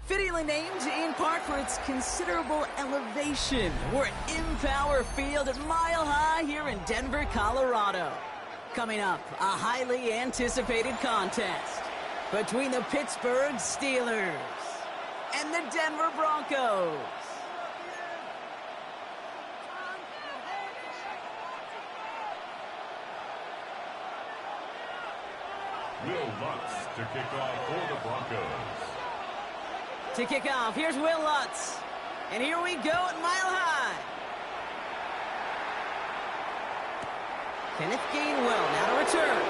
Fittingly named in part for its considerable elevation. We're at Empower Field at Mile High here in Denver, Colorado. Coming up, a highly anticipated contest between the Pittsburgh Steelers and the Denver Broncos. Will Lutz to kick off for the Broncos. To kick off, here's Will Lutz. And here we go at Mile High. Kenneth Gainwell now to return.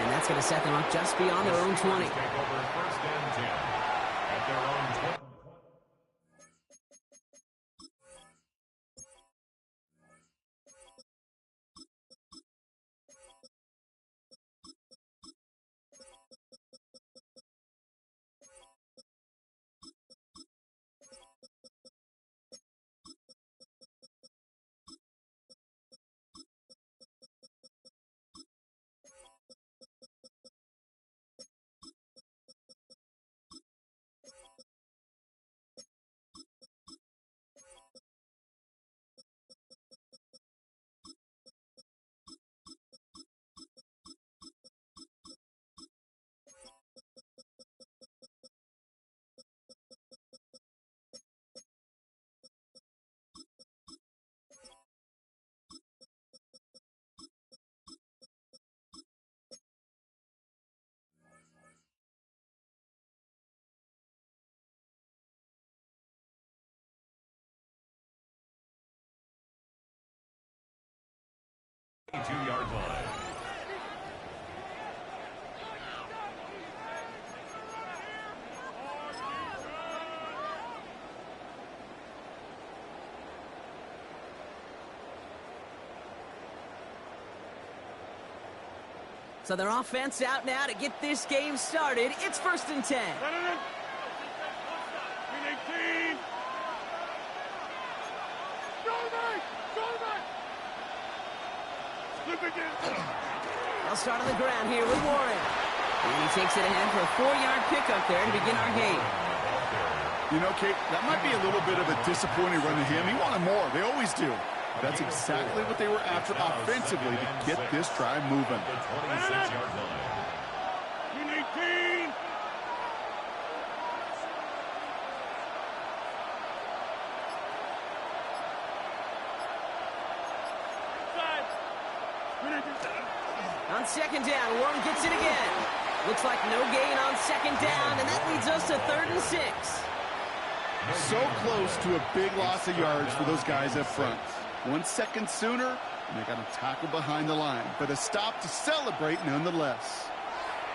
And that's going to set them up just beyond their own 20. Take over first and 10 at their own 20. Two-yard line. So their offense out now to get this game started. It's 1st and 10. They'll start on the ground here with Warren. And he takes it ahead for a 4-yard pickup there to begin our game. You know, Kate, that might be a little bit of a disappointing run to him. He wanted more. They always do. That's exactly what they were after offensively to get this drive moving. The 26-yard line. On 2nd down, Warren gets it again. Looks like no gain on 2nd down, and that leads us to 3rd and 6. So close to a big loss of yards for those guys up front. 1 second sooner, and they got a tackle behind the line, but a stop to celebrate nonetheless.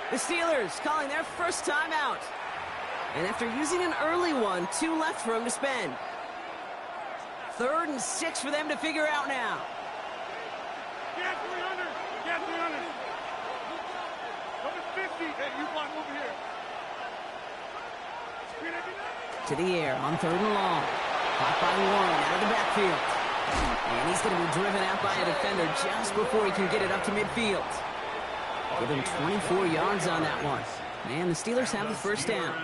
The Steelers calling their first timeout. And after using an early one, 2 left for them to spend. 3rd and 6 for them to figure out now. Get 300! Get 300! Number 50! Hey, you block over here. To the air on 3rd and long. Caught by Warren out of the backfield. And he's going to be driven out by a defender just before he can get it up to midfield. Give him 24 yards on that one. And the Steelers have the first down.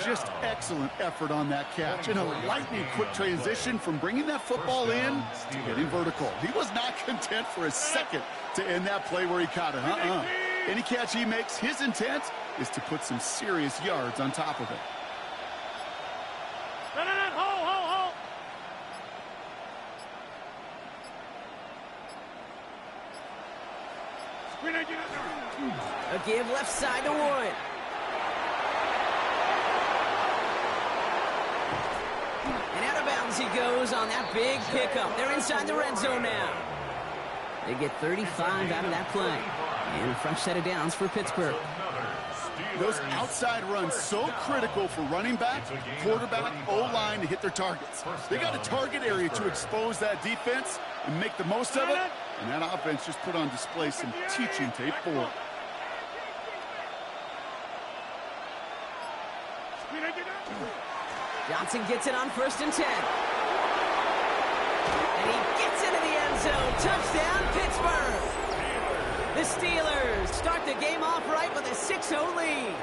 Just excellent effort on that catch. And a lightning quick transition from bringing that football in to getting vertical. He was not content for a second to end that play where he caught it. Any catch he makes, his intent is to put some serious yards on top of it. Hold! A give left side to Warren. And out of bounds he goes on that big pickup. They're inside the red zone now. They get 35 out of that play. And a fresh set of downs for Pittsburgh. Those outside runs so critical for running back, quarterback, O-line to hit their targets. They got a target area to expose that defense and make the most of it. And that offense just put on display some teaching tape for it. Johnson gets it on 1st and 10. And he gets into the end zone. Touchdown, Pittsburgh. The Steelers start the game off right with a 6-0 lead.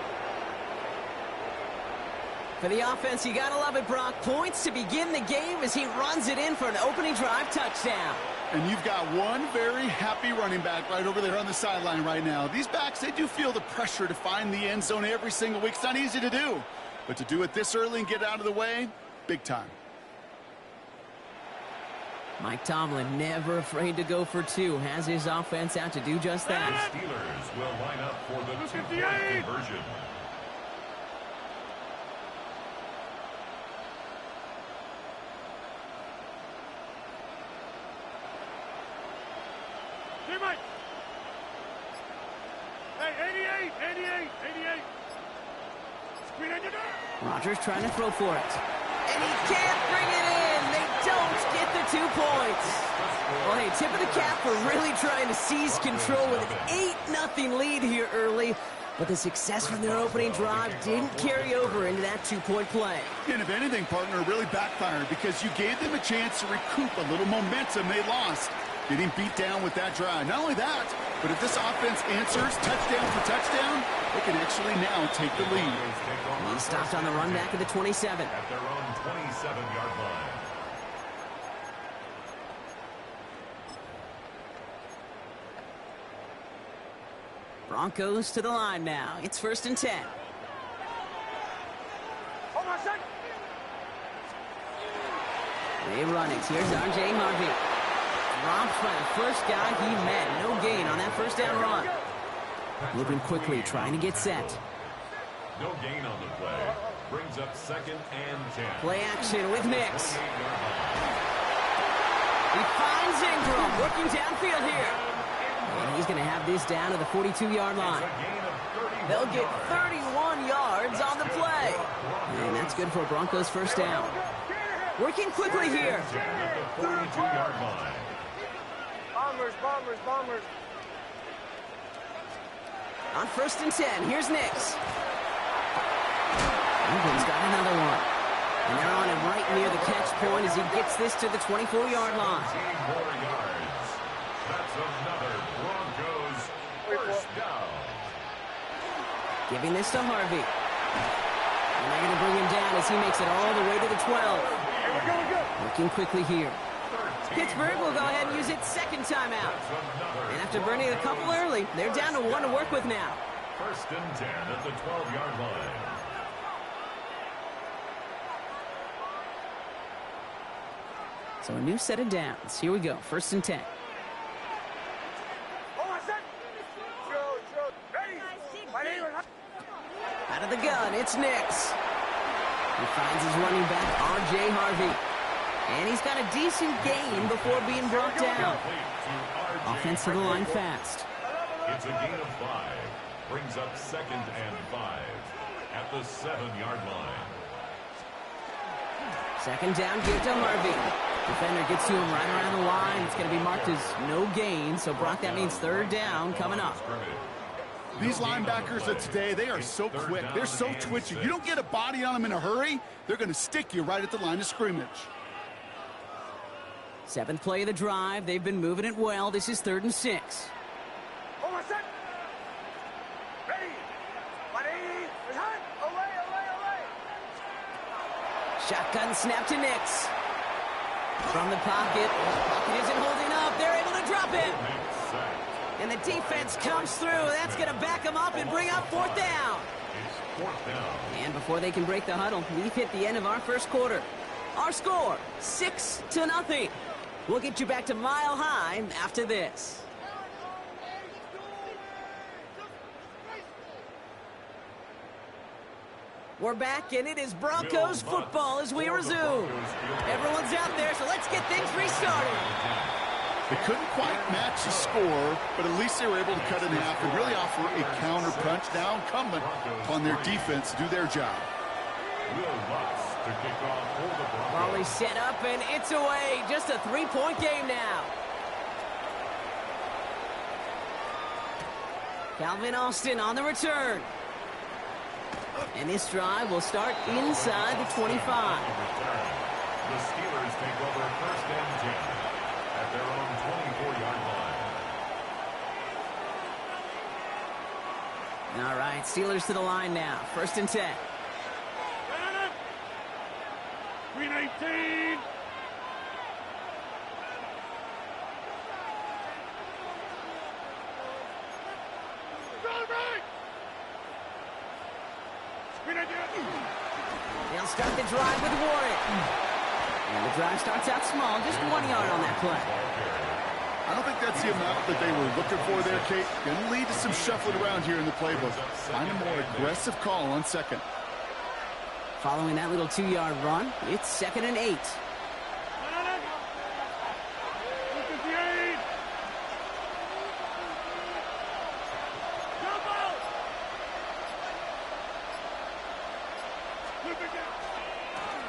For the offense, you gotta love it, Brock. Points to begin the game as he runs it in for an opening drive touchdown. And you've got one very happy running back right over there on the sideline right now. These backs, they do feel the pressure to find the end zone every single week. It's not easy to do. But to do it this early and get out of the way, big time. Mike Tomlin never afraid to go for two. Has his offense out to do just that. The Steelers will line up for the two-point conversion. Hey, Mike. Hey, 88. Screen on your door. Rodgers trying to throw for it. And he can't bring it in. They don't get the 2 points. Well, hey, tip of the cap for really trying to seize control with an 8-0 lead here early. But the success from their opening drive didn't carry over into that 2-point play. And if anything, partner, really backfired because you gave them a chance to recoup a little momentum they lost. Getting beat down with that drive. Not only that, but if this offense answers touchdown for touchdown, they can actually now take the lead. He stopped on the run back at the 27. At their own 27-yard line. Broncos to the line now. It's 1st and 10. Hold on a second. They run it. Here's R.J. Harvey. Dropped by the first guy he met. No gain on that first down run. Moving quickly, trying to get set. No gain on the play. Brings up 2nd and 10. Play action with Nix. He finds Ingram working downfield here. And he's going to have this down to the 42-yard line. They'll get 31 yards on the play. And that's good for a Broncos first down. Working quickly here. At the 42-yard line. Bombers. On 1st and 10, here's Nix. Ingram's got another one. And they're on him right near the catch point as he gets this to the 24-yard line. 18 more yards. That's another Broncos first down. Giving this to Harvey. And they're going to bring him down as he makes it all the way to the 12. Looking quickly here. Pittsburgh will go ahead and use its second timeout. And after burning a couple early, they're down to 1 to work with now. 1st and 10 at the 12-yard line. So a new set of downs. Here we go. 1st and 10. Out of the gun, it's Nix. He finds his running back, R.J. Harvey. And he's got a decent gain before being brought down. Offense to the line fast. It's a gain of 5. Brings up 2nd and 5 at the 7-yard line. 2nd down, give to Harvey. Defender gets to him right around the line. It's going to be marked as no gain. So, Brock, that means 3rd down coming up. These linebackers of today, they are so quick. They're so twitchy. You don't get a body on them in a hurry, they're going to stick you right at the line of scrimmage. 7th play of the drive. They've been moving it well. This is 3rd and 6. Hold on a second. Ready. Away. Shotgun snap to Nix. From the pocket. Pocket isn't holding up. They're able to drop it. And the defense comes through. That's going to back them up and bring up 4th down. It's 4th down. And before they can break the huddle, we've hit the end of our first quarter. Our score, 6-0. We'll get you back to Mile High after this. We're back, and it is Broncos football as we resume. Everyone's out there, so let's get things restarted. They couldn't quite match the score, but at least they were able to cut it in half and really offer a counter punch. Now incumbent upon their defense to do their job. To kick off for the Broncos. Raleigh set up, and it's away. Just a 3-point game now. Calvin Austin on the return. And this drive will start inside the 25. The Steelers take over 1st and 10 at their own 24-yard line. All right, Steelers to the line now. 1st and 10. 18. They'll start the drive with Warren. And the drive starts out small, just 1 yard on that play. I don't think that's the amount that they were looking for there, Kate. Going to lead to some shuffling around here in the playbook. Find a more aggressive call on second. Following that little 2-yard run, it's 2nd and 8.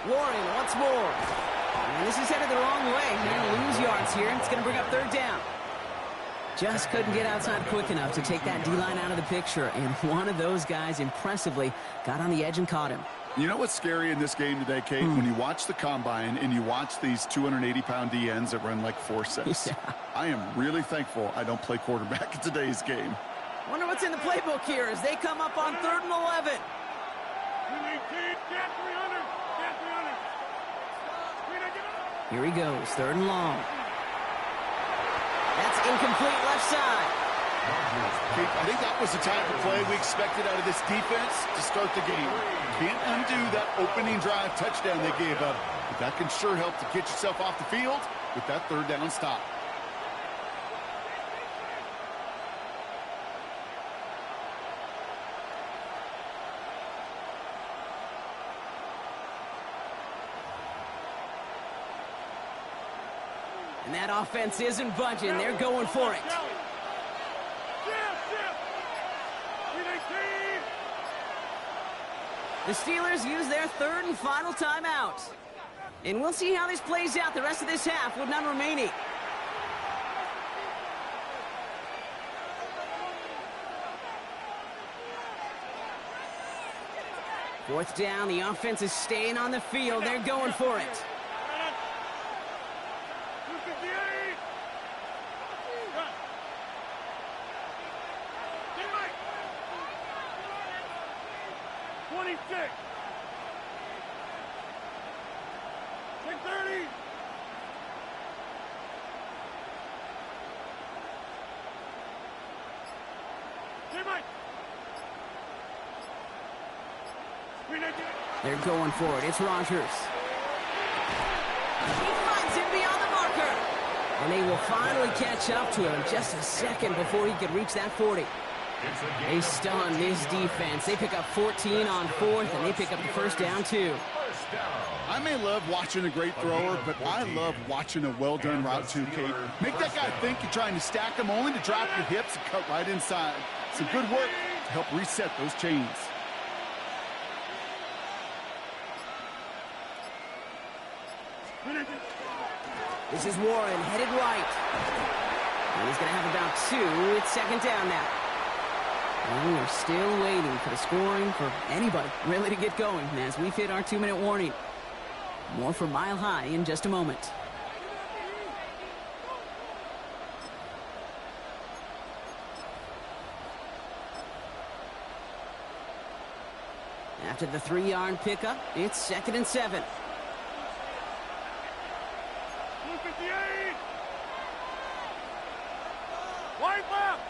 Warren once more. And this is headed the wrong way. They're going to lose yards here. It's going to bring up 3rd down. Just couldn't get outside quick enough to take that D-line out of the picture. And one of those guys impressively got on the edge and caught him. You know what's scary in this game today, Kate? When you watch the combine and you watch these 280-pound DNs that run like 4.6. Yeah. I am really thankful I don't play quarterback in today's game. Wonder what's in the playbook here as they come up on 3rd and 11. Here he goes, 3rd and long. That's incomplete left side. Kate, I think that was the type of play we expected out of this defense to start the game. Can't undo that opening drive touchdown they gave up. But that can sure help to get yourself off the field with that 3rd down stop. And that offense isn't budging. They're going for it. The Steelers use their 3rd and final timeout. And we'll see how this plays out the rest of this half with none remaining. Fourth down, the offense is staying on the field. They're going for it. They're going for it. It's Rogers. He finds him beyond the marker. And they will finally catch up to him just a second before he could reach that 40. They stun this defense. They pick up 14 on 4th, and they pick up the 1st down, too. I may love watching a great thrower, but I love watching a well-done route, too, Kate. Make that guy think you're trying to stack him, only to drop your hips and cut right inside. Some good work to help reset those chains. This is Warren, headed right. And he's going to have about 2. It's 2nd down now. And we're still waiting for the scoring for anybody really to get going as we've hit our 2-minute warning. More from Mile High in just a moment. After the 3-yard pickup, it's 2nd and 7. Wide left.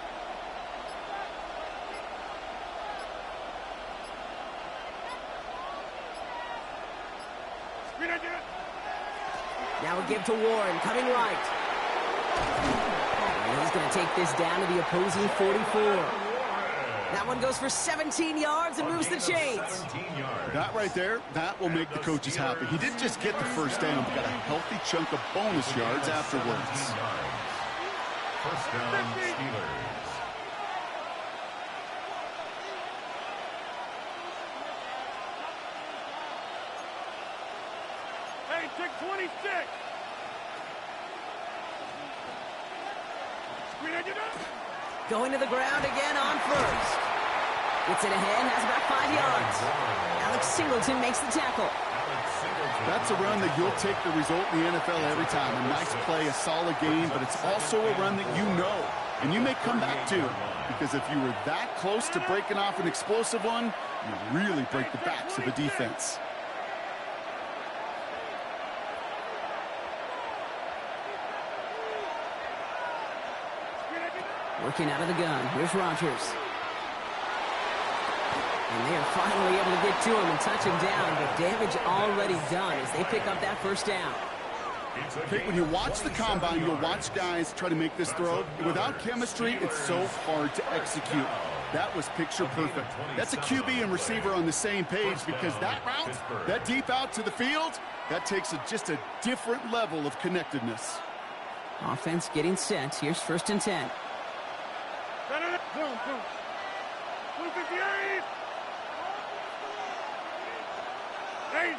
Now a give to Warren, coming right. And he's going to take this down to the opposing 44. That one goes for 17 yards and moves the chains. That right there, that will make the coaches happy. He didn't just get the 1st down, but got a healthy chunk of bonus yards afterwards. 1st down, Steelers. Hey, take 26. Going to the ground again on 1st. Gets it ahead, has about 5 yards. Alex Singleton makes the tackle. That's a run that you'll take the result in the NFL every time. A nice play, a solid game, but it's also a run that you know. And you may come back to, because if you were that close to breaking off an explosive one, you really break the backs of a defense. Working out of the gun. Here's Rodgers. And they are finally able to get to him and touch him down, but damage already done as they pick up that first down. Okay, when you watch the combine, you'll watch guys try to make this throw. Without chemistry, it's so hard to execute. That was picture perfect. That's a QB and receiver on the same page because that route, that deep out to the field, that takes just a different level of connectedness. Offense getting set. Here's 1st and 10. Zone. 258. Hey,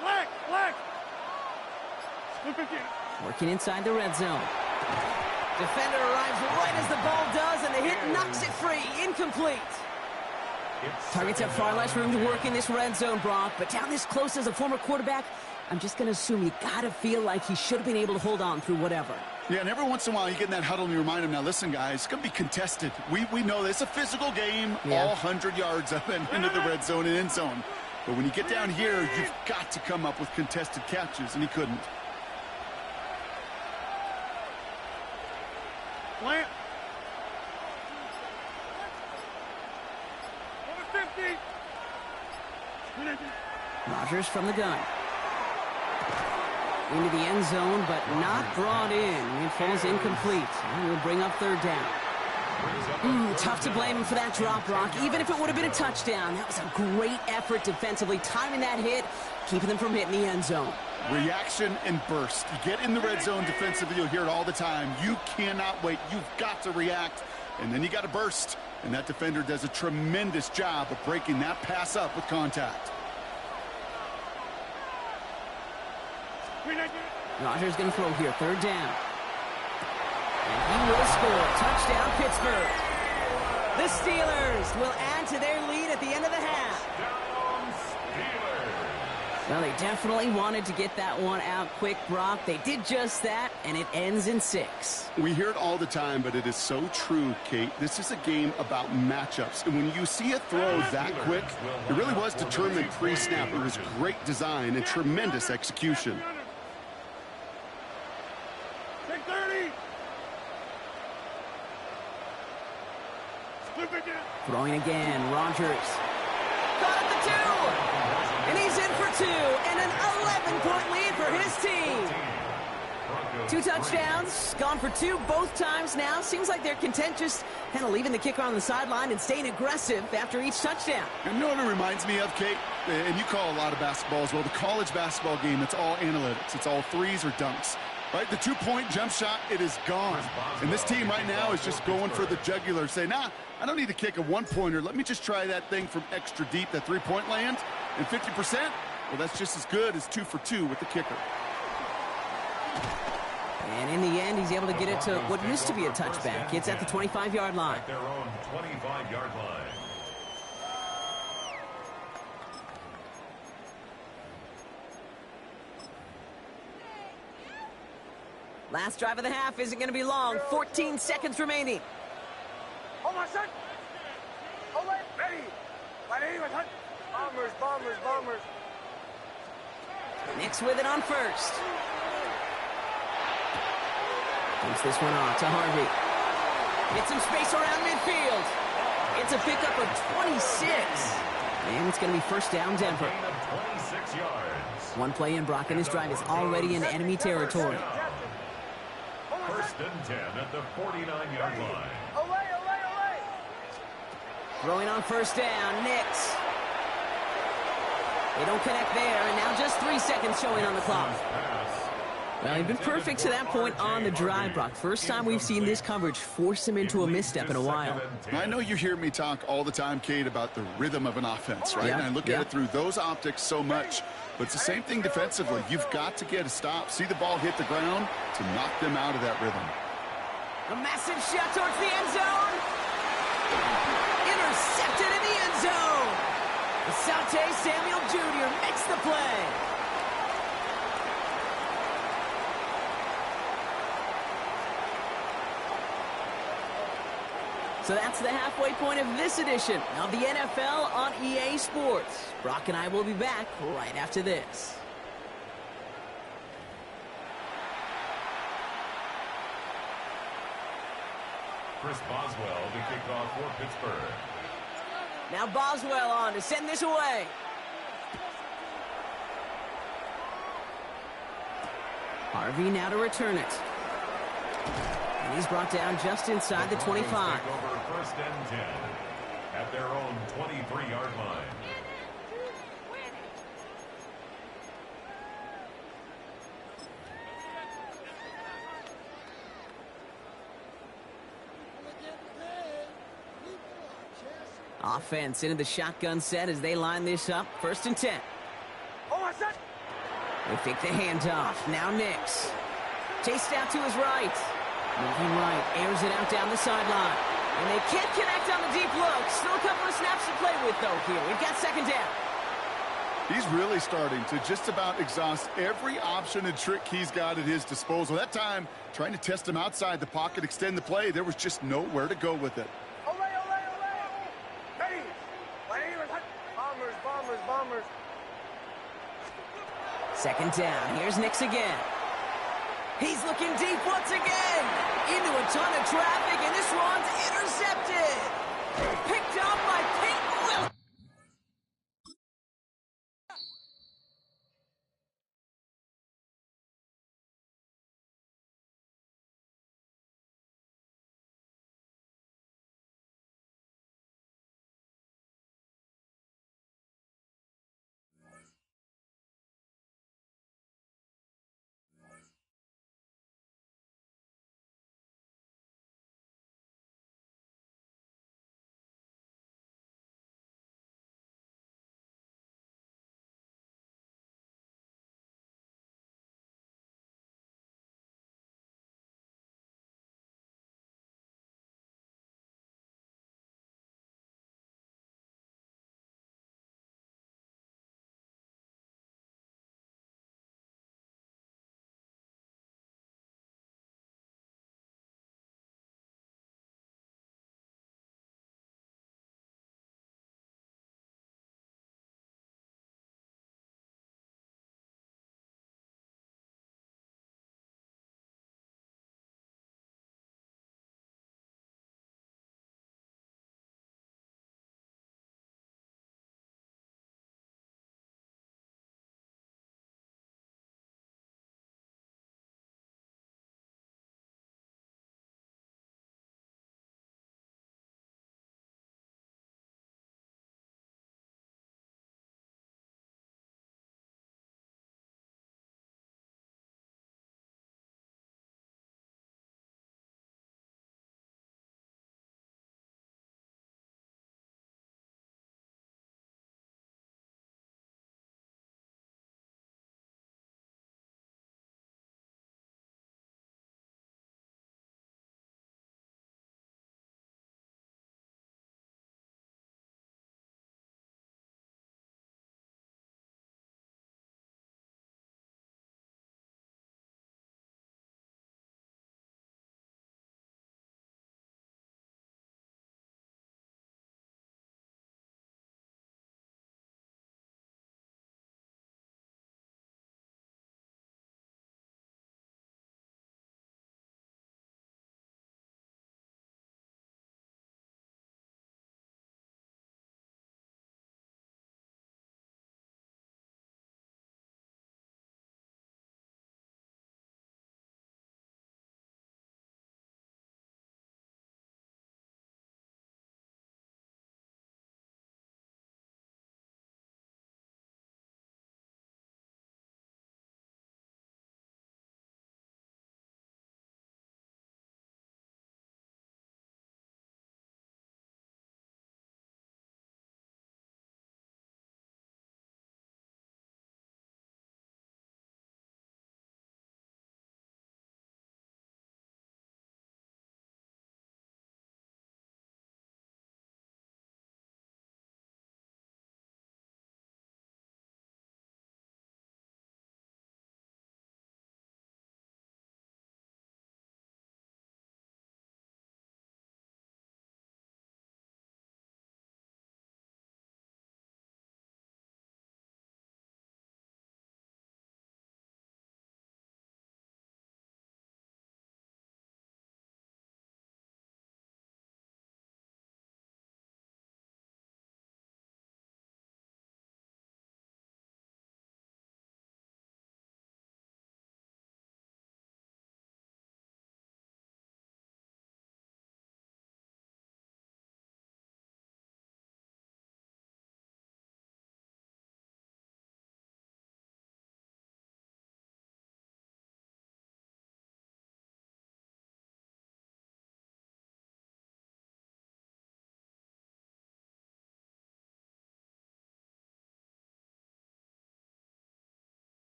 black. 258. Working inside the red zone. Defender arrives right as the ball does, and the hit knocks it free. Incomplete. Targets have far less room to work in this red zone, Brock, but down this close as a former quarterback, I'm just going to assume you got to feel like he should have been able to hold on through whatever. Yeah, and every once in a while you get in that huddle and you remind him, now listen, guys, it's going to be contested. We know this. It's a physical game, all 100 yards up and into the red zone and end zone. But when you get down here, you've got to come up with contested catches, and he couldn't. Plant. 50. Rodgers from the gun. Into the end zone, but not brought in. It falls incomplete. And we'll bring up 3rd down. Tough to blame him for that drop, Brock. Even if it would have been a touchdown, that was a great effort defensively, timing that hit, keeping them from hitting the end zone. Reaction and burst. You get in the red zone defensively, you'll hear it all the time. You cannot wait. You've got to react, and then you got to burst. And that defender does a tremendous job of breaking that pass up with contact. Rodgers going to throw here, 3rd down. And he will score. Touchdown, Pittsburgh. The Steelers will add to their lead at the end of the half. Well, they definitely wanted to get that one out quick, Brock. They did just that, and it ends in 6. We hear it all the time, but it is so true, Kate. This is a game about matchups. And when you see a throw that quick, it really was determined pre-snap. It was great design and tremendous execution. 30. Throwing again, Rodgers. Got at the 2! And he's in for 2, and an 11-point lead for his team. 2 touchdowns, gone for 2 both times now. Seems like they're content just kind of leaving the kicker on the sideline and staying aggressive after each touchdown. You know what it reminds me of, Kate? And you call a lot of basketball as well. The college basketball game, it's all analytics. It's all threes or dunks. Right, the 2-point jump shot, it is gone. And this team right now is just going for the jugular. Say, nah, I don't need to kick a 1-pointer. Let me just try that thing from extra deep, that 3-point land. And 50%, well, that's just as good as 2 for 2 with the kicker. And in the end, he's able to get it to what used to be a touchback. It's at the 25-yard line. At their own 25-yard line. Last drive of the half isn't going to be long. 14 seconds remaining. Oh, my son. Oh, wait. Ready. Bombers. Nix with it on 1st. Dumps this one off to Harvey. Get some space around midfield. It's a pickup of 26. And it's going to be 1st down, Denver. Gain of 26 yards. One play in, Brock, and his drive is already into enemy territory. 1st and 10 at the 49-yard line. Away. Throwing on 1st down, Nix. They don't connect there, and now just 3 seconds showing on the clock. Well, he's been perfect to that point on the drive, Brock. First time we've seen this coverage force him into a misstep in a while. I know you hear me talk all the time, Kate, about the rhythm of an offense, right? And I look at it through those optics so much. But it's the same thing defensively. You've got to get a stop, see the ball hit the ground to knock them out of that rhythm. A massive shot towards the end zone. Intercepted in the end zone. Asante Samuel Jr. makes the play. So that's the halfway point of this edition of the NFL on EA Sports. Brock and I will be back right after this. Chris Boswell to kick off for Pittsburgh. Now Boswell on to send this away. Harvey now to return it. And he's brought down just inside the 25. Take over first and 10 at their own 23-yard line. Offense into the shotgun set as they line this up. First and 10. They fake the handoff. Now Nix. Chased out to his right. Moving right. Airs it out down the sideline. And they can't connect on the deep look. Still a couple of snaps to play with, though, here. We've got second down. He's really starting to just about exhaust every option and trick he's got at his disposal. That time, trying to test him outside the pocket, extend the play, there was just nowhere to go with it. Bombers. Second down. Here's Nix again. He's looking deep once again. Into a ton of traffic, and this one's intercepted. Picked up by Peyton Willis.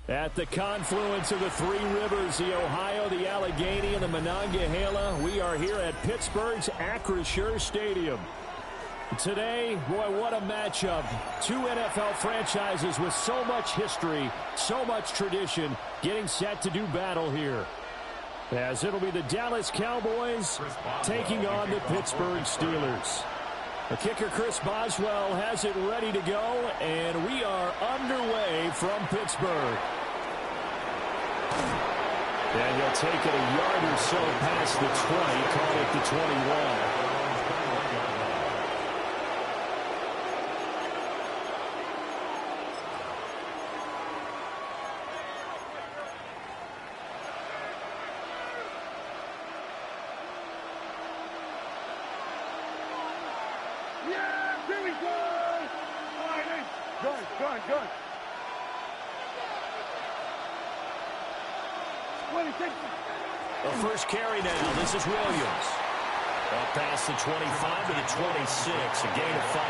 At the confluence of the three rivers, the Ohio, the Allegheny, and the Monongahela, we are here at Pittsburgh's Acrisure Stadium. Today, boy, what a matchup. Two NFL franchises with so much history, so much tradition, getting set to do battle here. As it'll be the Dallas Cowboys taking on the Pittsburgh Steelers. The kicker, Chris Boswell, has it ready to go, and we are underway from Pittsburgh. And he'll take it a yard or so past the 20, call it the 21. The first carry now. This is Williams. Up past the 25 to the 26. A gain of 5.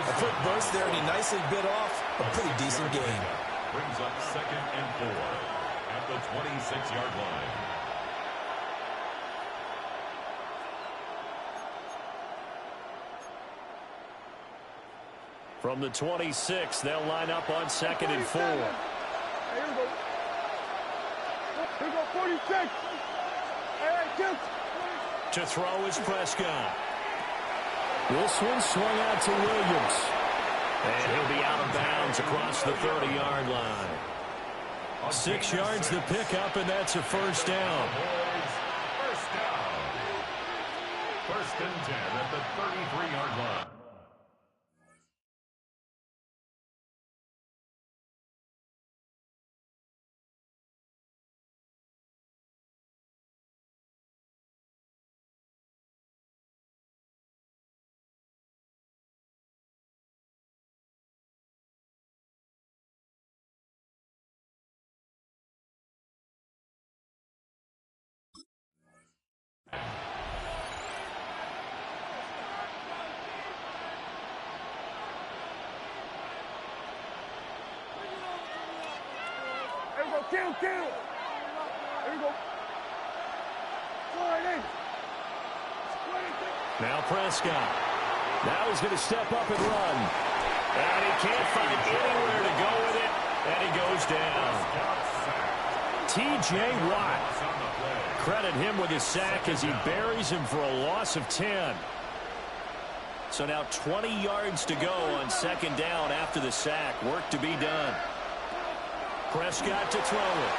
A quick burst there, and he nicely bit off a pretty decent gain. Brings up 2nd and 4 at the 26-yard line. From the 26, they'll line up on 2nd and 4. Here we go. Here we go, 46. To throw is Prescott. This one swung out to Williams. And he'll be out of bounds across the 30-yard line. 6 yards the pickup, and that's a first down. First down. 1st and 10 at the 33-yard line. Kill. Here we go. Now Prescott. Now he's going to step up and run. And he can't find anywhere to go with it. And he goes down. T.J. Watt. Credit him with his sack as he buries him for a loss of 10. So now 20 yards to go on 2nd down after the sack. Work to be done. Prescott to throw it.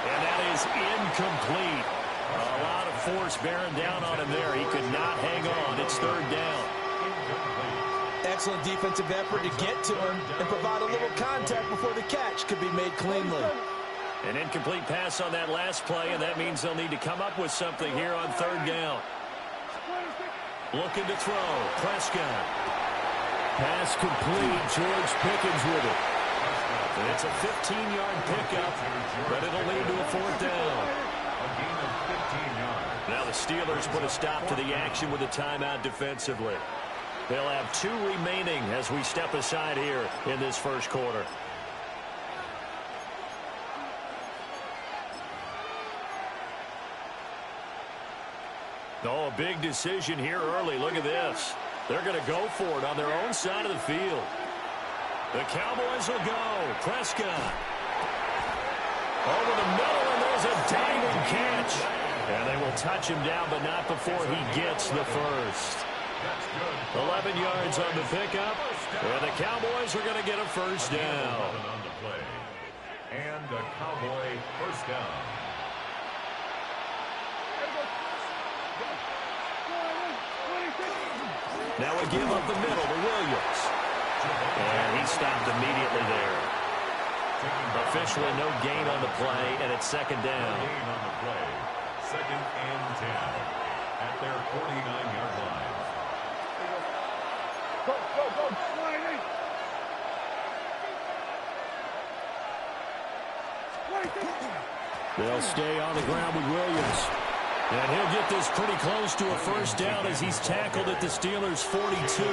And that is incomplete. A lot of force bearing down on him there. He could not hang on. It's 3rd down. Excellent defensive effort to get to him and provide a little contact before the catch could be made cleanly. An incomplete pass on that last play, and that means they'll need to come up with something here on 3rd down. Looking to throw. Prescott. Pass complete. George Pickens with it. It's a 15-yard pickup, but it'll lead to a 4th down. A gain of 15 yards. Now the Steelers put a stop to the action with a timeout defensively. They'll have 2 remaining as we step aside here in this first quarter. Oh, a big decision here early. Look at this. They're going to go for it on their own side of the field. The Cowboys will go. Prescott. Over the middle, and there's a diving catch. And they will touch him down, but not before he gets the first. 11 yards on the pickup. And the Cowboys are going to get a first down. On the play. And a Cowboy first down. Now we give up the middle to Williams. And he stopped immediately there. Officially no gain on the play, and it's 2nd down. Gain on the play. 2nd and 10 at their 49-yard line. Go. They'll stay on the ground with Williams. And he'll get this pretty close to a first down as he's tackled at the Steelers' 42.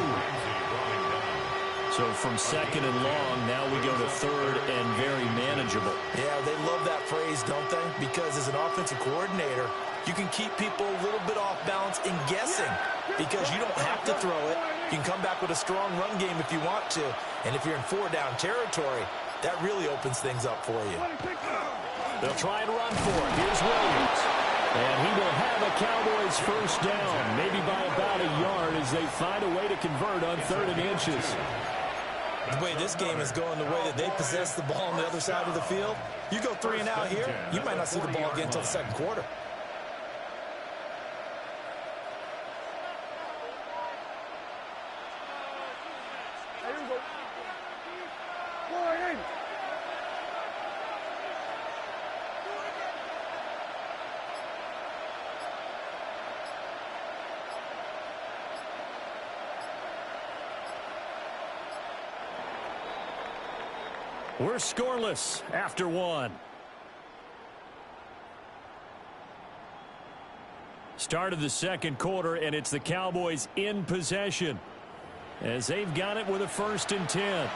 So from second and long, now we go to third and very manageable. Yeah, they love that phrase, don't they? Because as an offensive coordinator, you can keep people a little bit off balance and guessing because you don't have to throw it. You can come back with a strong run game if you want to. And if you're in 4-down territory, that really opens things up for you. They'll try and run for it. Here's Williams. And he will have a Cowboys first down, maybe by about a yard as they find a way to convert on 3rd and inches. The way this game is going, the way that they possess the ball on the other side of the field, you go 3 and out here, you might not see the ball again until the second quarter. We're scoreless after 1. Start of the second quarter, and it's the Cowboys in possession as they've got it with a 1st and 10.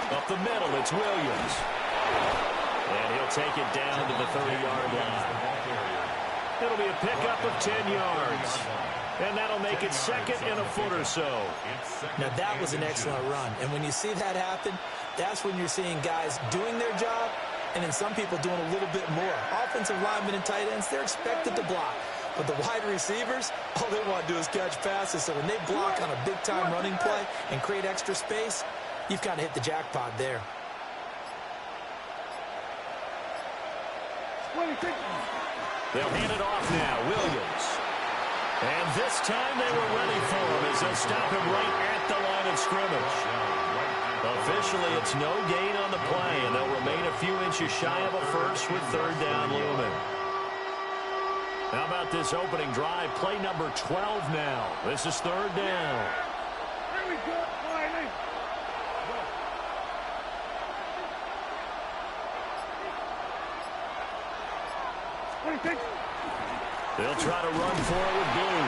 Up the middle, it's Williams. And he'll take it down to the 30-yard line. It'll be a pickup of 10 yards. And that'll make it 2nd and a foot or so. Now, that was an excellent run. And when you see that happen, that's when you're seeing guys doing their job and then some people doing a little bit more. Offensive linemen and tight ends, they're expected to block. But the wide receivers, all they want to do is catch passes. So when they block on a big-time running play and create extra space, you've kind of hit the jackpot there. They'll hand it off now. Williams. And this time they were ready for him as they'll stop him right at the line of scrimmage. Officially, it's no gain on the play, and they'll remain a few inches shy of a first with 3rd down looming. How about this opening drive? Play number 12 now. This is 3rd down. Here we go. They'll try to run for it with Blue.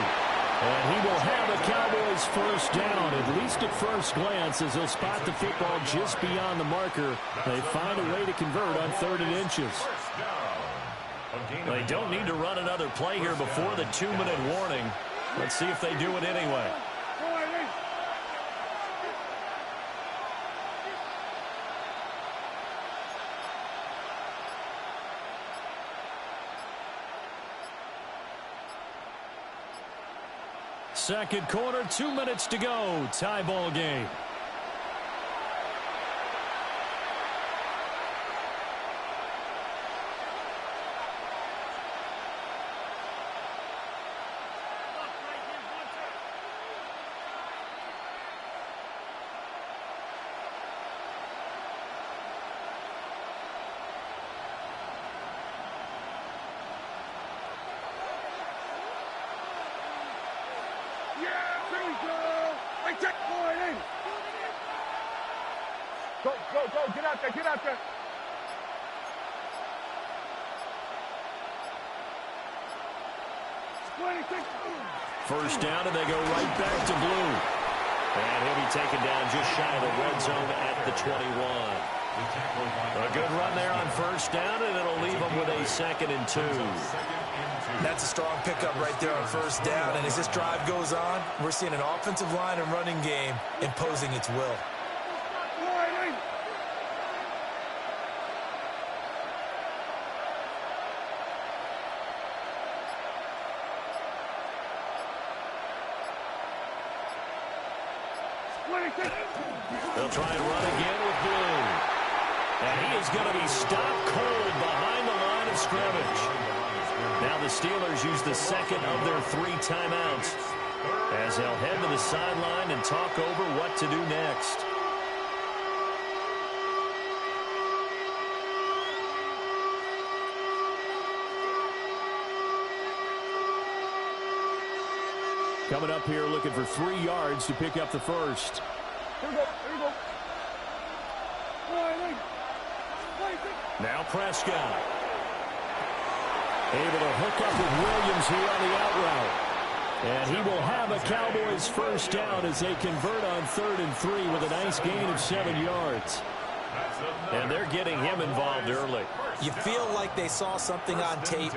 And he will have a Cowboys first down, at least at first glance, as he'll spot the football just beyond the marker. They find a way to convert on 3rd and inches. They don't need to run another play here before the 2-minute warning. Let's see if they do it anyway. Second quarter, 2 minutes to go. Tie ball game. Go, get out there. First down, and they go right back to Blue. And he'll be taken down just shy of the red zone at the 21. A good run there on first down, and it'll leave them with a 2nd and 2. That's a strong pickup right there on first down. And as this drive goes on, we're seeing an offensive line and running game imposing its will. They'll try and run again with Blue. And he is going to be stopped cold behind the line of scrimmage. Now the Steelers use the 2nd of their 3 timeouts as they'll head to the sideline and talk over what to do next. Coming up here looking for 3 yards to pick up the first. Here we go. Here we go. Now Prescott. Able to hook up with Williams here on the out route. And he will have a Cowboys first down as they convert on 3rd and 3 with a nice gain of 7 yards. And they're getting him involved early. You feel like they saw something on tape,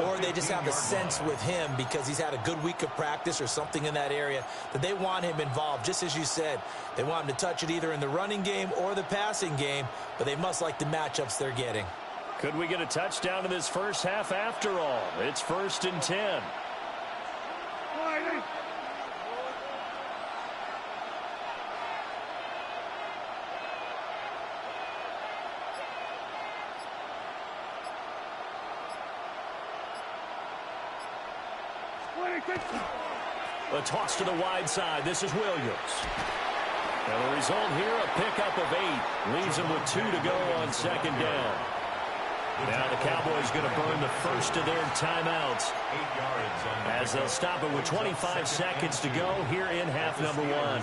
or they just have a sense with him because he's had a good week of practice or something in that area that they want him involved. Just as you said, they want him to touch it either in the running game or the passing game, but they must like the matchups they're getting. Could we get a touchdown in this first half after all? It's 1st and 10. A toss to the wide side. This is Williams. And the result here, a pickup of 8. Leaves them with 2 to go on 2nd down. Now the Cowboys going to burn the first of their timeouts as they'll stop it with 25 seconds to go here in half number 1.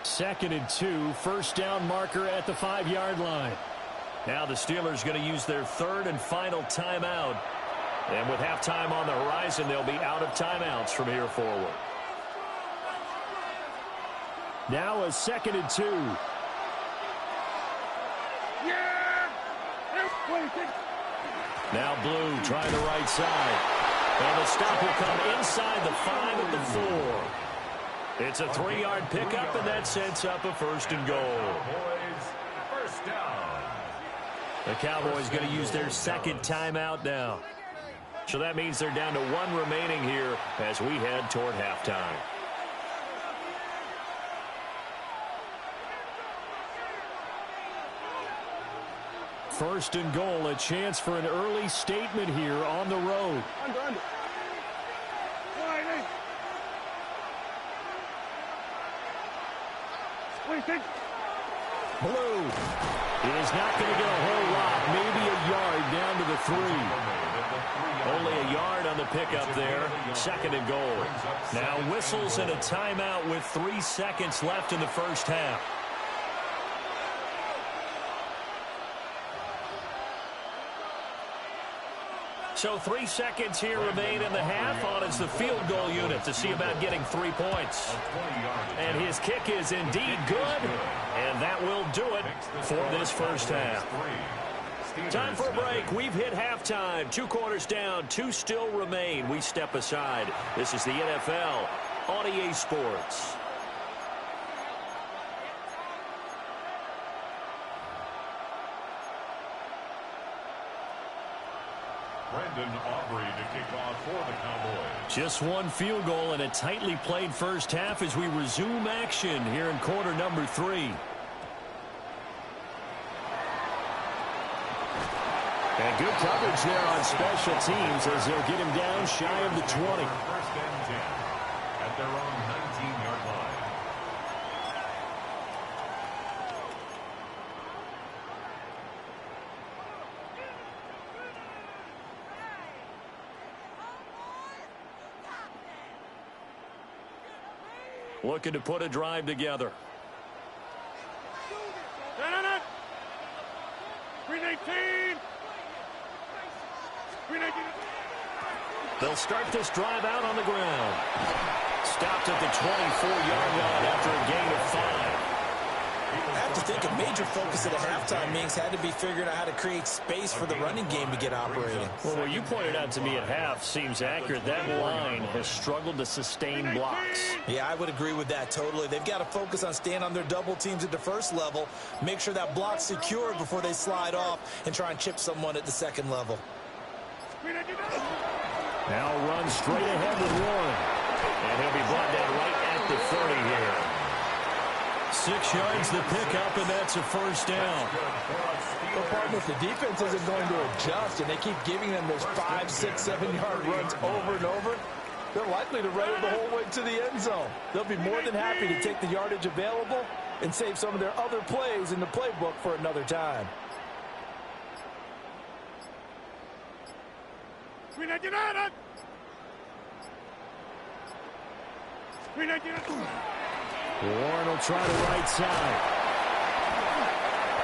Second and 2, first down marker at the 5-yard line. Now the Steelers going to use their 3rd and final timeout. And with halftime on the horizon, they'll be out of timeouts from here forward. Now a 2nd and 2. Now Blue trying the right side. And the stop will come inside the 5 at the 4. It's a 3-yard pickup, and that sets up a 1st and goal. First down. The Cowboys going to use their 2nd timeout now. So that means they're down to 1 remaining here as we head toward halftime. First and goal, a chance for an early statement here on the road. Blue is not going to get a whole lot, maybe a yard down to the 3. Only a yard on the pickup there. 2nd and goal. Now whistles and a timeout with 3 seconds left in the first half. So 3 seconds here remain in the half. On is the field goal unit to see about getting 3 points. And his kick is indeed good. And that will do it for this first half. Time for a break. We've hit halftime. 2 quarters down. 2 still remain. We step aside. This is the NFL on EA Sports. Brandon Aubrey to kick off for the Cowboys. Just 1 field goal and a tightly played first half as we resume action here in quarter number 3. And good coverage there on special teams as they'll get him down shy of the 20. First and 10 at their own 19-yard line. Looking to put a drive together. Green 18. They'll start this drive out on the ground. Stopped at the 24-yard line after a gain of 5. I have to think a major focus of the halftime meetings had to be figuring out how to create space for the running game to get operating. Well, what you pointed out to me at half seems accurate. That line has struggled to sustain blocks. Yeah, I would agree with that totally. They've got to focus on staying on their double teams at the first level, make sure that block's secured before they slide off and try and chip someone at the second level. Now run straight ahead with Warren. And he'll be brought down right at the 30 here. 6 yards the pickup, and that's a first down. Well, partner, the defense isn't going to adjust, and they keep giving them those 5, 6, 7-yard runs over and over. they're likely to run it the whole way to the end zone. They'll be more than happy to take the yardage available and save some of their other plays in the playbook for another time. Warren will try the right side.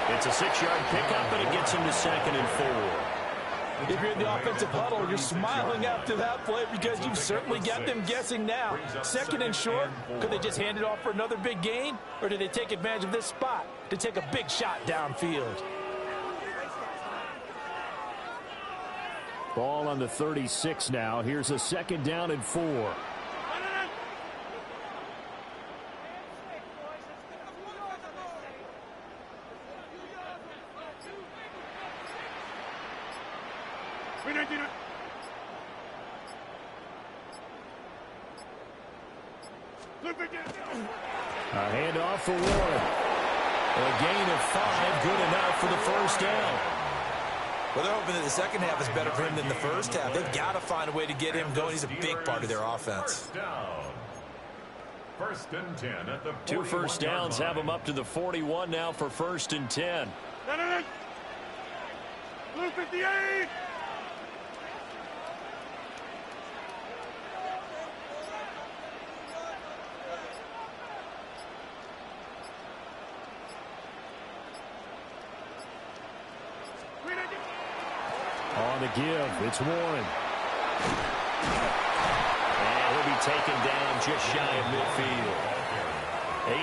It's a 6-yard pickup, and it gets him to 2nd and 4. If you're in the offensive huddle, you're smiling after that play because you've certainly got them guessing now. 2nd and short, could they just hand it off for another big gain? Or did they take advantage of this spot to take a big shot downfield? Ball on the 36 now. Here's a 2nd down and 4. A handoff for Warren. A gain of 5, good enough for the first down. Well, they're hoping that the second half is better for him than the first half. They've got to find a way to get him going. He's a big part of their offense. First and 10 at the 2 first downs have him up to the 41 now for 1st and 10. Blue 58. On the give, it's Warren. And he'll be taken down just shy of midfield.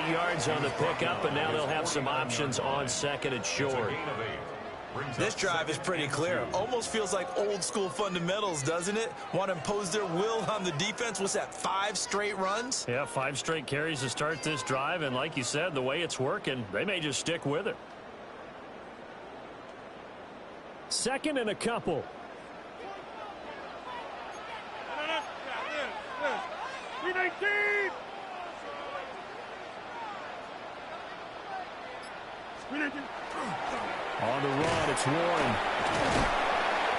8 yards on the pickup, and now they'll have some options on 2nd and short. This drive is pretty clear. Almost feels like old school fundamentals, doesn't it? Want to impose their will on the defense. What's that, 5 straight runs? Yeah, 5 straight carries to start this drive, and like you said, the way it's working, they may just stick with it. 2nd and a couple. 319. On the run, it's Warren.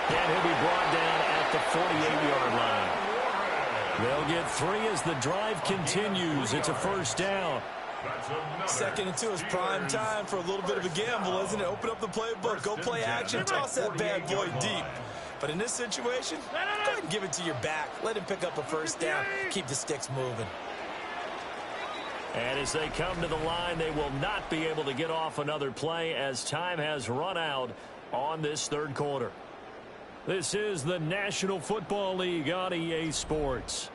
And he'll be brought down at the 48-yard line. They'll get 3 as the drive continues. It's a first down. 2nd and 2 is prime time for a little bit of a gamble, isn't it? Open up the playbook, go play action, toss that bad boy deep. But in this situation, go ahead and give it to your back. Let him pick up a first down. Keep the sticks moving. And as they come to the line, they will not be able to get off another play as time has run out on this 3rd quarter. This is the National Football League on EA Sports.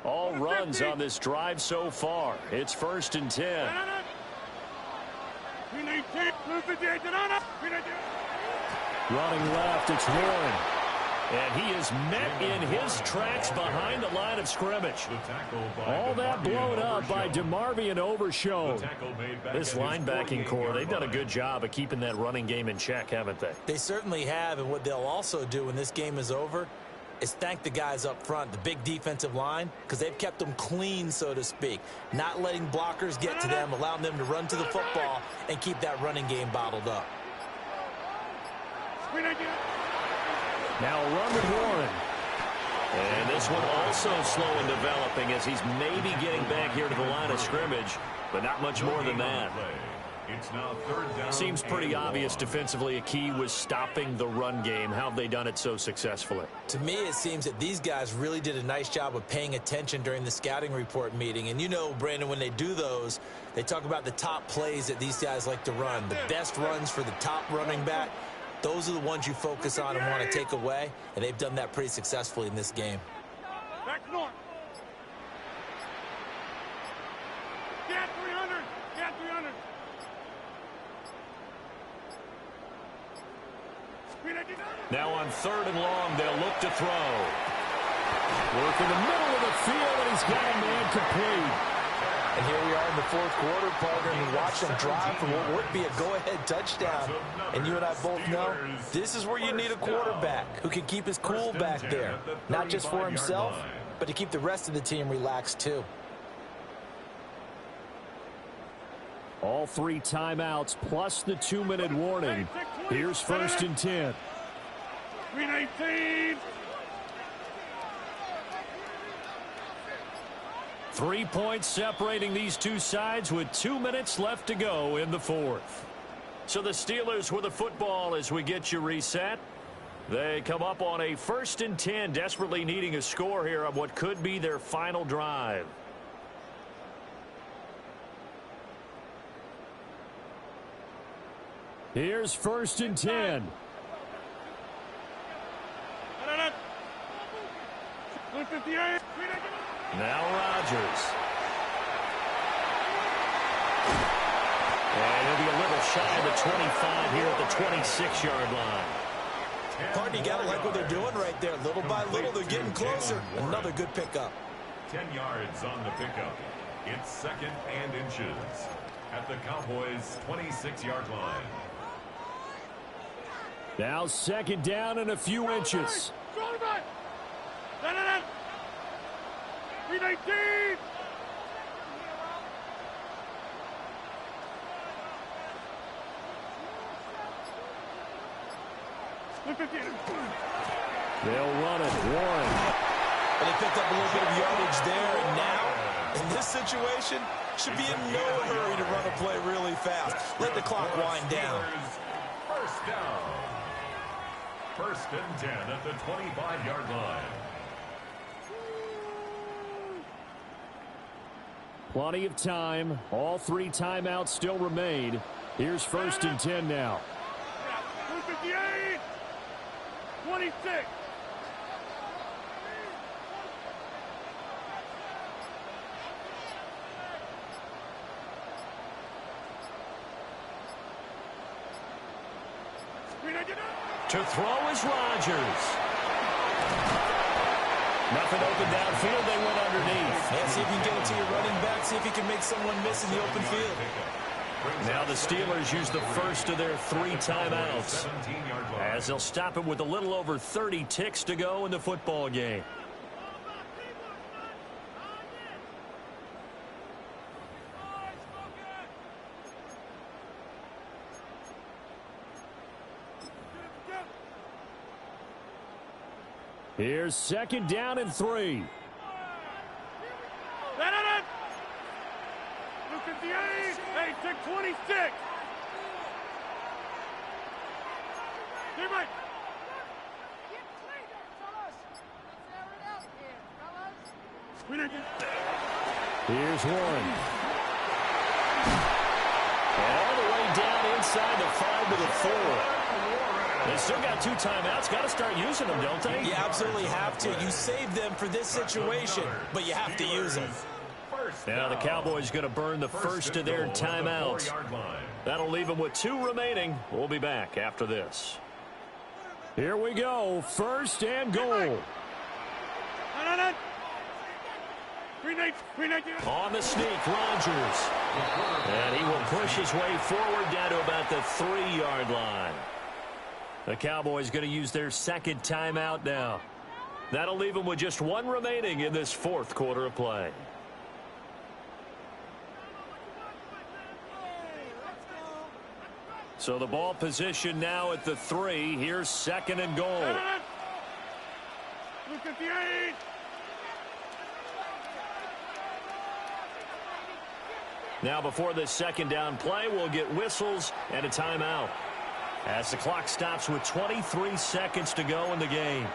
All runs on this drive so far. It's 1st and 10. Running left, it's Warren. And he is met in his tracks behind the line of scrimmage. All that blown up by DeMarvion Overshown. This linebacking core, they've done a good job of keeping that running game in check, haven't they? They certainly have, and what they'll also do when this game is over is thank the guys up front, the big defensive line, because they've kept them clean, so to speak. Not letting blockers get to them, allowing them to run to the football and keep that running game bottled up. Now a run with Warren. And this one also slow in developing as he's maybe getting back here to the line of scrimmage, but not much more than that. It's now 3rd down. Seems pretty obvious defensively a key was stopping the run game. How have they done it so successfully? To me, it seems that these guys really did a nice job of paying attention during the scouting report meeting. And you know, Brandon, when they do those, they talk about the top plays that these guys like to run. The best runs for the top running back, those are the ones you focus on and want to take away. And they've done that pretty successfully in this game. Back north. Get 300. Get 300. Now on 3rd and long, they'll look to throw. Work in the middle of the field, and he's got a man complete. And here we are in the 4th quarter, partner, and we watch them drive for what would be a go-ahead touchdown. And you and I both know this is where you need a quarterback who can keep his cool back there, not just for himself, but to keep the rest of the team relaxed too. All 3 timeouts plus the 2-minute warning. Here's 1st and 10. 319. 3 points separating these two sides with 2 minutes left to go in the 4th. So the Steelers with the football as we get you reset. They come up on a 1st and 10, desperately needing a score here on what could be their final drive. Here's 1st and 10. Now Rodgers. And he'll be a little shy of the 25 here at the 26-yard line. Pardon, you got to like what they're doing right there. Little by little, they're getting closer. Another good pickup. 10 yards on the pickup. It's 2nd and inches at the Cowboys' 26-yard line. Now 2nd down and a few inches. 319. They'll run it. Warren. And they picked up a little bit of yardage there. And now, in this situation, should be in no hurry to run a play really fast. Let the clock wind down. 1st down. 1st and 10 at the 25-yard line. Plenty of time. All 3 timeouts still remain. Here's 1st and 10 now. 258. 26. To throw is Rodgers. Nothing open downfield. They went underneath. Yeah, see if you can get it to your running back. See if you can make someone miss in the open field. Now the Steelers use the first of their 3 timeouts, as they'll stop it with a little over 30 ticks to go in the football game. Here's 2nd down and 3. Hey, take 26. Here's Warren. All the way down inside the 5 to the 4. They still got 2 timeouts. Got to start using them, don't they? You absolutely have to. You save them for this situation, but you have to use them. Now the Cowboys going to burn the first of their timeouts. That'll leave them with 2 remaining. We'll be back after this. Here we go. 1st and goal. On the sneak, Rodgers. And he will push his way forward down to about the 3-yard line. The Cowboys going to use their 2nd timeout now. That'll leave them with just 1 remaining in this 4th quarter of play. So the ball position now at the 3. Here's 2nd and goal. Now before this 2nd down play, we'll get whistles and a timeout, as the clock stops with 23 seconds to go in the game.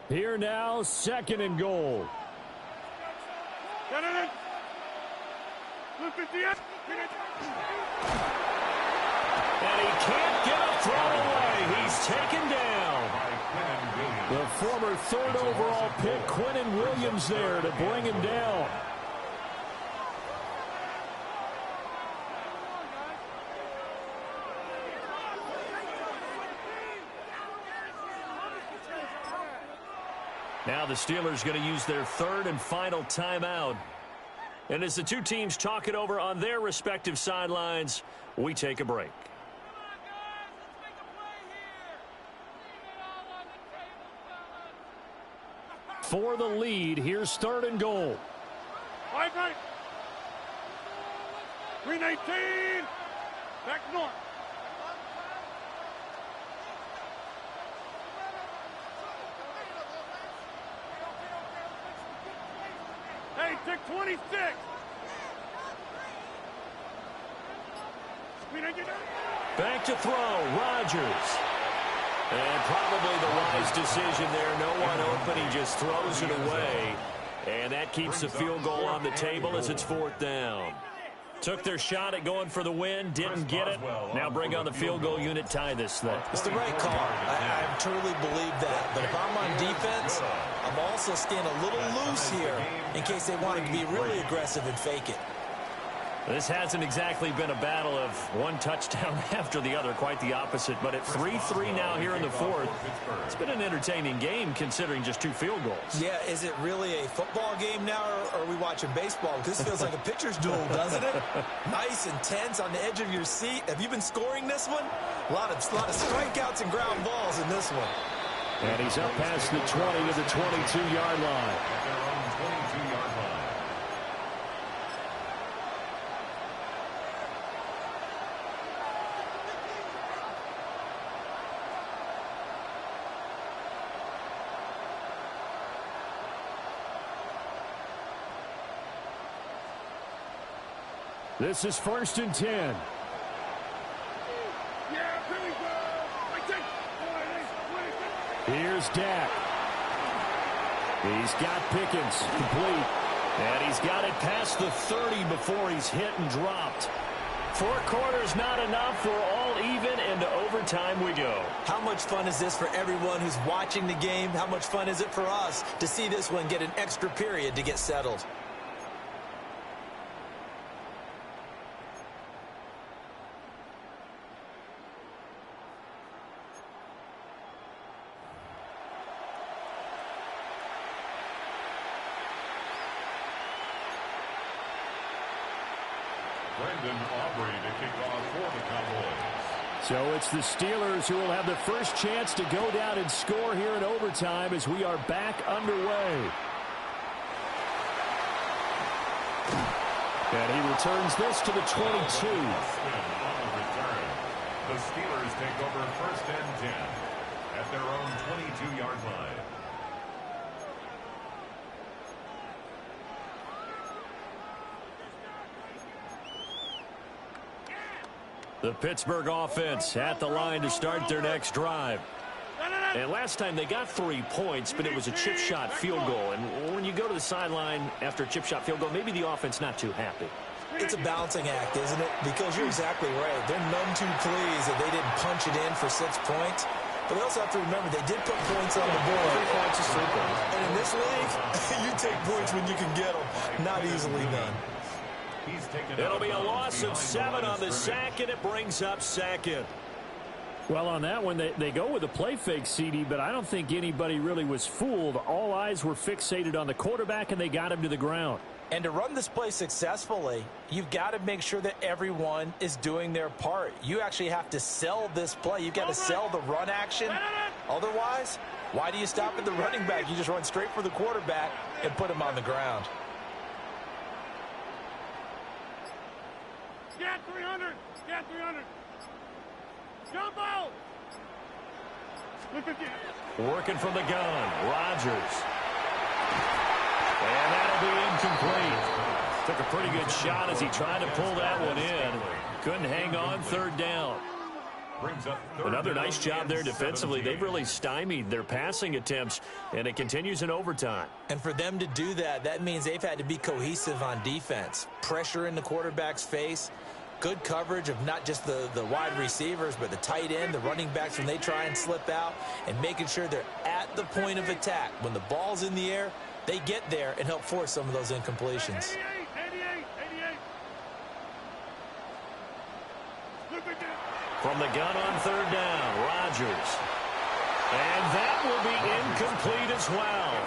Here now, 2nd and goal. And he can't get a throw away. He's taken down. The former 3rd overall pick, Quinnen Williams, there to bring him down. Now the Steelers going to use their third and final timeout. And as the two teams talk it over on their respective sidelines, we take a break. For the lead, here's third and goal. 319. Back north. Hey, take 26. Back to throw, Rodgers. And probably the wise decision there. No one open. He just throws it away. And that keeps the field goal on the table as it's fourth down. Took their shot at going for the win, didn't get it. Now bring on the field goal unit, tie this thing. It's the right call. I truly believe that. But if I'm on defense, I'm also staying a little loose here in case they wanted to be really aggressive and fake it. This hasn't exactly been a battle of one touchdown after the other, quite the opposite. But at 3-3 now here in the fourth, it's been an entertaining game considering just two field goals. Yeah, is it really a football game now, or are we watching baseball? This feels like a pitcher's duel, doesn't it? Nice and tense on the edge of your seat. Have you been scoring this one? A lot of strikeouts and ground balls in this one. And he's up past the 20 to the 22-yard line. This is first and 10. Yeah, here we go. Here's Dak. He's got Pickens complete. And he's got it past the 30 before he's hit and dropped. 4 quarters not enough. We're all even, and to overtime we go. How much fun is this for everyone who's watching the game? How much fun is it for us to see this one get an extra period to get settled? So it's the Steelers who will have the first chance to go down and score here in overtime as we are back underway. And he returns this to the 22. The Steelers take over first and 10 at their own 22-yard line. The Pittsburgh offense at the line to start their next drive. And last time they got 3 points, but it was a chip shot field goal. And when you go to the sideline after a chip shot field goal, maybe the offense not too happy. It's a balancing act, isn't it? Because you're exactly right. They're none too pleased that they didn't punch it in for 6 points. But they also have to remember they did put points on the board. 3 points is 3 points. And in this league, you take points when you can get them. Not easily done. It'll be a loss of 7 on the sack, and it brings up second. Well, on that one, they go with a play fake, CD, but I don't think anybody really was fooled. All eyes were fixated on the quarterback, and they got him to the ground. And to run this play successfully, you've got to make sure that everyone is doing their part. You actually have to sell this play. You've got to sell the run action. Otherwise, why do you stop at the running back? You just run straight for the quarterback and put him on the ground. Get 300. Get 300. Jump out. Working from the gun, Rodgers. And that'll be incomplete. Took a pretty good shot as he tried to pull that one in. Couldn't hang on, third down. Another nice job there defensively. They've really stymied their passing attempts, and it continues in overtime. And for them to do that, that means they've had to be cohesive on defense. Pressure in the quarterback's face. Good coverage of not just the wide receivers, but the tight end, the running backs when they try and slip out, and making sure they're at the point of attack. When the ball's in the air, they get there and help force some of those incompletions. 88. From the gun on third down, Rodgers. And that will be incomplete as well.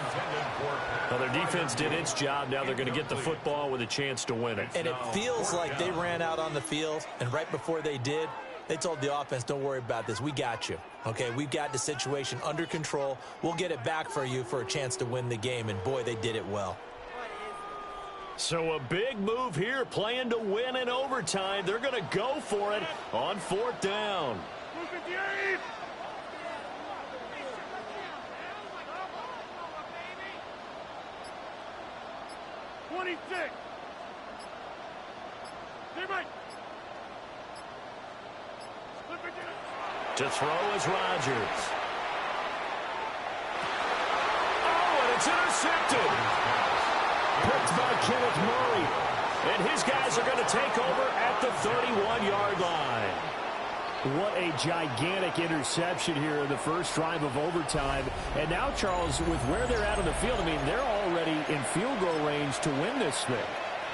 Well, their defense did its job. Now they're going to get the football with a chance to win it. And it feels like they ran out on the field, and right before they did, they told the offense, don't worry about this. We got you. Okay, we've got the situation under control. We'll get it back for you for a chance to win the game, and boy, they did it well. So a big move here, playing to win in overtime. They're going to go for it on 4th down. 26. To throw is Rodgers. Oh, and it's intercepted. Picked by Kenneth Murray. And his guys are going to take over at the 31-yard line. What a gigantic interception here in the first drive of overtime. And now, Charles, with where they're at on the field, I mean, they're already in field goal range to win this thing.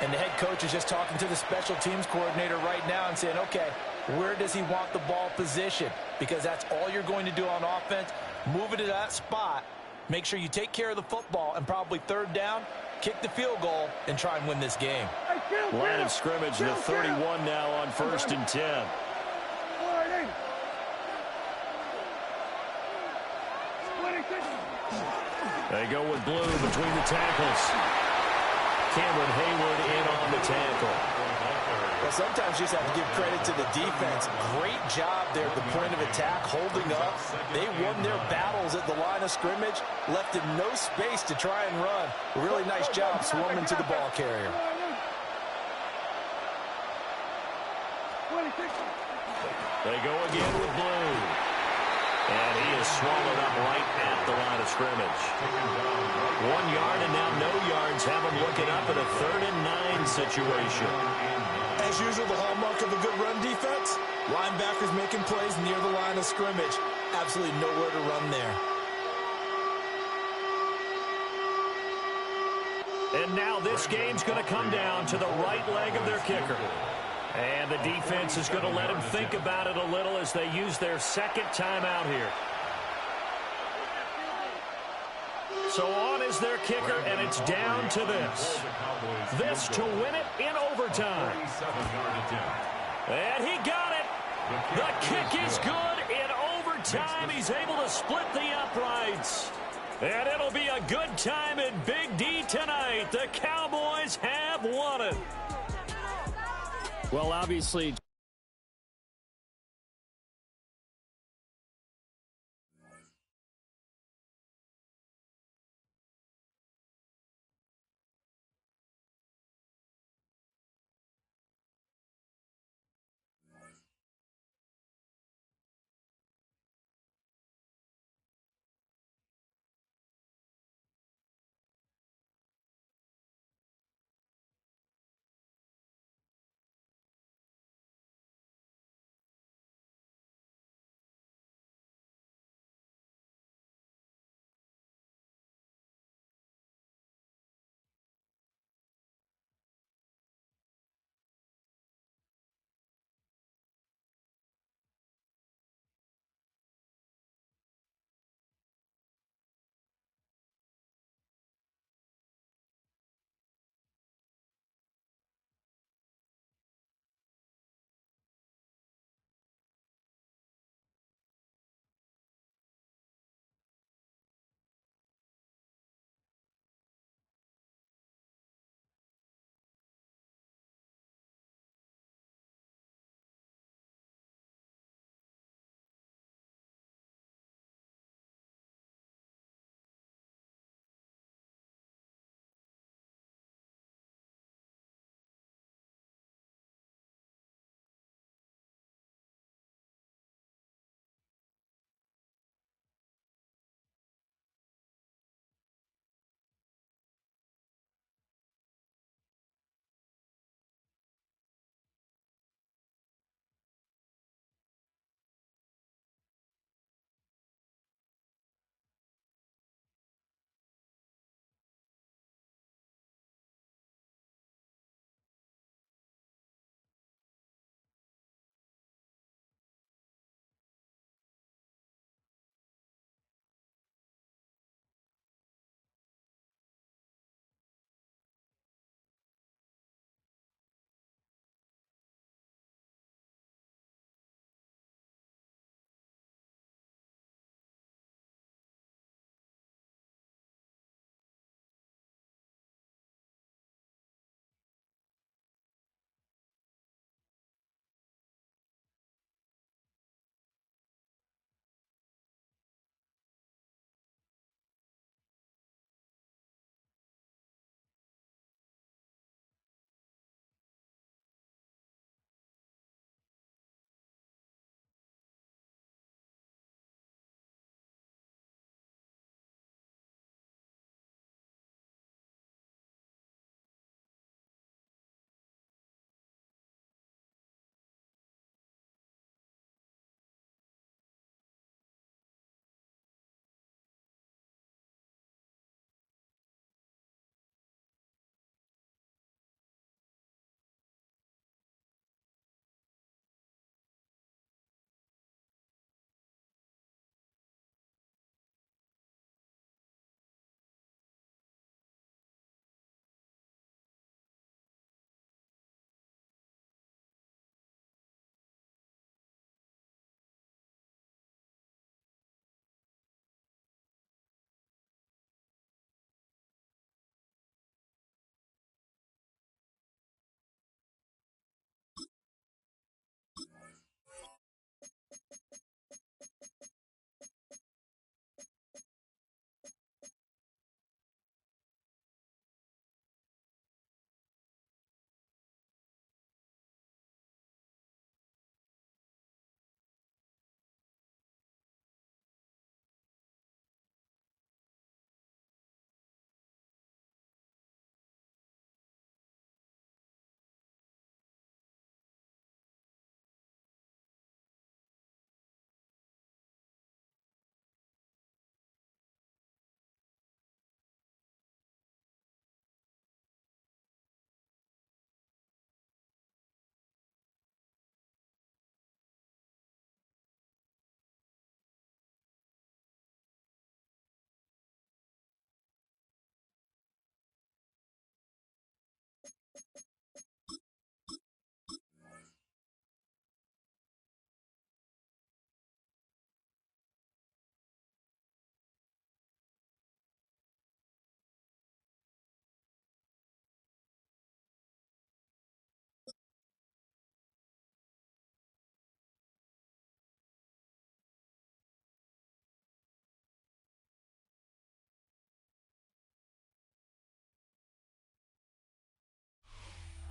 And the head coach is just talking to the special teams coordinator right now and saying, okay, where does he want the ball positioned? Because that's all you're going to do on offense. Move it to that spot. Make sure you take care of the football, and probably 3rd down, kick the field goal, and try and win this game. Line of scrimmage, the 31 now on 1st and 10. They go with blue between the tackles. Cameron Hayward in on the tackle. Well, sometimes you just have to give credit to the defense. Great job there at the point of attack, holding up. They won their battles at the line of scrimmage, left in no space to try and run. A really nice job swarming to the ball carrier. They go again with blue. And he is swallowed up right at the line of scrimmage. 1 yard and now no yards. Have him looking up at a 3rd and 9 situation. As usual, the hallmark of a good run defense, linebackers making plays near the line of scrimmage. Absolutely nowhere to run there. And now this game's going to come down to the right leg of their kicker. And the defense is going to let him think about it a little as they use their 2nd timeout here. So on is their kicker, and it's down to this. This to win it in overtime. And he got it. The kick is good in overtime. He's able to split the uprights. And it'll be a good time in Big D tonight. The Cowboys have won it. Well, obviously,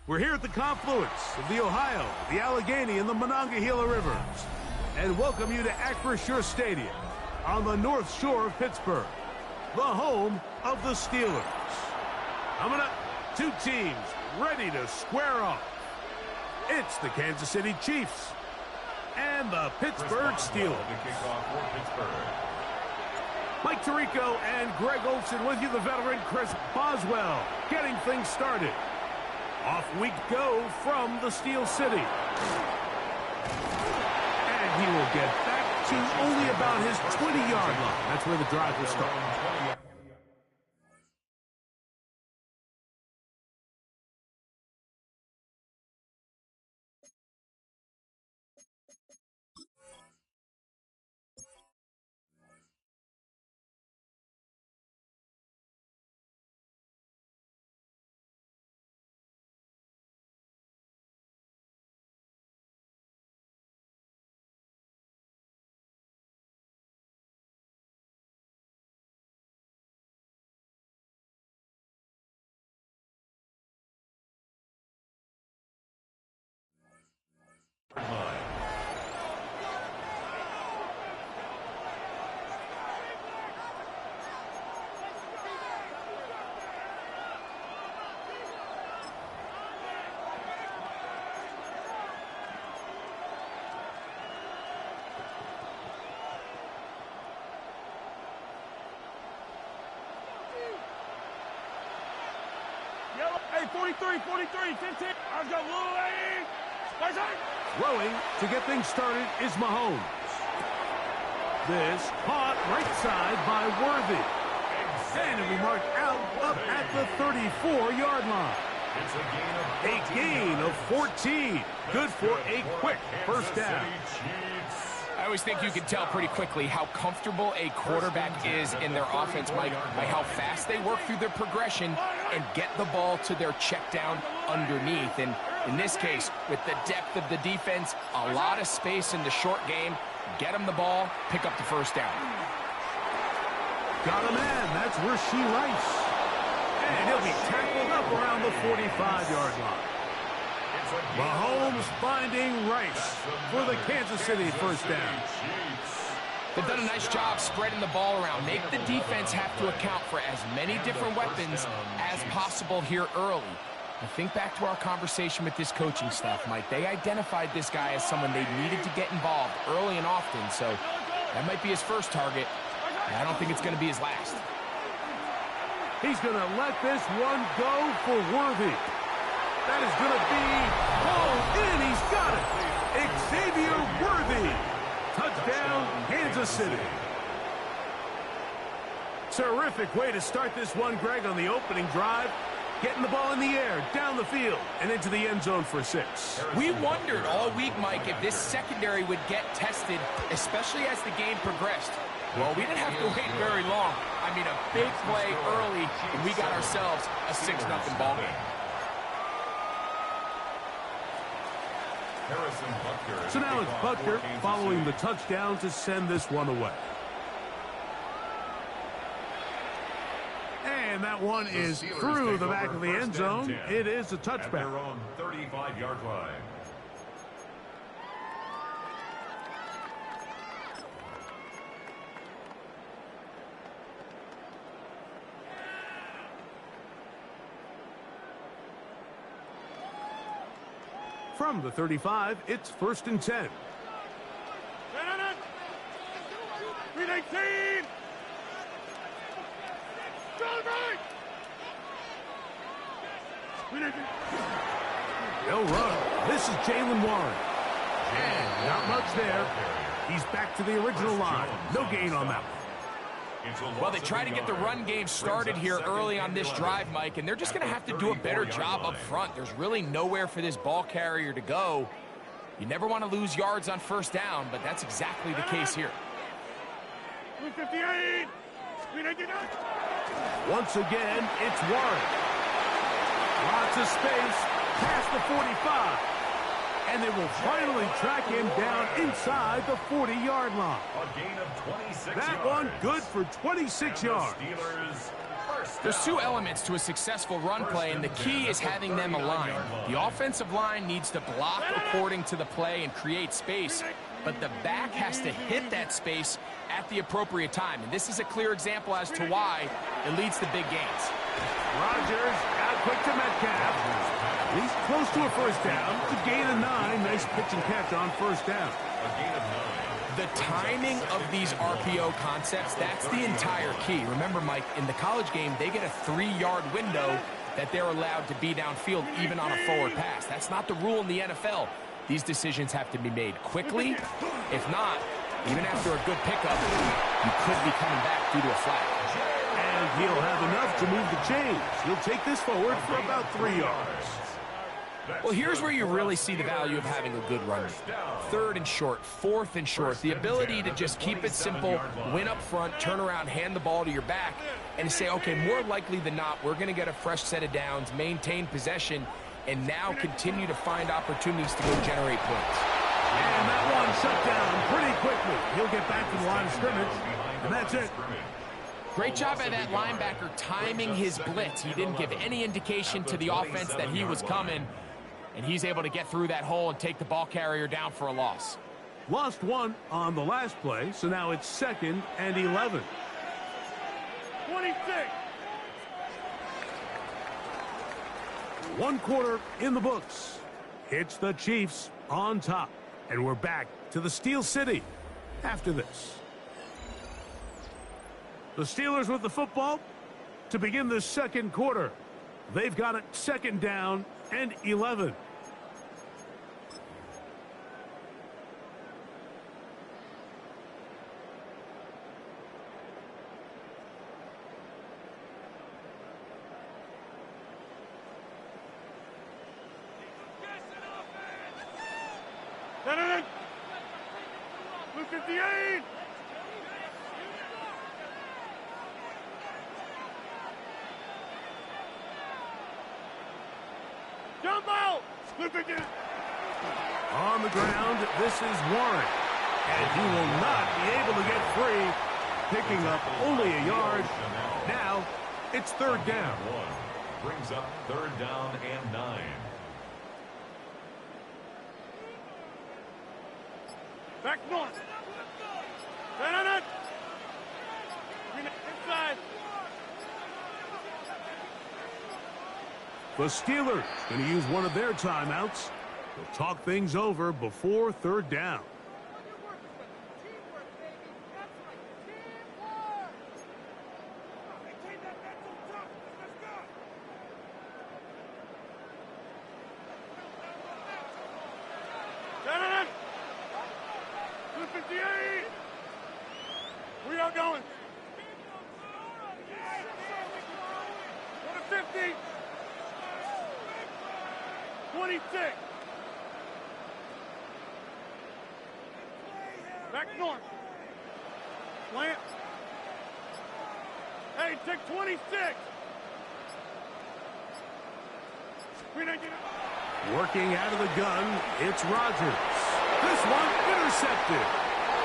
We're here at the confluence of the Ohio, the Allegheny, and the Monongahela Rivers, and welcome you to Acrisure Stadium on the North Shore of Pittsburgh, the home of the Steelers. Coming up, two teams ready to square off. It's the Kansas City Chiefs and the Pittsburgh Steelers. Mike Tirico and Greg Olsen with you, the veteran Chris Boswell, getting things started. Off we go from the Steel City. And he will get back to only about his 20-yard line. That's where the drive will start. Hey, 43, 15. I've got Louis. Throwing to get things started is Mahomes. This caught right side by Worthy. And it'll be marked out up at the 34-yard line. A gain of 14. Good for a quick first down. I always think you can tell pretty quickly how comfortable a quarterback is in their offense, Mike, by how fast they work through their progression and get the ball to their check down underneath. And in this case, with the depth of the defense, a lot of space in the short game, get them the ball, pick up the first down. Got a man. That's Rasheed Rice. And he'll be tackled up around the 45-yard line. Mahomes finding Rice for the Kansas City first down. They've done a nice job spreading the ball around. Make the defense have to account for as many different weapons as possible here early. And think back to our conversation with this coaching staff, Mike. They identified this guy as someone they needed to get involved early and often. So that might be his first target. And I don't think it's going to be his last. He's going to let this one go for Worthy. That is going to be pulled in. He's got it. Xavier Worthy. Touchdown, Kansas City. Terrific way to start this one, Greg, on the opening drive. Getting the ball in the air, down the field, and into the end zone for 6. We wondered all week, Mike, if this secondary would get tested, especially as the game progressed. Well, we didn't have to wait very long. I mean, a big play early, and we got ourselves a 6-0 ball game. So now it's Butker following the touchdown to send this one away. And that one is through the back of the end zone. It is a touchback. 35-yard line. From the 35, it's 1st and 10. 319! They'll run. This is Jalen Warren. And not much there. He's back to the original line. No gain on that one. Well, they try to get the run game started here early on this drive, Mike, and they're just going to have to do a better job up front. There's really nowhere for this ball carrier to go. You never want to lose yards on first down, but that's exactly the case here. 58! Once again, it's Warren. Lots of space past the 45. And they will finally track him down inside the 40-yard line. A gain of 26 that yards. One good for 26 yards. Steelers first There's two elements to a successful run play, and the key is having them aligned. The offensive line needs to block according to the play and create space, but the back has to hit that space at the appropriate time. And this is a clear example as to why it leads to big gains. Rodgers out quick to Metcalf. He's close to a first down. It's a gain of 9. Nice pitch and catch on first down. A gain of 9. The timing of these RPO concepts, that's the entire key. Remember, Mike, in the college game, they get a 3-yard window that they're allowed to be downfield even on a forward pass. That's not the rule in the NFL. These decisions have to be made quickly. If not, even after a good pickup, you could be coming back due to a flag. And he'll have enough to move the chains. He'll take this forward for about 3 yards. Well, here's where you really see the value of having a good runner. 3rd and short, 4th and short. The ability to just keep it simple, win up front, turn around, hand the ball to your back, and say, okay, more likely than not, we're going to get a fresh set of downs, maintain possession, and now continue to find opportunities to go generate points. And that one shut down pretty quickly. He'll get back to the line of scrimmage, and that's it. Great job by that linebacker timing his blitz. He didn't give any indication to the offense that he was coming, and he's able to get through that hole and take the ball carrier down for a loss. Lost 1 on the last play, so now it's 2nd and 11. 26. 1 quarter in the books. It's the Chiefs on top. And we're back to the Steel City after this. The Steelers with the football to begin the 2nd quarter. They've got it 2nd down and 11. Blue 58. Jump out! On the ground, this is Warren. And he will not be able to get free, picking up only a yard. Now, it's 3rd down. Brings up 3rd down and 9. Back north. Inside. The Steelers going to use one of their timeouts. They'll talk things over before 3rd down. We are going. 50. 26. Back north. Slant. Hey, take 26. Working out of the gun, it's Rodgers. This one intercepted.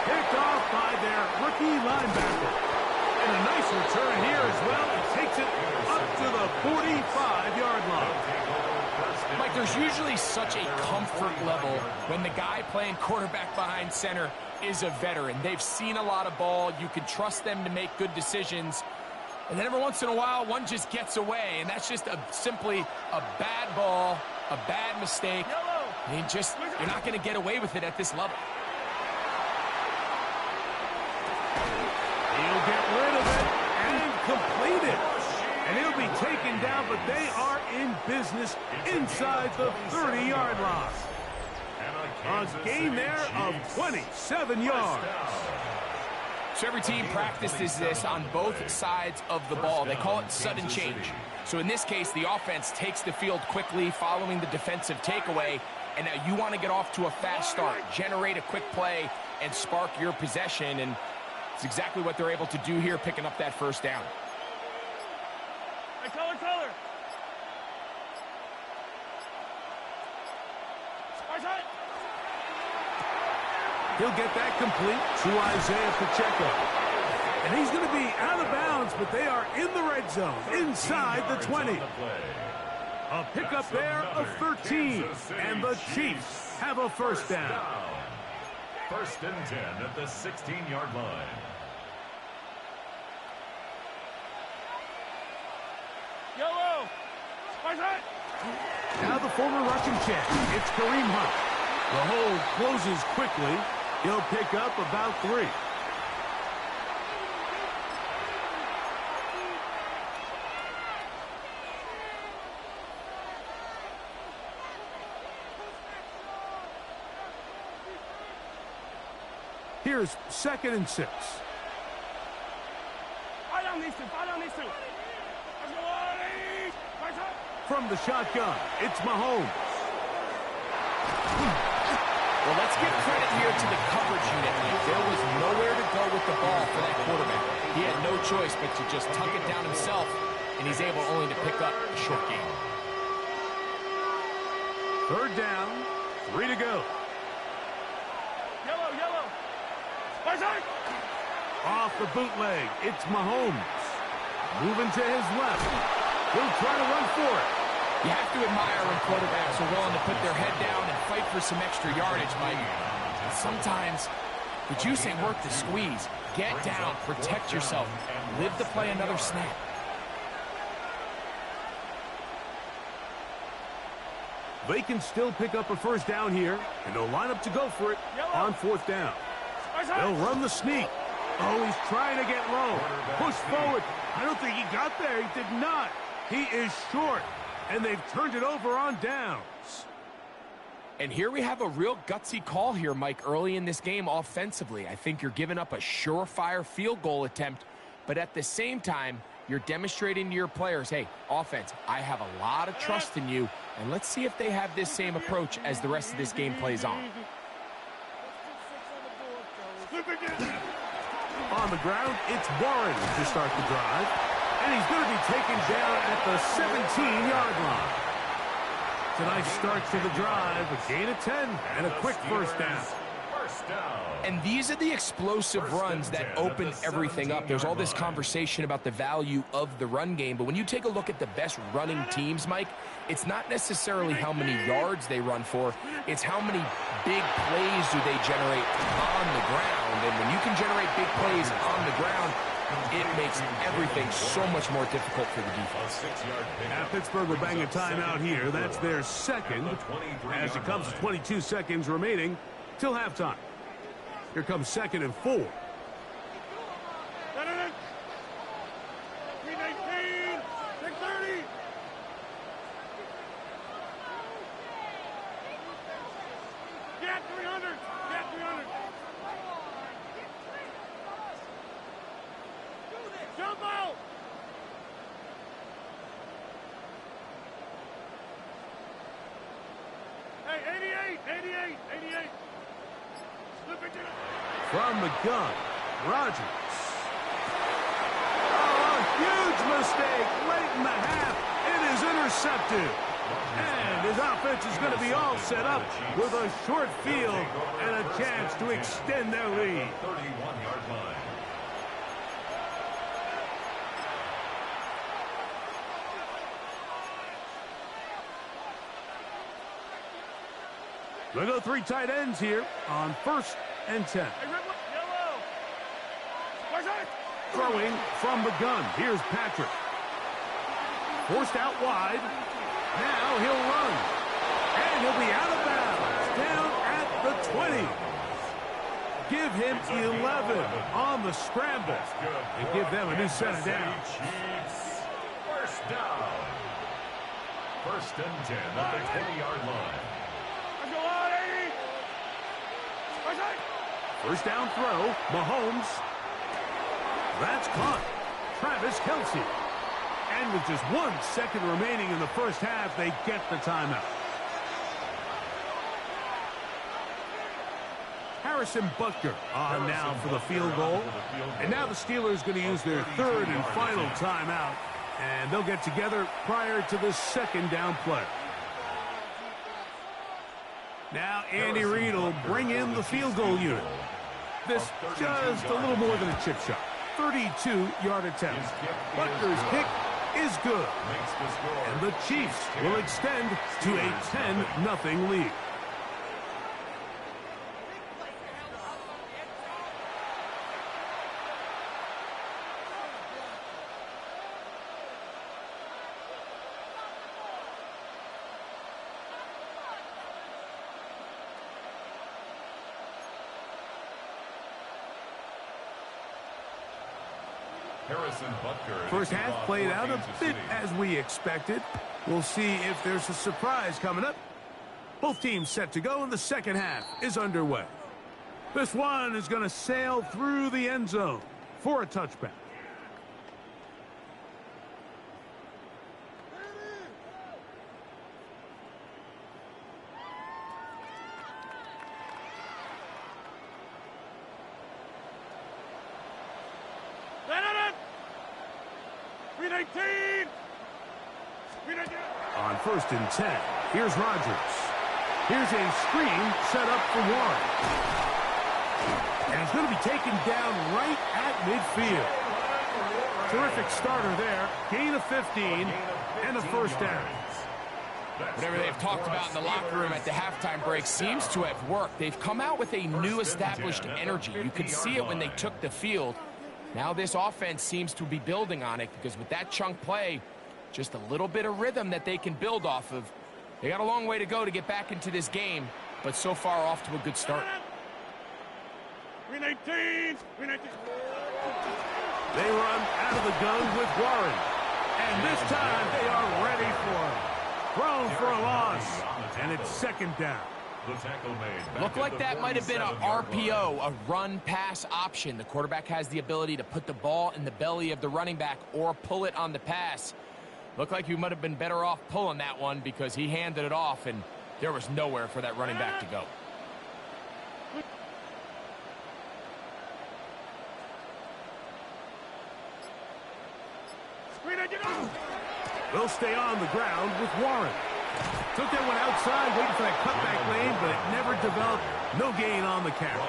Picked off by their rookie linebacker. And a nice return here as well. It takes it up to the 45-yard line. Mike, there's usually such a comfort level when the guy playing quarterback behind center is a veteran. They've seen a lot of ball. You can trust them to make good decisions. And then every once in a while, one just gets away. And that's just simply a bad ball, a bad mistake. I mean, you're not going to get away with it at this level. He'll get rid of it and complete it. And he'll be taken down, but they are in business inside the 30-yard line. A gain there of 27 yards. So every team practices this on both sides of the ball. They call it sudden change. So in this case, the offense takes the field quickly following the defensive takeaway, and now you want to get off to a fast start, generate a quick play, and spark your possession, and it's exactly what they're able to do here, picking up that first down. Hey, color. He'll get that complete to Isaiah Pacheco. And he's going to be out of bounds, but they are in the red zone, inside the 20. A pickup there of 13, and the Chiefs have a first down. First and 10 at the 16-yard line. Now the former Russian champ, it's Kareem Hunt. The hold closes quickly. He'll pick up about 3. Here's 2nd and 6. From the shotgun, it's Mahomes. Well, let's give credit here to the coverage unit. There was nowhere to go with the ball for that quarterback. He had no choice but to just tuck it down himself, and he's able only to pick up a short gain. 3rd down, 3 to go. Off the bootleg, it's Mahomes. Moving to his left. He'll try to run for it. You have to admire when quarterbacks are willing to put their head down and fight for some extra yardage, Mike. And sometimes the juice ain't worth the squeeze. Get down, protect yourself, live to play another snap. They can still pick up a first down here, and they'll line up to go for it on 4th down. They'll run the sneak. Oh, he's trying to get low. Push forward. I don't think he got there. He did not. He is short. And they've turned it over on downs. And here we have a real gutsy call here, Mike, early in this game offensively. I think you're giving up a surefire field goal attempt, but at the same time, you're demonstrating to your players, hey, offense, I have a lot of trust in you, and let's see if they have this same approach as the rest of this game plays on. On the ground, it's Warren to start the drive. And he's going to be taken down at the 17-yard line. It's a nice start to the drive, a gain of 10, and a quick first down. And these are the explosive runs that open everything up. There's all this conversation about the value of the run game, but when you take a look at the best running teams, Mike, it's not necessarily how many yards they run for, it's how many big plays do they generate on the ground. And when you can generate big plays on the ground, it makes everything so much more difficult for the defense. Now Pittsburgh will bang a timeout here. That's their second, as it comes to 22 seconds remaining till halftime. Here comes 2nd and 4. From the gun, Rodgers. Oh, a huge mistake late in the half. It is intercepted. And his offense is going to be all set up with a short field and a chance to extend their lead. 31-yard line. They go 3 tight ends here on 1st and 10. Throwing from the gun. Here's Patrick. Forced out wide. Now he'll run. And he'll be out of bounds. Down at the 20. Give him 11 on the scramble. And give them a new set of downs. First down. 1st and 10 at the 20-yard line. First down throw, Mahomes. That's caught. Travis Kelce. And with just 1 second remaining in the first half, they get the timeout. Harrison Butker on now for the field goal. And now the Steelers going to use their 3rd and final timeout. And they'll get together prior to the 2nd down play. Now Andy Reid will bring in the field goal unit. This just a little more than a chip shot. 32-yard attempt. Butker's kick is good. And the Chiefs will extend to a 10-0 lead. First half played out a bit as we expected. We'll see if there's a surprise coming up. Both teams set to go, and the second half is underway. This one is going to sail through the end zone for a touchback. On 1st and 10, here's Rodgers. Here's a screen set up for Warren. And it's going to be taken down right at midfield. Terrific starter there. Gain of 15 and a first down. Whatever they've talked about in the locker room at the halftime break seems to have worked. They've come out with a new established energy. You could see it when they took the field. Now this offense seems to be building on it because with that chunk play, just a little bit of rhythm that they can build off of. They got a long way to go to get back into this game, but so far off to a good start. They run out of the gun with Warren. And this time they are ready for him. Thrown for a loss, and it's second down. Looked like that might have been a RPO, a run-pass option. The quarterback has the ability to put the ball in the belly of the running back or pull it on the pass. Looked like you might have been better off pulling that one because he handed it off, and there was nowhere for that running back to go. They'll stay on the ground with Warren. Took that one outside, waiting for that cutback lane, but it never developed. No gain on the carry.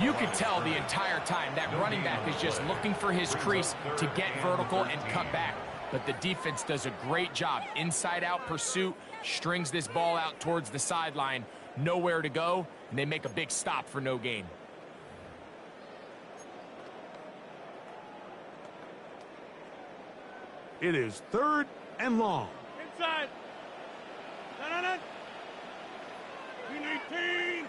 You could tell the entire time that running back is just looking for his crease to get vertical and cut back. But the defense does a great job. Inside-out pursuit, strings this ball out towards the sideline. Nowhere to go, and they make a big stop for no gain. It is 3rd and long. Inside. No. 18.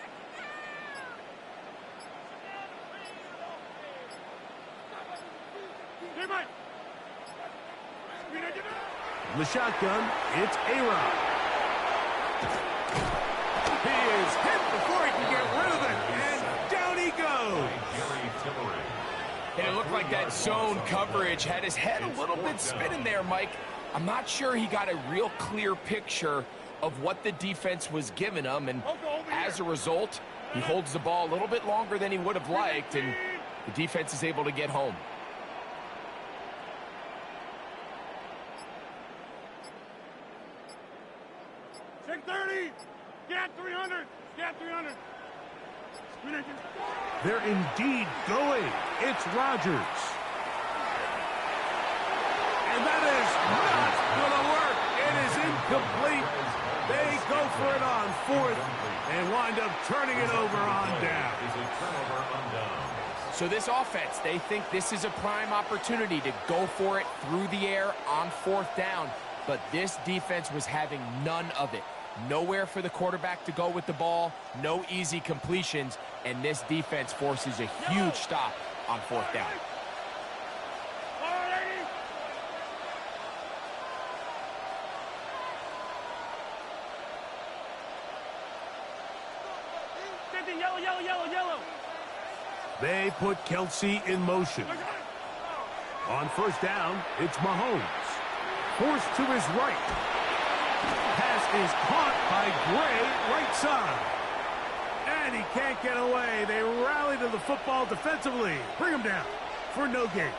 From the shotgun, it's A-Rod. He is hit before he can get rid of it, and down he goes. And it looked like that zone coverage had his head a little bit spinning there, Mike. I'm not sure he got a real clear picture of what the defense was giving him, and as a result, he holds the ball a little bit longer than he would have liked, and the defense is able to get home. They're indeed going. It's Rodgers. And that is not going to work. It is incomplete. They go for it on 4th and wind up turning it over on down. So this offense, they think this is a prime opportunity to go for it through the air on 4th down. But this defense was having none of it. Nowhere for the quarterback to go with the ball, no easy completions, and this defense forces a huge stop on 4th down. Yellow. They put Kelsey in motion. On 1st down, it's Mahomes. Forced to his right. Pass is caught by Gray, right side. And he can't get away. They rally to the football defensively. Bring him down for no gain.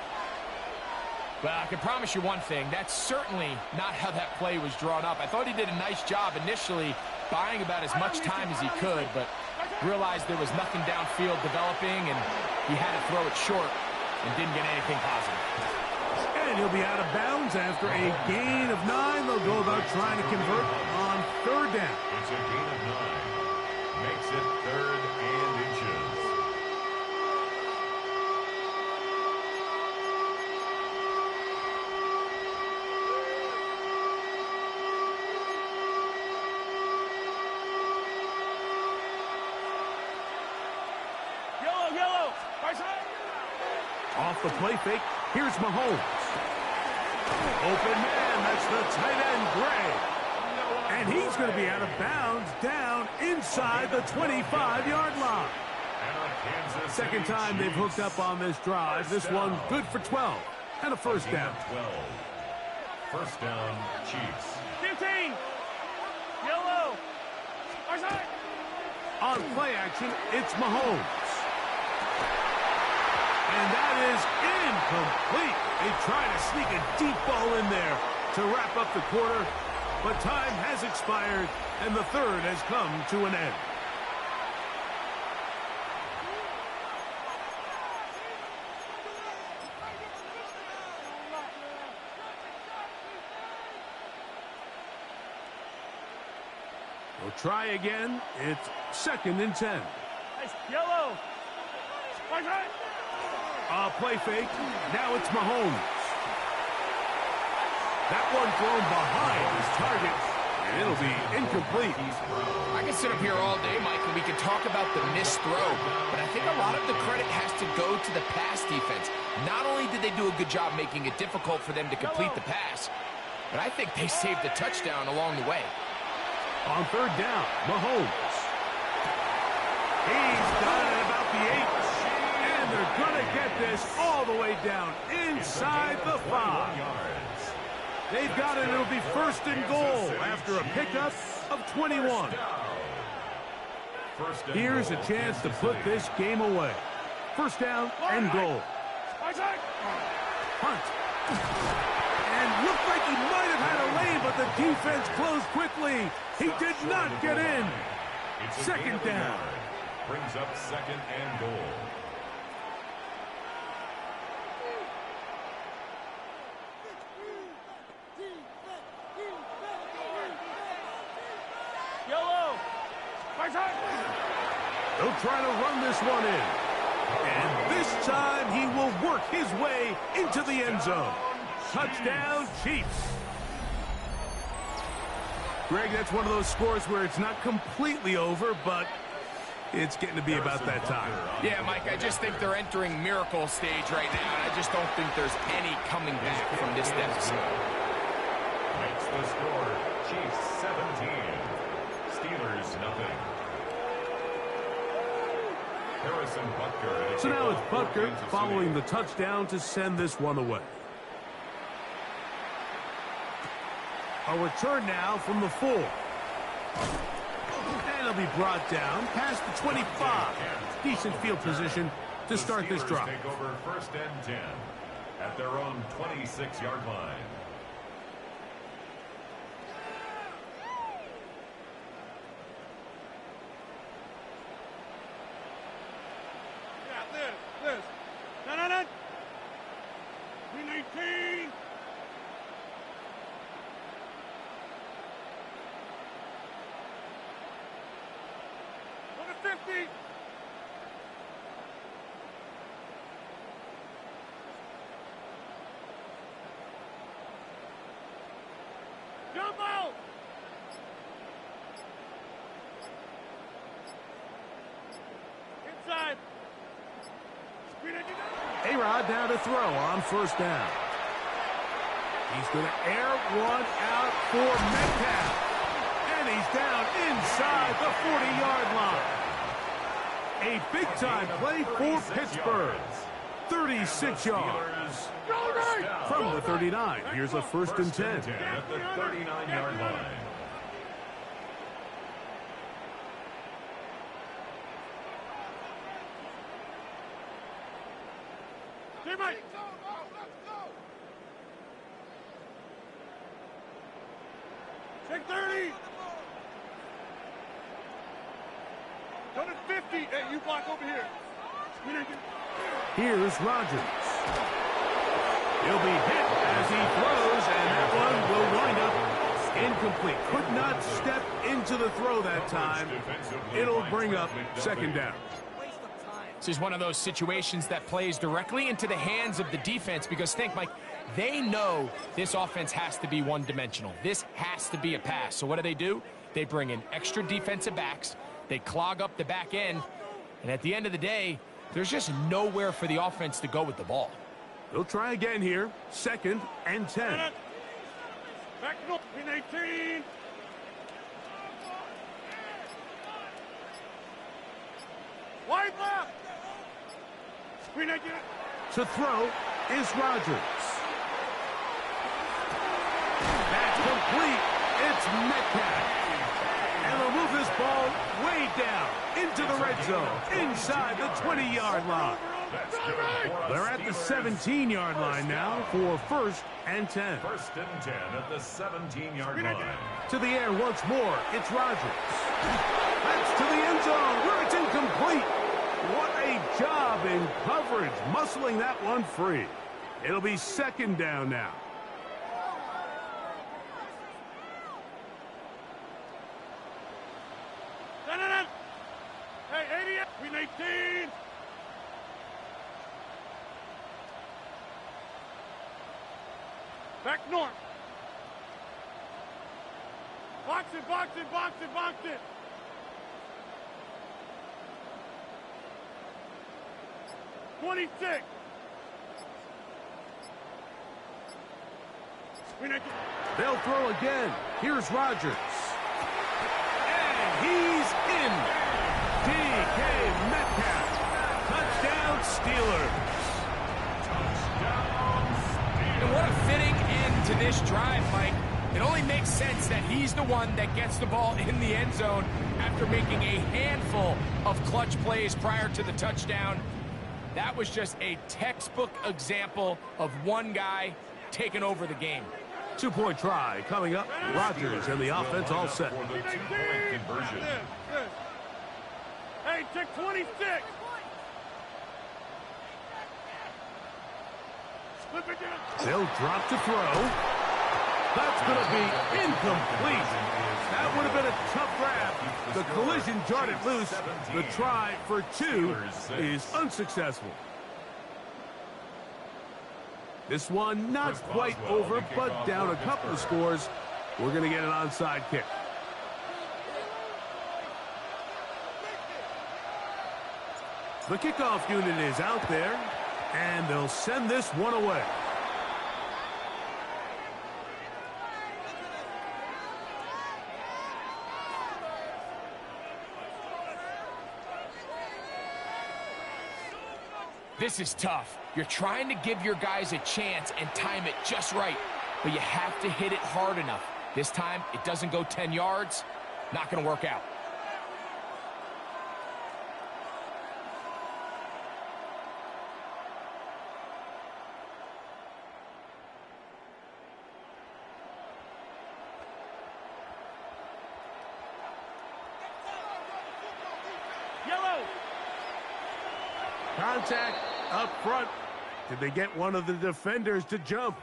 Well, I can promise you one thing. That's certainly not how that play was drawn up. I thought he did a nice job initially buying about as much time as he could, but realized there was nothing downfield developing, and he had to throw it short. and didn't get anything positive. And he'll be out of bounds after a gain of 9. They'll go about trying to convert on 3rd down. It's a gain of 9. Makes it 3rd and inches. Yellow. Right side. Off the play fake, here's Mahomes. Open man, that's the tight end, Gray. And he's going to be out of bounds down inside the 25-yard line. Second time they've hooked up on this drive. This one good for 12 and a first down. 12. First down, Chiefs. 15. Yellow. Right side. On play action, it's Mahomes. And that is incomplete. They try to sneak a deep ball in there to wrap up the quarter, but time has expired, and the third has come to an end. We'll try again. It's 2nd and 10. Nice. Yellow. Right side. Play fake. Now it's Mahomes. That one thrown behind his target. And it'll be incomplete. I can sit up here all day, Mike, and we can talk about the missed throw, but I think a lot of the credit has to go to the pass defense. Not only did they do a good job making it difficult for them to complete the pass, but I think they saved a touchdown along the way. On 3rd down, Mahomes. He's done at about the 8. And they're going to get this all the way down inside the 5. They've got it. It'll be 1st and goal after a pickup of 21. Here's a chance to put this game away. 1st down and goal. Punt. And looked like he might have had a lane, but the defense closed quickly. He did not get in. 2nd down. Brings up 2nd and goal. Yellow. Right side. They'll try to run this one in. And this time he will work his way into the end zone. Touchdown, Chiefs. Greg, that's one of those scores where it's not completely over, but it's getting to be about that time. Yeah, Mike, I just think they're entering miracle stage right now, and I just don't think there's any coming back from this deficit. Makes the score Chiefs 17, Steelers nothing. Harrison Butker. So now it's Butker following the touchdown to send this one away. A return now from the 4. And it'll be brought down past the 25. Decent field position to start this drive. Take over 1st and 10 at their own 26-yard line. This. No. 319. Go to 50. Jump out. Inside. A-Rod down to throw on 1st down. He's going to air one out for Metcalf. And he's down inside the 40-yard line. A big-time play for Pittsburgh. 36 yards. From the 39, here's a 1st and 10. At the 39-yard line. Mike. Take 30. Go to 50. Hey, you block over here. Here's Rodgers. He'll be hit as he throws, and that one will wind up incomplete. Could not step into the throw that time. It'll bring up second down. This is one of those situations that plays directly into the hands of the defense because think, Mike, they know this offense has to be one-dimensional. This has to be a pass. So what do? They bring in extra defensive backs. They clog up the back end. And at the end of the day, there's just nowhere for the offense to go with the ball. They'll try again here. 2nd and 10. Back to pin 18. Wide left. Screen 18. To throw is Rodgers. That's complete. It's Metcalf. And they'll move this ball way down into the red zone, inside the 20-yard line. They're at the 17-yard line now for 1st and 10. 1st and 10 at the 17-yard line. To the air once more, it's Rodgers. That's to the end zone where it's incomplete. What a job in coverage, muscling that one free. It'll be 2nd down now. Hey, 88. Pin 18. Back north. Box it, box it, box it, box it. .26. They'll throw again. Here's Rodgers. And he's in. DK Metcalf. Touchdown Steelers. And what a fitting end to this drive, Mike. It only makes sense that he's the one that gets the ball in the end zone after making a handful of clutch plays prior to the touchdown. That was just a textbook example of one guy taking over the game. 2-point try coming up. Rodgers and the offense all set. For the 2-point conversion. Hey, check 26. Flip it down. They'll drop to throw. That's going to be incomplete. That would have been a tough grab. The collision jarred it loose. The try for 2 is unsuccessful. This one not quite over, but down a couple of scores. We're going to get an onside kick. The kickoff unit is out there, and they'll send this one away. This is tough. You're trying to give your guys a chance and time it just right, but you have to hit it hard enough. This time, it doesn't go 10 yards. Not going to work out. Yellow. Contact up front. Did they get one of the defenders to jump?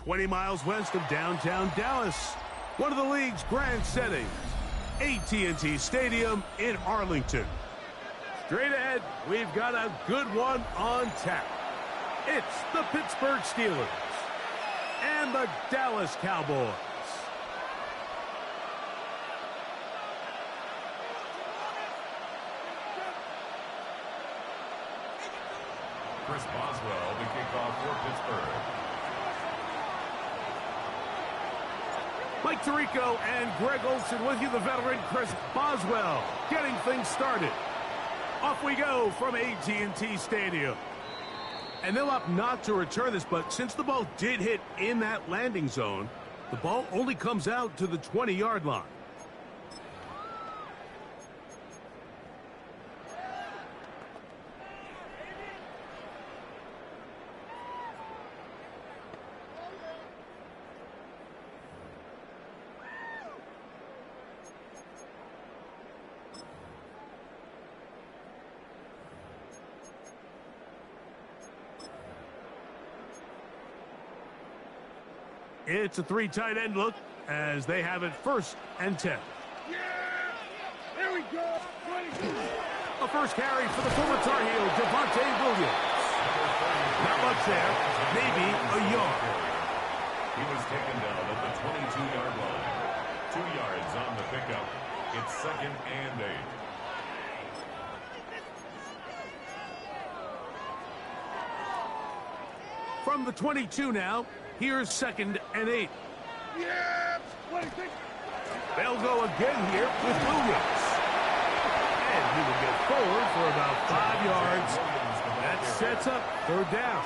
20 miles west of downtown Dallas. One of the league's grand settings, AT&T Stadium in Arlington. Straight ahead, we've got a good one on tap. It's the Pittsburgh Steelers and the Dallas Cowboys. Chris Boswell, the kickoff for Pittsburgh. Mike Tirico and Greg Olsen with you, the veteran Chris Boswell, getting things started. Off we go from AT&T Stadium. And they'll opt not to return this, but since the ball did hit in that landing zone, the ball only comes out to the 20-yard line. It's a three tight end look as they have it 1st and 10. Yeah! There we go! A first carry for the former Tar Heel, Devontae Williams. Not much there, maybe a yard. He was taken down at the 22-yard line. 2 yards on the pickup. It's 2nd and 8. From the 22 now, here's 2nd and 8. Yeah! 26! They'll go again here with Williams. And he will get forward for about 5 yards. That sets up 3rd down.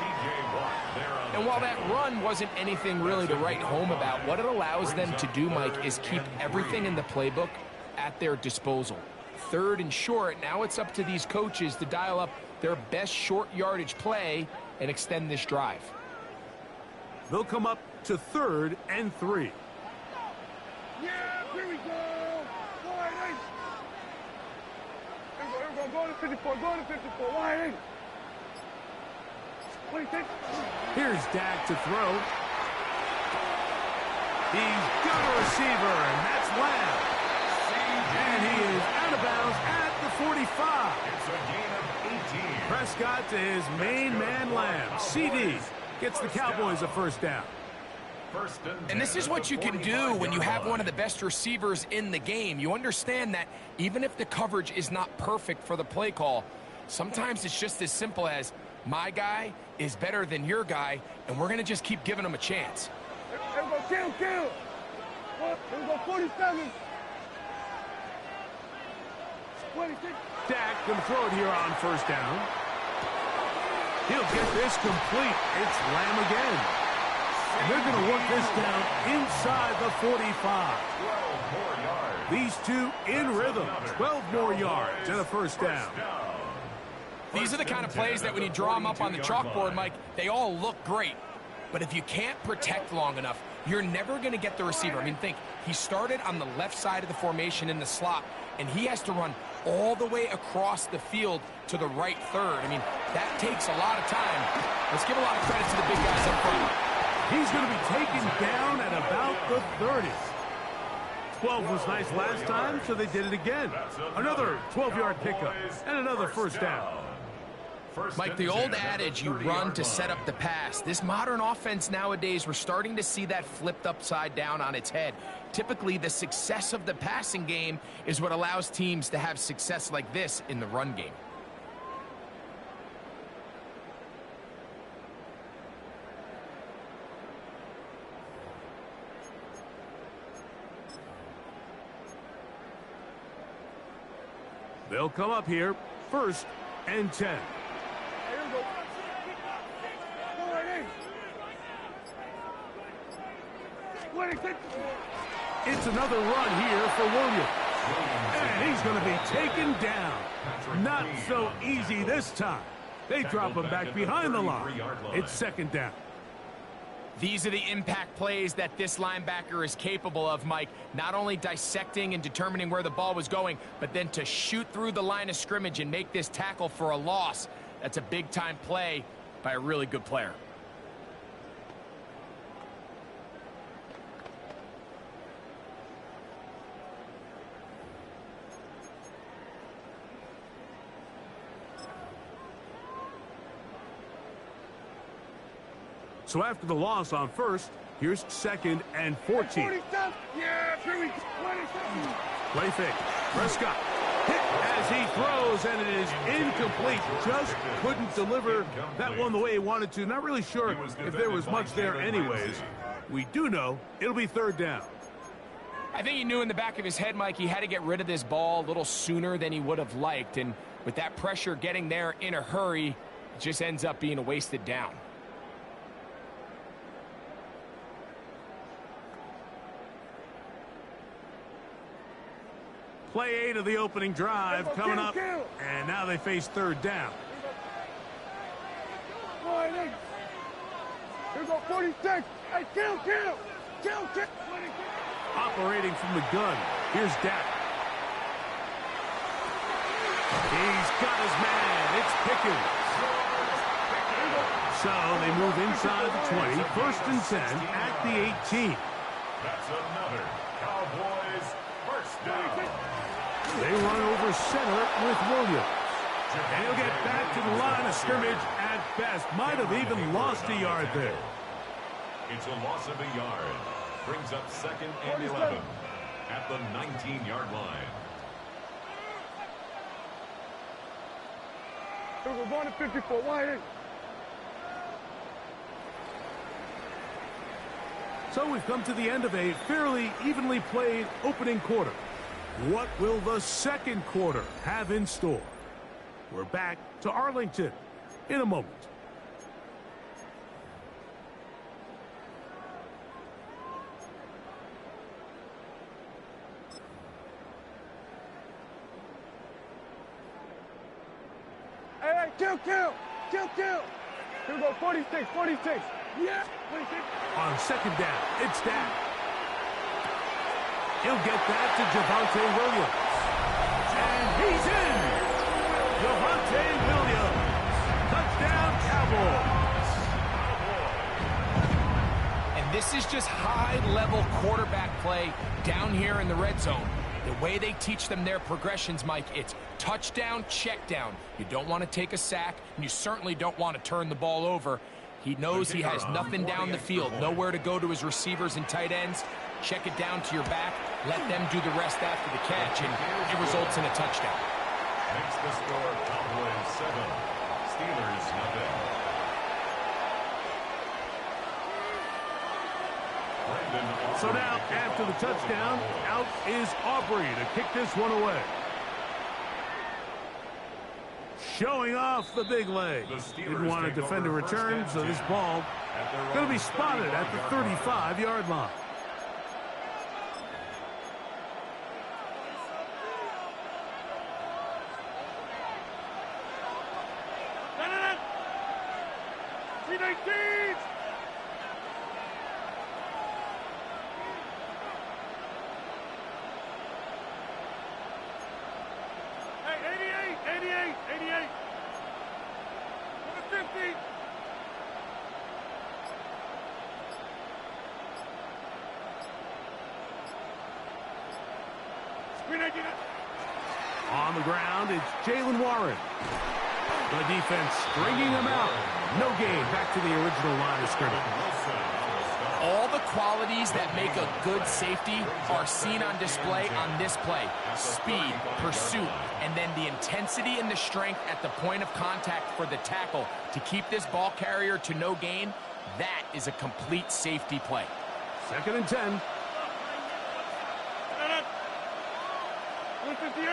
And while that run wasn't anything really to write home about, what it allows them to do, Mike, is keep everything in the playbook at their disposal. 3rd and short, now it's up to these coaches to dial up their best short yardage play and extend this drive. They'll come up to 3rd and 3. Yeah! Here we go! Wide 8! Here we go, go to 54, go to 54, wide 8! 26! Here's Dak to throw. He's got a receiver, and that's Lamb. And he is out of bounds at the 45. It's a gain of 18. Prescott to his main man, Lamb. CD gets the Cowboys a 1st down. And this is what you can do when you have one of the best receivers in the game. You understand that even if the coverage is not perfect for the play call, sometimes it's just as simple as, my guy is better than your guy, and we're going to just keep giving him a chance. Here we go, kill! Here we go, 47! 26! Dak can throw it here on 1st down. He'll get this complete. It's Lamb again. And they're going to work this down inside the 45. 12 more yards. These two in rhythm. 12 more yards and a 1st down. These are the kind of plays that when you draw them up on the chalkboard, Mike, they all look great. But if you can't protect long enough, you're never going to get the receiver. I mean, think, he started on the left side of the formation in the slot, and he has to run all the way across the field to the right 3rd. I mean, that takes a lot of time. Let's give a lot of credit to the big guys up front. He's going to be taken down at about the 30. 12 was nice last time, so they did it again. Another 12-yard pickup and another 1st down. Mike, the old adage, you run to set up the pass. This modern offense nowadays, we're starting to see that flipped upside down on its head. Typically, the success of the passing game is what allows teams to have success like this in the run game. They'll come up here 1st and 10. Here we go. Wide 8! 26! It's another run here for Williams. And he's going to be taken down. Not so easy this time. They drop him back behind the line. It's 2nd down. These are the impact plays that this linebacker is capable of, Mike. Not only dissecting and determining where the ball was going, but then to shoot through the line of scrimmage and make this tackle for a loss. That's a big-time play by a really good player. So after the loss on first, here's 2nd and 14. Yeah, here we go. Play fake. Prescott hit as he throws, and it is incomplete. Just couldn't deliver that one the way he wanted to. Not really sure if there was much there anyways. We do know it'll be 3rd down. I think he knew in the back of his head, Mike, he had to get rid of this ball a little sooner than he would have liked. And with that pressure getting there in a hurry, it just ends up being a wasted down. Play 8 of the opening drive coming up, and now they face 3rd down. Here we go, 46. Hey, kill. Operating from the gun, here's Dak. He's got his man. It's Pickens. So they move inside the 20, 1st and 10 at the 18. That's another Cowboys first down. They run over center with Williams. And he'll get back to the line of scrimmage at best. Might have even lost a yard there. It's a loss of a yard. Brings up 2nd and 11 at the 19-yard line. We're going to 54. Why? So we've come to the end of a fairly evenly played opening quarter. What will the 2nd quarter have in store? We're back to Arlington in a moment. Hey, kill. Here we go, 46. Yeah, 46. On 2nd down, it's Dak. He'll get that to Javonte Williams. And he's in! Javonte Williams. Touchdown, Cowboys. And this is just high-level quarterback play down here in the red zone. The way they teach them their progressions, Mike, it's touchdown, check down. You don't want to take a sack, and you certainly don't want to turn the ball over. He knows he has nothing down the field, nowhere to go to his receivers and tight ends. Check it down to your back, let them do the rest after the catch, and it results in a touchdown. Makes the score Cowboys 7, Steelers nothing. So now, after the touchdown, out is Aubrey to kick this one away. Showing off the big leg. Didn't want to defend a return, so this ball going to be spotted at the 35-yard line. On the ground, it's Jalen Warren. The defense stringing him out. No gain. Back to the original line of scrimmage. All the qualities that make a good safety are seen on display on this play. Speed, pursuit, and then the intensity and the strength at the point of contact for the tackle to keep this ball carrier to no gain. That is a complete safety play. 2nd and 10. 158.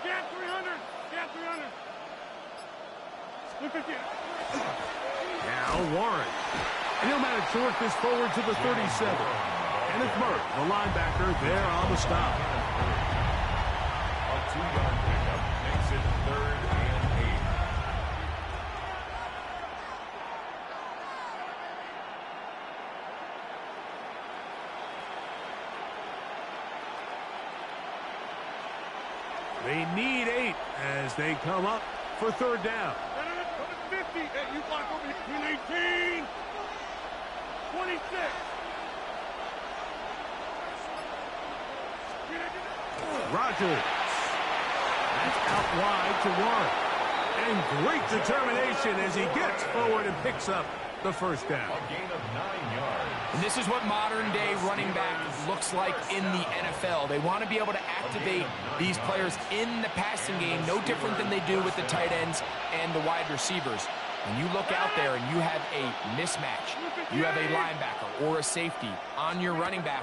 Get 300. Get 300. 158. Now Warren. And he'll manage to work this forward to the 37. Kenneth Murray, the linebacker, there on the stop. A 2-yard pickup makes it 3rd and 8. They need 8 as they come up for 3rd down. 50. Hey, you block over here. 18. 26. Rogers. That's out wide to Warren. And great determination as he gets forward and picks up the first down. A gain of 9 yards. And this is what modern-day running back looks like in the NFL. They want to be able to activate these players in the passing game, no different than they do with the tight ends and the wide receivers. When you look out there and you have a mismatch, you have a linebacker or a safety on your running back,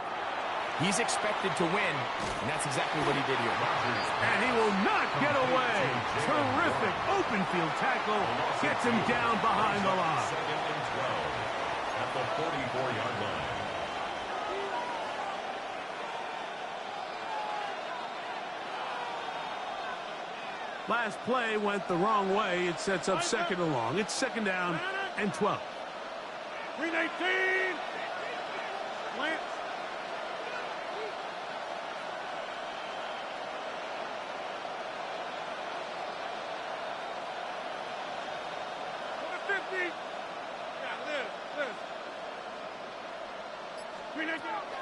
he's expected to win, and that's exactly what he did here. And he will not get away. Terrific open field tackle. Gets him down behind the line. 2nd and 12 at the 44-yard line. Last play went the wrong way. It sets up 2nd and long. It's 2nd down and 12. 319. Lance.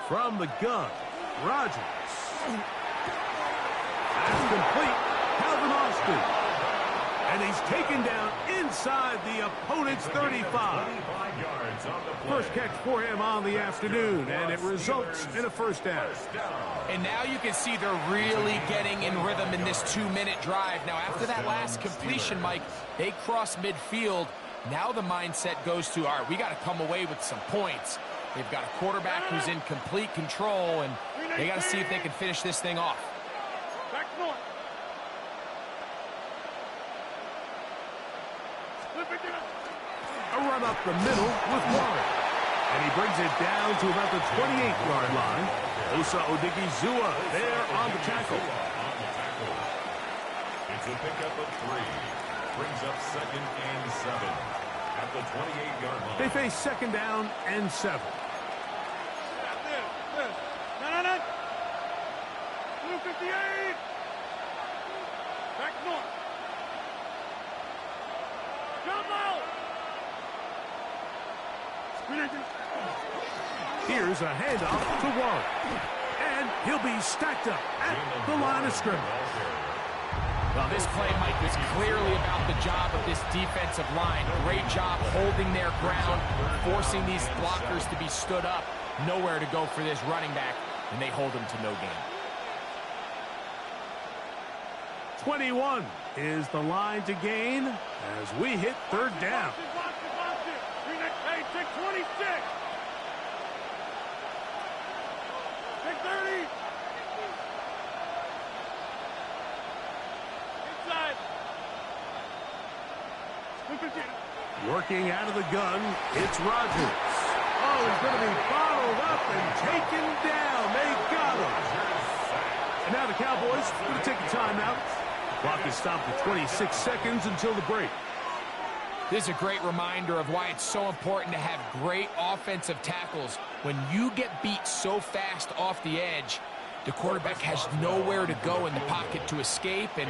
From the gun, Rogers. That's complete. Calvin Austin. And he's taken down inside the opponent's 35. First catch for him on the afternoon, and it results in a first down. And now you can see they're really getting in rhythm in this 2-minute drive. Now, after that last completion, Mike, they cross midfield. Now the mindset goes to, all right, we got to come away with some points. They've got a quarterback who's in complete control, and they got to see if they can finish this thing off. Back north. A run up the middle with Warren. And he brings it down to about the 28-yard line. Osa Odigizua there on the tackle. It's a pickup of 3. Brings up 2nd and 7 at the 28-yard line. They face 2nd down and 7. No. 258. Back north. Come out. Here's a handoff to Warren. And he'll be stacked up at the line of scrimmage. Well, this play, Mike, was clearly about the job of this defensive line. Great job holding their ground, forcing these blockers to be stood up. Nowhere to go for this running back, and they hold him to no gain. 21 is the line to gain as we hit 3rd down. Hey, take 26. Take 30. Inside. Working out of the gun, it's Rogers. Oh, he's going to be bottled up and taken down. They got him. And now the Cowboys going to take a timeout. Clock is stopped at 26 seconds until the break. This is a great reminder of why it's so important to have great offensive tackles. When you get beat so fast off the edge, the quarterback has nowhere to go in the pocket to escape, and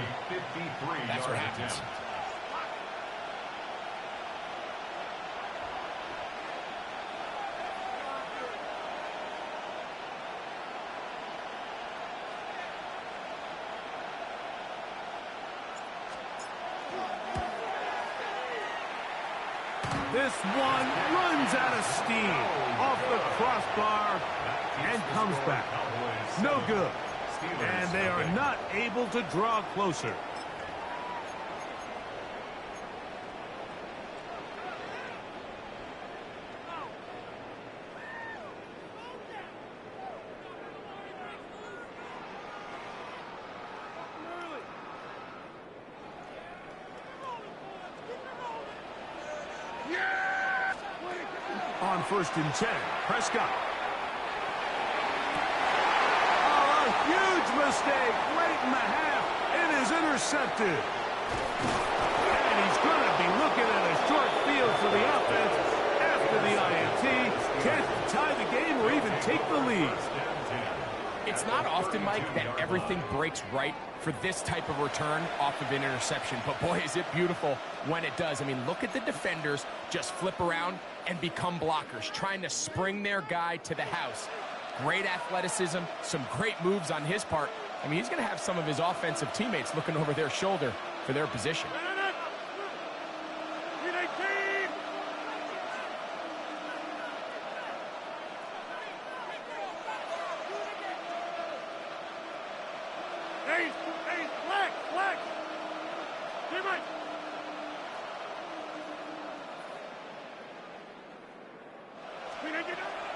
that's what happens. This one runs out of steam off the crossbar and comes back. No good. And they are not able to draw closer. On 1st and 10, Prescott. Oh, a huge mistake late in the half. It is intercepted. And he's going to be looking at a short field for the offense after the INT. Can't tie the game or even take the lead. It's not often, Mike, that everything breaks right for this type of return off of an interception. But, boy, is it beautiful when it does. I mean, look at the defenders just flip around and become blockers, trying to spring their guy to the house. Great athleticism, some great moves on his part, I mean, he's going to have some of his offensive teammates looking over their shoulder for their position.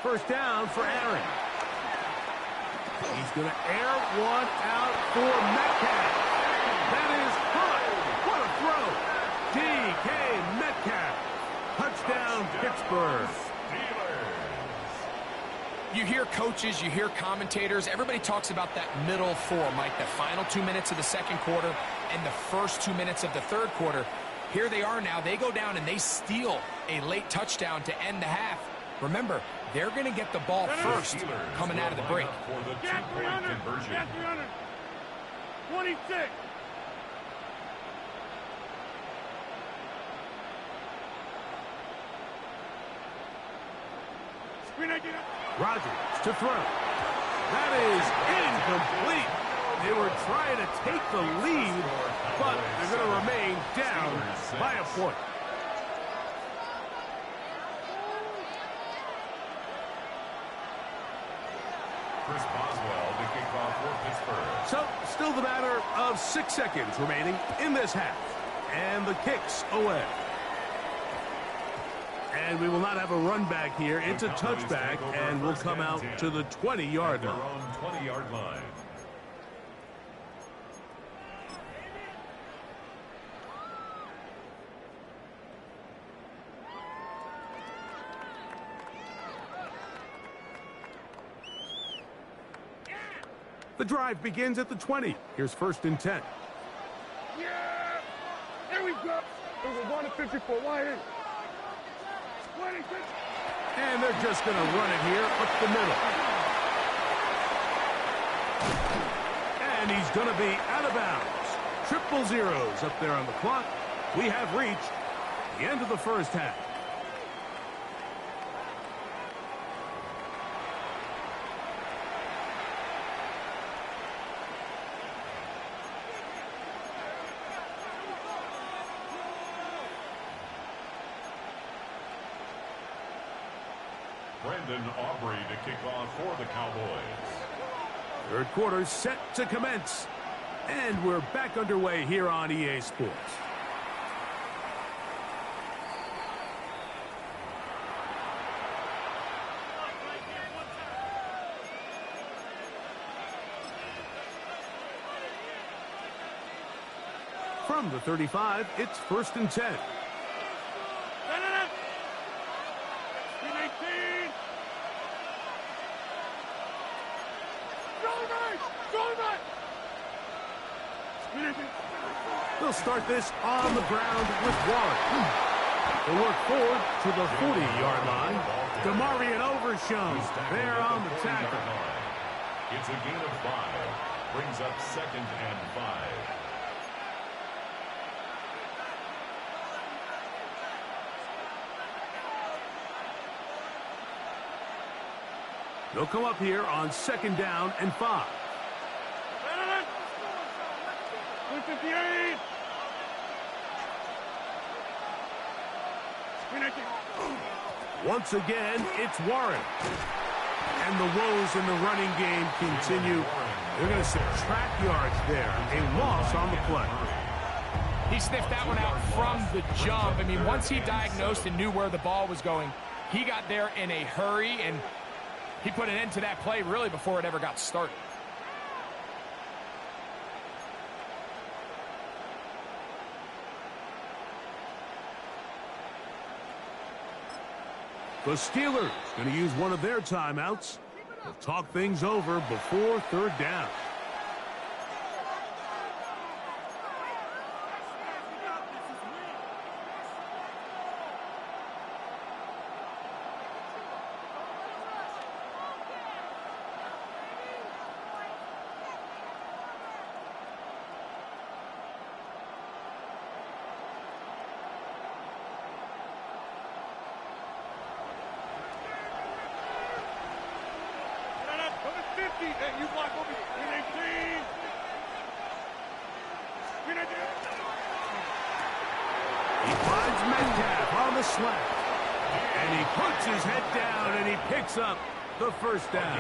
First down for Aaron. He's going to air one out for Metcalf. That is high. What a throw. DK Metcalf. Touchdown, Pittsburgh. You hear coaches, you hear commentators, everybody talks about that middle four, Mike, the final 2 minutes of the second quarter and the first 2 minutes of the third quarter. Here they are now. They go down and they steal a late touchdown to end the half. Remember, they're going to get the ball first coming out of the break. For the two-point conversion. 26. Rodgers to throw. That is incomplete. They were trying to take the lead, but they're going to remain down by a point. Chris Boswell to kick off for Pittsburgh. So, still the matter of 6 seconds remaining in this half. And the kick's away. And we will not have a run back here. It's a touchback, and we'll come out to the 20-yard line. Their own 20-yard line. The drive begins at the 20. Here's 1st and 10. Yeah! There we go! It was a 1 to 54. Wide in. 26. And they're just going to run it here up the middle. And he's going to be out of bounds. Triple zeros up there on the clock. We have reached the end of the first half. Brendan Aubrey to kick off for the Cowboys. Third quarter set to commence. And we're back underway here on EA Sports. From the 35, it's 1st and 10. They'll start this on the ground with Warren. They'll work forward to the 40-yard line. DeMarvion Overshown there on the tackle. It's a gain of 5. Brings up 2nd and 5. They'll come up here on 2nd down and 5. 58. Once again, it's Warren. And the woes in the running game continue. They're going to subtract yards there. A loss on the play. He sniffed that one out from the jump. I mean, once he diagnosed and knew where the ball was going, he got there in a hurry, and he put an end to that play really before it ever got started. The Steelers going to use one of their timeouts. They'll talk things over before 3rd down. Hey, you block over 18. He finds Metcalf on the slant. And he puts his head down and he picks up the first down.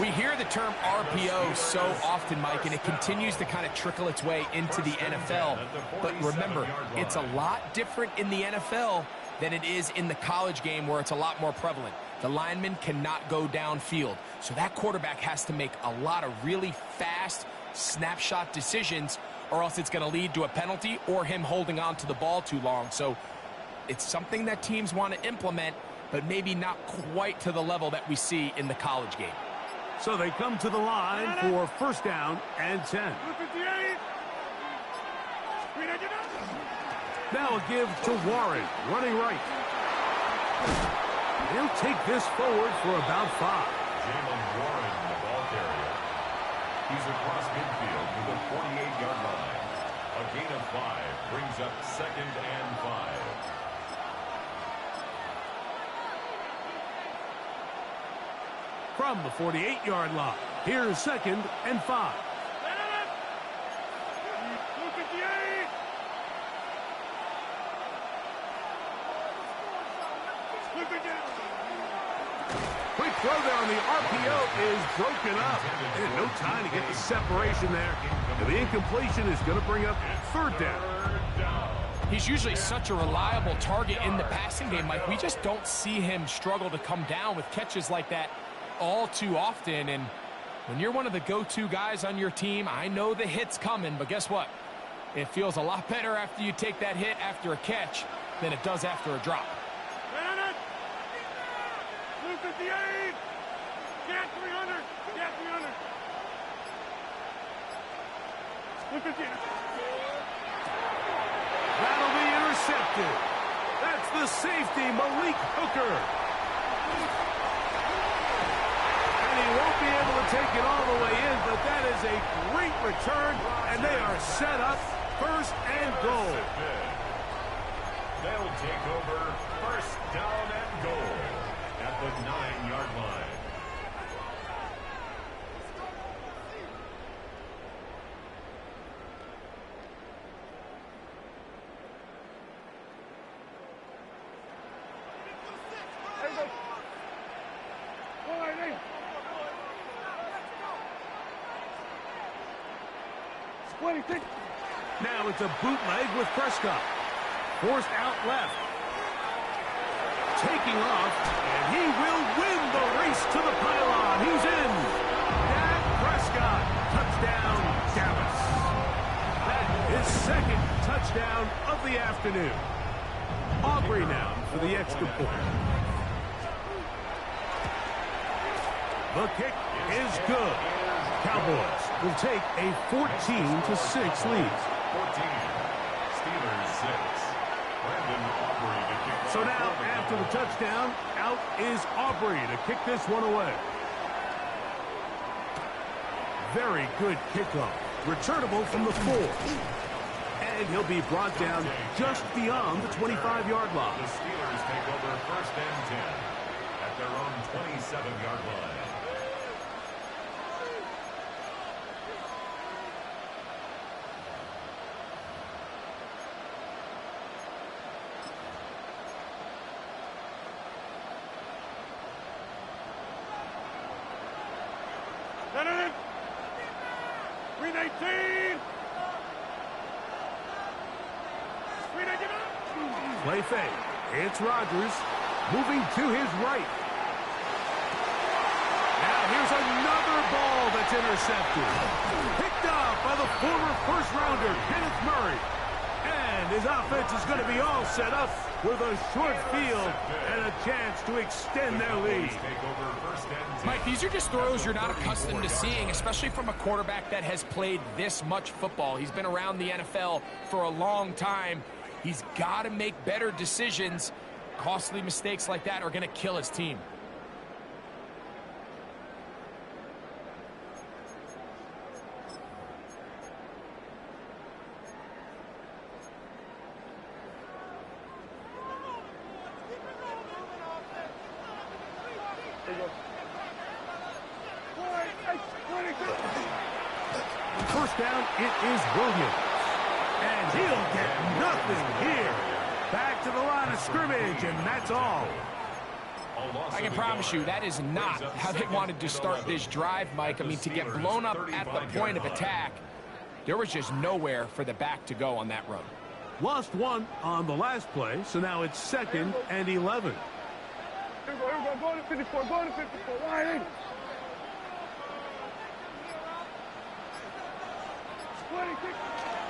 We hear the term RPO so often, Mike, and it continues to kind of trickle its way into the NFL. But remember, it's a lot different in the NFL than it is in the college game where it's a lot more prevalent. The lineman cannot go downfield. So that quarterback has to make a lot of really fast snapshot decisions, or else it's going to lead to a penalty or him holding on to the ball too long. So it's something that teams want to implement, but maybe not quite to the level that we see in the college game. So they come to the line for first down and 10. Now a give to Warren, running right. He'll take this forward for about 5. Jalen Warren, the ball carrier. He's across midfield to the 48-yard line. A gain of 5 brings up 2nd and 5. From the 48-yard line, here's 2nd and 5. Quick throw there on the RPO is broken up. And no time to get the separation there. And the incompletion is going to bring up 3rd down. He's usually such a reliable target in the passing game, Mike. We just don't see him struggle to come down with catches like that all too often. And when you're one of the go-to guys on your team, I know the hit's coming, but guess what? It feels a lot better after you take that hit after a catch than it does after a drop. 258! Get 300! Get 300! 258! That'll be intercepted. That's the safety, Malik Hooker. And he won't be able to take it all the way in, but that is a great return, and they are set up 1st and goal. They'll take over 1st down and goal at the 9-yard line. Now it's a bootleg with Prescott. Forced out left. Taking off, and he will win the race to the pylon. He's in. Dak Prescott. Touchdown, Dallas. That is 2nd touchdown of the afternoon. Aubrey now for the extra point. The kick is good. Cowboys will take a 14-6 lead. 14. Steelers 6. Brandon Aubrey to kick. So now, after the touchdown, out is Aubrey to kick this one away. Very good kickoff. Returnable from the 4. And he'll be brought down just beyond the 25-yard line. The Steelers take over 1st and 10 at their own 27-yard line. Play fake. It's Rodgers moving to his right. Now here's another ball that's intercepted. Picked off by the former first-rounder, Kenneth Murray. And his offense is going to be all set up with a short field and a chance to extend their lead. Mike, these are just throws you're not accustomed to seeing, especially from a quarterback that has played this much football. He's been around the NFL for a long time. He's got to make better decisions. Costly mistakes like that are going to kill his team. First down, it is Williams. And he'll get nothing here. Back to the line of scrimmage, and that's all. I can promise you that is not how they wanted to start this drive, Mike. I mean, to get blown up at the point of attack, there was just nowhere for the back to go on that run. Lost one on the last play, so now it's 2nd and 11. Here we go. Go to 54. Go to 54. Wide in.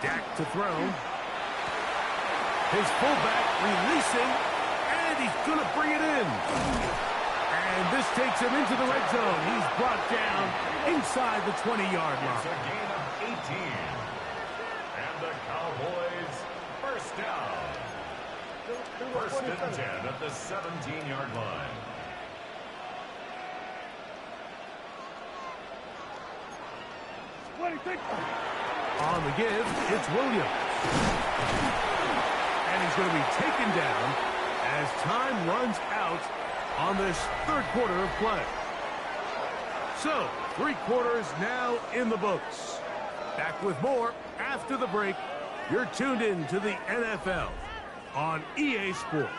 Dak to throw. His fullback releasing, and he's going to bring it in. And this takes him into the red zone. He's brought down inside the 20-yard line. It's a gain of 18. And the Cowboys first down. First and 10 at the 17-yard line. On the give, it's Williams. And he's going to be taken down as time runs out on this third quarter of play. So, 3 quarters now in the books. Back with more after the break. You're tuned in to the NFL on EA Sports.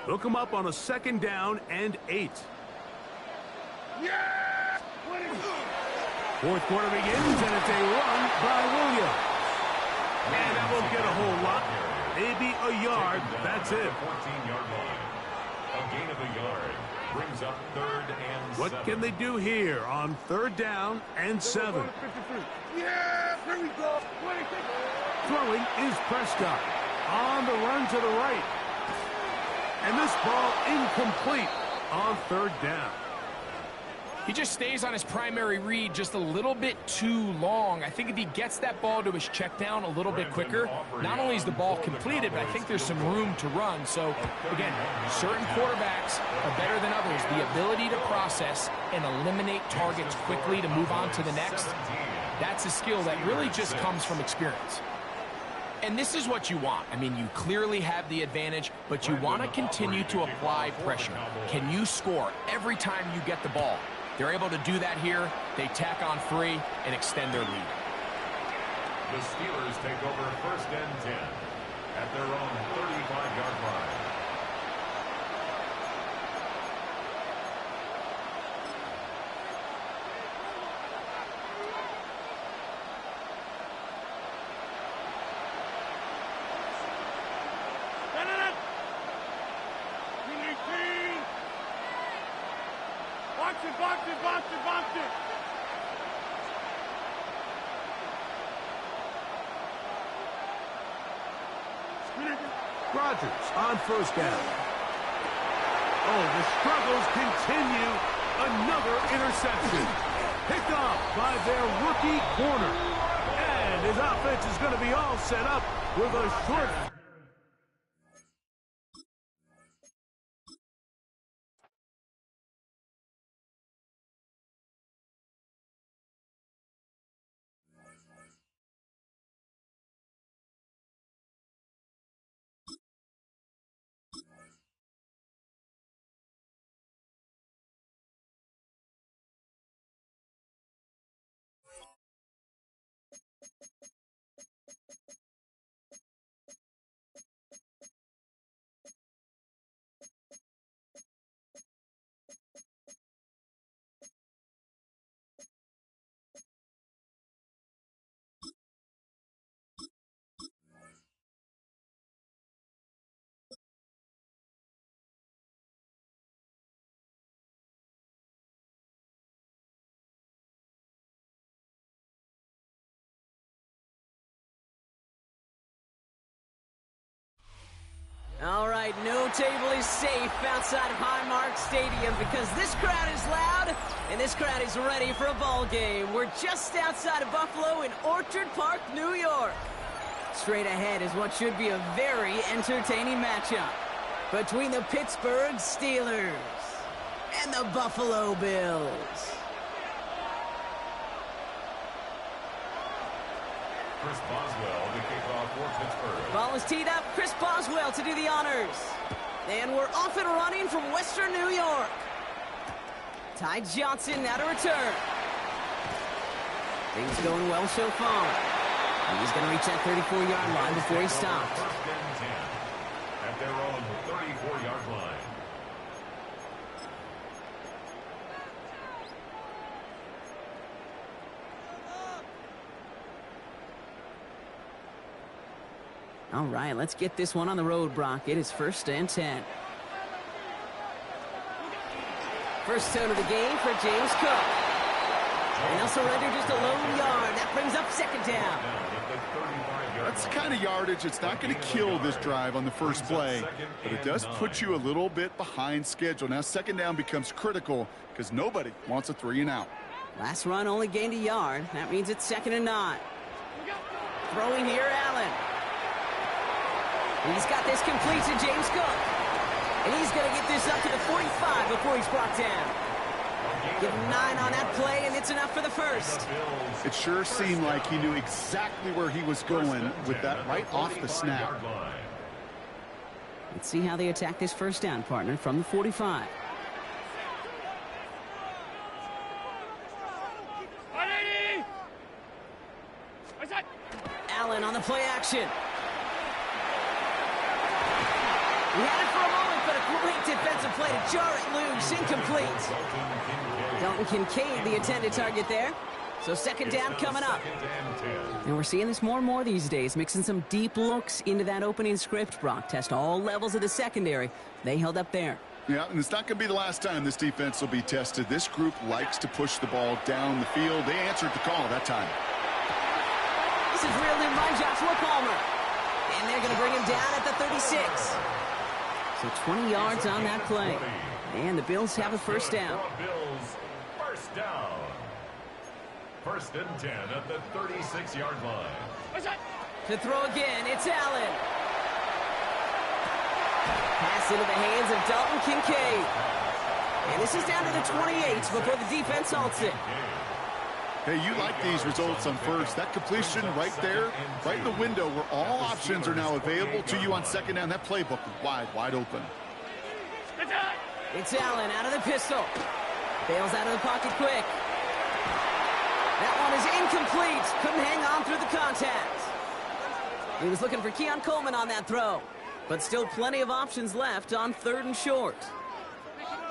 Hook him up on a 2nd down and 8. Yeah! Fourth quarter begins, and it's a run by Williams. And that won't get a whole lot. Maybe a yard. That's it. 14-yard line. A gain of a yard brings up 3rd and 7. What can they do here on 3rd down and 7? Yeah! Here we go. Throwing is Prescott. On the run to the right. And this ball incomplete on 3rd down. He just stays on his primary read just a little bit too long. I think if he gets that ball to his check down a little bit quicker, not only is the ball completed, but I think there's some room to run. So, again, certain quarterbacks are better than others. The ability to process and eliminate targets quickly to move on to the next, that's a skill that really just comes from experience. And this is what you want. I mean, you clearly have the advantage, but you want to continue to apply pressure. Can you score every time you get the ball? They're able to do that here. They tack on 3 and extend their lead. The Steelers take over 1st and 10 at their own 35-yard line. Box it. Rodgers on 1st down. Oh, the struggles continue. Another interception. Picked off by their rookie corner. And his offense is going to be all set up with a short... All right, no table is safe outside of Highmark Stadium because this crowd is loud and this crowd is ready for a ball game. We're just outside of Buffalo in Orchard Park, New York. Straight ahead is what should be a very entertaining matchup between the Pittsburgh Steelers and the Buffalo Bills. Chris Boswell to kick off for Pittsburgh. Ball is teed up. Chris Boswell to do the honors. And we're off and running from Western New York. Ty Johnson now to return. Things going well so far. And he's going to reach that 34-yard line before he stops. First and 10 at their own 34-yard line. All right, let's get this one on the road, Brock. It is 1st and 10. First down of the game for James Cook. And they'll surrender just a lone yard. That brings up 2nd down. That's the kind of yardage it's not going to kill this drive on the first play, but it does put you a little bit behind schedule. Now 2nd down becomes critical because nobody wants a 3-and-out. Last run only gained a yard. That means it's 2nd and 9. Throwing here, Allen. He's got this complete to James Cook. And he's going to get this up to the 45 before he's brought down. Give him 9 on that play, and it's enough for the first. It sure seemed like he knew exactly where he was going with that right off the snap. Let's see how they attack this first down, partner, from the 45. Allen on the play action. He had it for a moment, but a great defensive play to jar it loose. Incomplete. Dalton Kincaid, the intended target there. So 2nd down coming up. And we're seeing this more and more these days, mixing some deep looks into that opening script, Brock. Test all levels of the secondary. They held up there. Yeah, and it's not going to be the last time this defense will be tested. This group likes to push the ball down the field. They answered the call that time. This is reeled in by Joshua Palmer. And they're going to bring him down at the 36. So 20 yards on that play. And the Bills have a first down. Bills first down. 1st and 10 at the 36-yard line. To throw again, it's Allen. Pass into the hands of Dalton Kincaid. And this is down to the 28 before the defense halts it. Hey, you like these results on first. That completion right there, right in the window where all options are now available to you on 2nd down. That playbook wide open. It's Allen out of the pistol. Bails out of the pocket quick. That one is incomplete. Couldn't hang on through the contact. He was looking for Keon Coleman on that throw. But still plenty of options left on 3rd and short.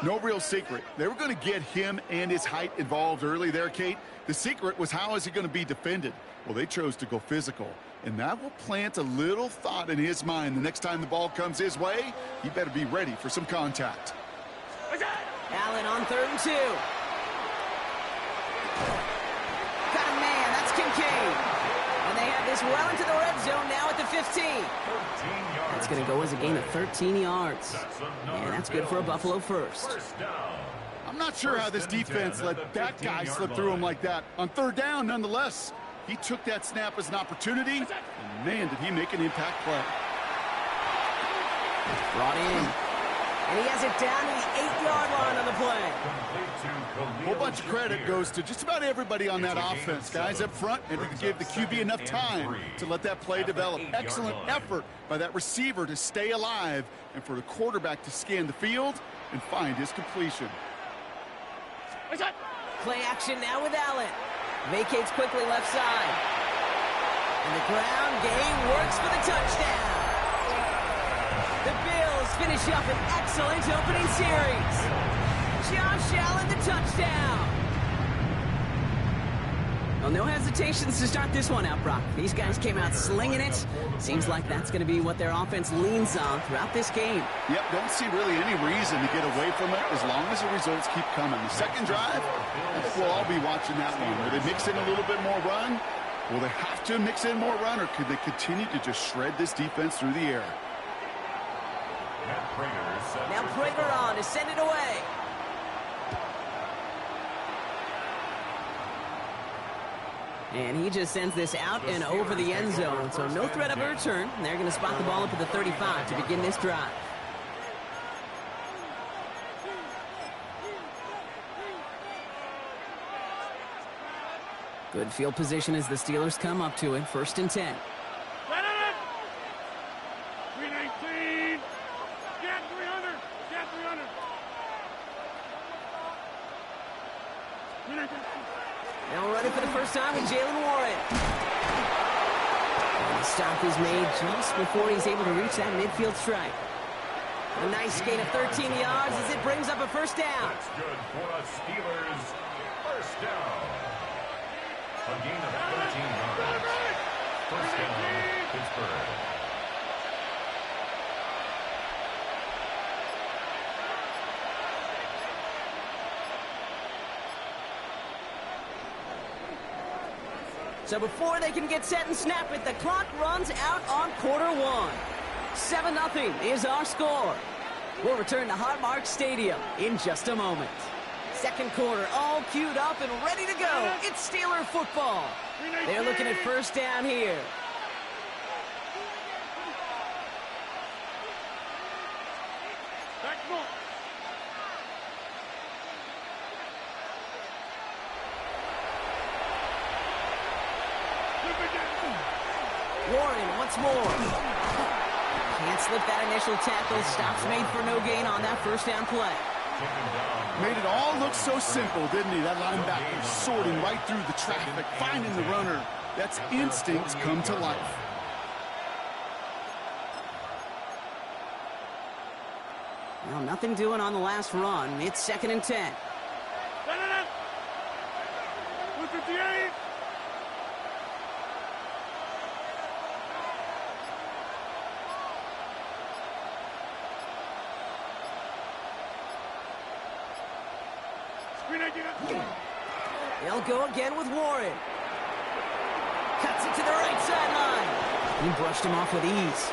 No real secret. They were going to get him and his height involved early there, Kate. The secret was how is he going to be defended? Well, they chose to go physical. And that will plant a little thought in his mind. The next time the ball comes his way, he better be ready for some contact. Allen on 3rd and 2. Got a man. That's Kincaid. And they have this well into the red zone now at the 15. That's going to go as a gain of 13 yards. And that's good for a Buffalo first. I'm not sure how this defense let that guy slip through him like that. On 3rd down, nonetheless, he took that snap as an opportunity. And man, did he make an impact play. Brought in. And he has it down to the 8-yard line on the play. A whole bunch of credit goes to just about everybody on that offense. Guys up front, and to give the QB enough time to let that play develop. Excellent effort by that receiver to stay alive and for the quarterback to scan the field and find his completion. Play action now with Allen. Vacates quickly left side. And the ground game works for the touchdown. The Bills finish up an excellent opening series. Josh Allen, the touchdown. Well, no hesitations to start this one out, Brock. These guys came out slinging it. Seems like that's going to be what their offense leans on throughout this game. Yep, don't see really any reason to get away from it as long as the results keep coming. The second drive, I think we'll all be watching that one. Will they mix in a little bit more run? Will they have to mix in more run, or could they continue to just shred this defense through the air? Now Prater on to send it away. And he just sends this out and over the end zone. So no threat of a return. They're going to spot the ball up at the 35 to begin this drive. Good field position as the Steelers come up to it. 1st and 10. 319. Get 300. Get 300. 319. Now running for the first time with Jalen Warren. And the stop is made just before he's able to reach that midfield strike. A nice gain of 13 yards as it brings up a first down. That's good for the Steelers. First down. A gain of 13 yards. First down, Pittsburgh. So before they can get set and snap it, the clock runs out on quarter one. 7-0 is our score. We'll return to Highmark Stadium in just a moment. Second quarter all queued up and ready to go. It's Steeler football. They're looking at first down here. Warren once more. Can't slip that initial tackle. Stops made for no gain on that first down play. Made it all look so simple, didn't he? That linebacker sorting right through the traffic, finding the runner. That's instincts come to life. Well, nothing doing on the last run. It's 2nd and 10. 158. They'll go again with Warren. Cuts it to the right sideline. He brushed him off with ease.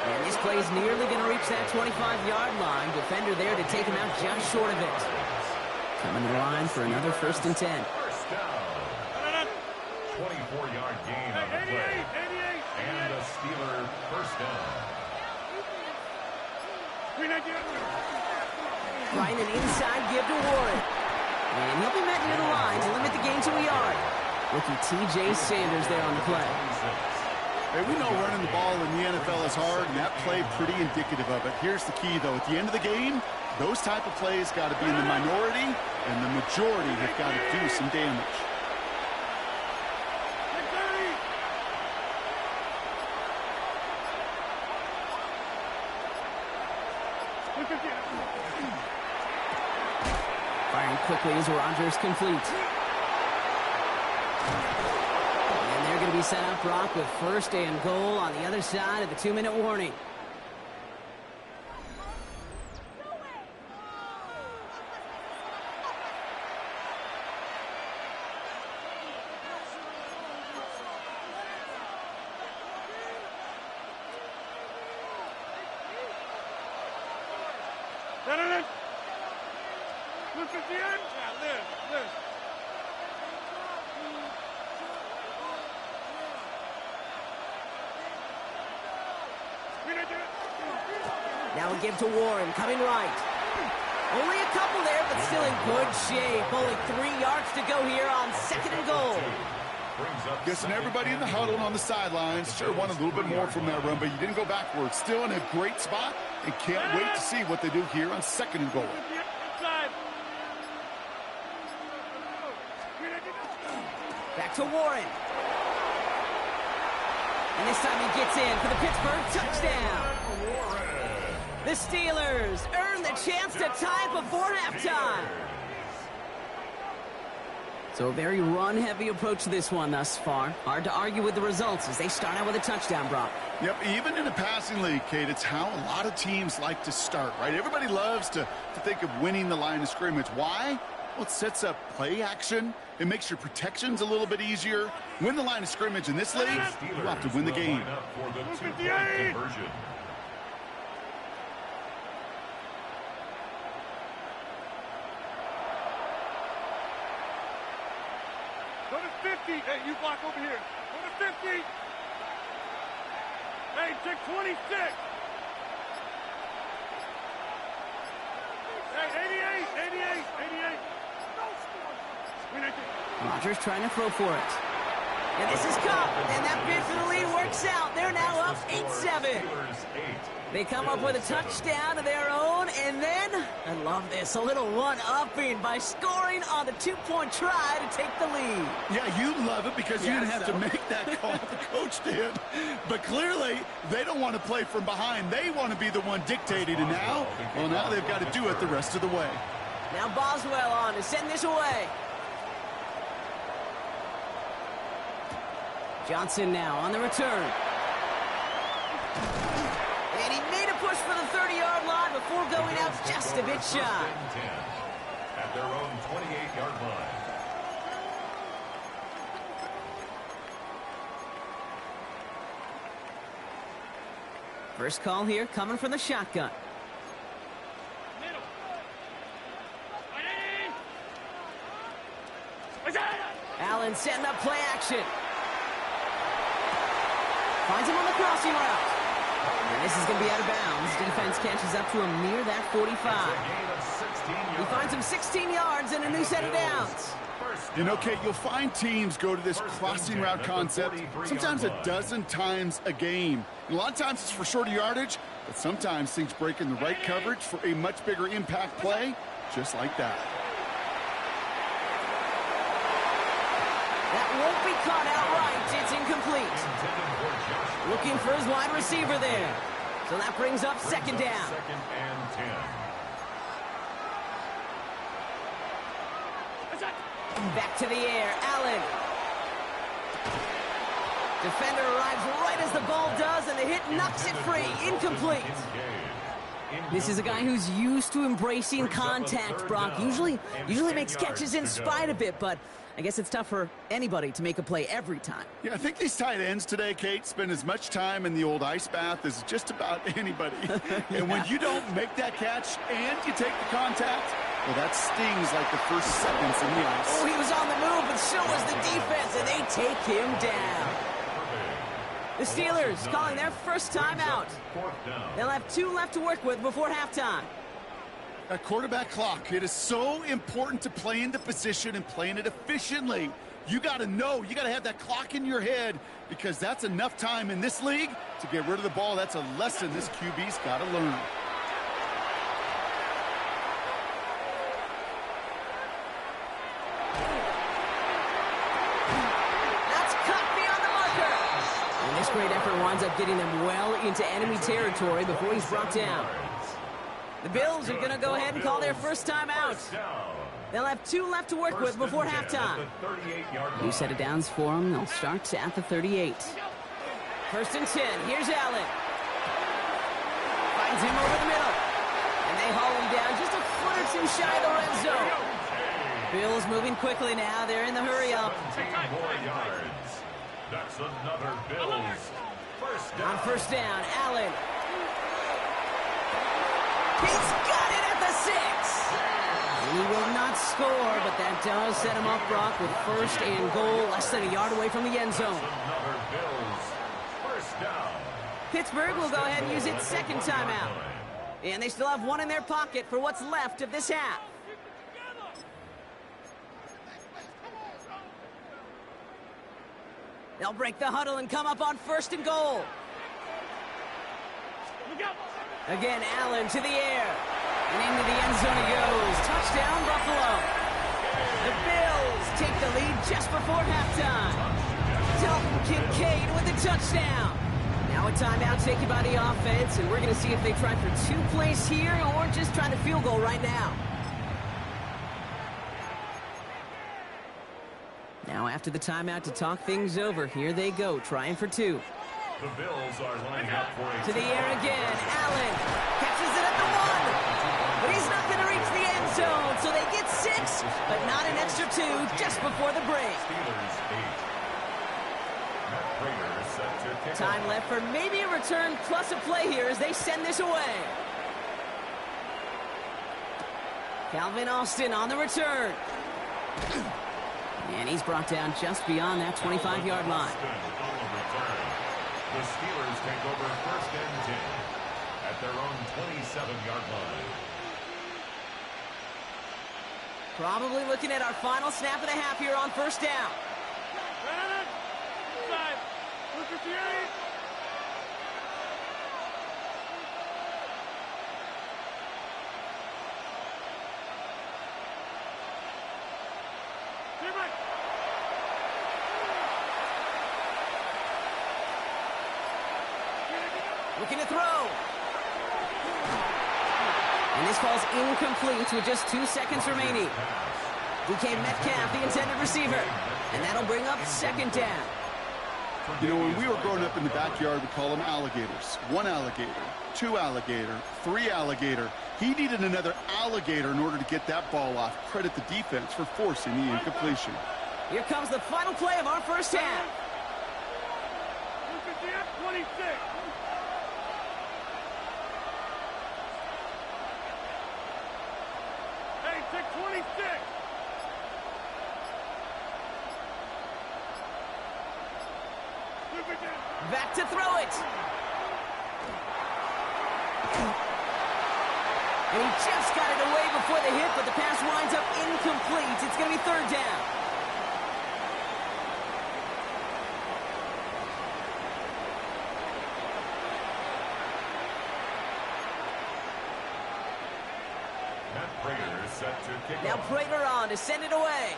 And this play is nearly going to reach that 25-yard line. Defender there to take him out just short of it. Coming to the line for another 1st and 10. First down. 24-yard gain on the play. And a Steeler first down. Trying an inside give to Warren. And he'll be met near the line to limit the gain to a yard. Rookie T.J. Sanders there on the play. Hey, we know running the ball in the NFL is hard, and that play pretty indicative of it. Here's the key, though. At the end of the game, those type of plays got to be in the minority, and the majority have got to do some damage. Firing quickly as Rodgers completes. And they're going to be set up, Brock, with 1st and goal on the other side of the 2-minute warning. Now a give to Warren, coming right. Only a couple there, but still in good shape. Only 3 yards to go here on 2nd and goal. Guessing everybody in the huddle and on the sidelines sure wanted a little bit more from that run, but you didn't go backwards. Still in a great spot, and can't wait to see what they do here on 2nd and goal. Back to Warren. And this time he gets in for the Pittsburgh touchdown. The Steelers earn the chance to tie before halftime. So a very run-heavy approach to this one thus far. Hard to argue with the results as they start out with a touchdown, Brock. Yep, even in a passing league, Kate, it's how a lot of teams like to start, right? Everybody loves to think of winning the line of scrimmage. Why? Well, it sets up play action. It makes your protections a little bit easier. Win the line of scrimmage in this league, you have to win the game. For the 2-point conversion. Go to 50. Hey, you block over here. Go to 50. Hey, take 26. Hey, 88. Rodgers trying to throw for it. And this is Cup, and that bid for the lead works out. They're now up 8-7. They come up with a touchdown of their own, and then, I love this, a little one-upping by scoring on the two-point try to take the lead. Yeah, you love it because you didn't have to make that call. The coach did. But clearly, they don't want to play from behind. They want to be the one dictating, and now, well, now they've got to do it the rest of the way. Now Boswell on to send this away. Johnson now on the return. And he made a push for the 30-yard line before going out just a bit shy. At their own 28-yard line. First call here coming from the shotgun. Allen setting up play action. Finds him on the crossing route. And this is going to be out of bounds. Defense catches up to him near that 45. He finds him 16 yards and a new set of downs. You know, Kate, you'll find teams go to this crossing route concept sometimes a dozen times a game. And a lot of times it's for shorter yardage, but sometimes things break in the right coverage for a much bigger impact play, just like that. That won't be caught outright. It's incomplete. Looking for his wide receiver there. So that brings up second down. Second and 10. Back to the air. Allen. Defender arrives right as the ball does, and the hit knocks it free. Incomplete. This is a guy who's used to embracing contact, Brock. Usually makes catches in spite of it, but I guess it's tough for anybody to make a play every time. Yeah, I think these tight ends today, Kate, spend as much time in the old ice bath as just about anybody. And when you don't make that catch and you take the contact, well, that stings like the first seconds in the ice. Oh, he was on the move, but so was the defense, and they take him down. The Steelers calling their first timeout. They'll have 2 left to work with before halftime. That quarterback clock, it is so important to play into position and playing it efficiently. You got to know, you got to have that clock in your head because that's enough time in this league to get rid of the ball. That's a lesson this QB's got to learn. That's cut beyond the marker. And this great effort winds up getting them well into enemy territory before he's brought down. The Bills are going to go ahead and call their first timeout. They'll have 2 left to work with before halftime. New set of downs for them. They'll start at the 38. First and 10. Here's Allen. Finds him over the middle. And they haul him down just a foot or 2 shy of the red zone. Bills moving quickly now. They're in the hurry up. More yards. That's another Bills. First down. On first down, Allen. He's got it at the 6. He will not score, but that does set him up, Brock, with first and goal, less than a yard away from the end zone. Another Bills. First down. Pittsburgh will go ahead and use its second timeout. And they still have 1 in their pocket for what's left of this half. They'll break the huddle and come up on first and goal. Again, Allen to the air. And into the end zone he goes. Touchdown, Buffalo. The Bills take the lead just before halftime. Dalton Kincaid with the touchdown. Now a timeout taken by the offense, and we're going to see if they try for 2 plays here or just try the field goal right now. Now after the timeout to talk things over, here they go, trying for 2. The Bills are lining up for a to the air again. Allen catches it at the 1. But he's not going to reach the end zone, so they get 6, but not an extra 2 just before the break. Time left for maybe a return plus a play here as they send this away. Calvin Austin on the return. And he's brought down just beyond that 25-yard line. The Steelers take over first and 10 at their own 27-yard line. Probably looking at our final snap of the half here on first down. 258. Looking to throw. And this falls incomplete with just 2 seconds remaining. DK Metcalf, the intended receiver. And that'll bring up second down. You know, when we were growing up in the backyard, we call them alligators. 1 alligator, 2 alligator, 3 alligator. He needed another alligator in order to get that ball off. Credit the defense for forcing the incompletion. Here comes the final play of our first half. 26. Hey, 626. Back to throw it. And he just got it away before the hit, but the pass winds up incomplete. It's going to be third down. Matt Prater is set to kick Now off. Prater on to send it away.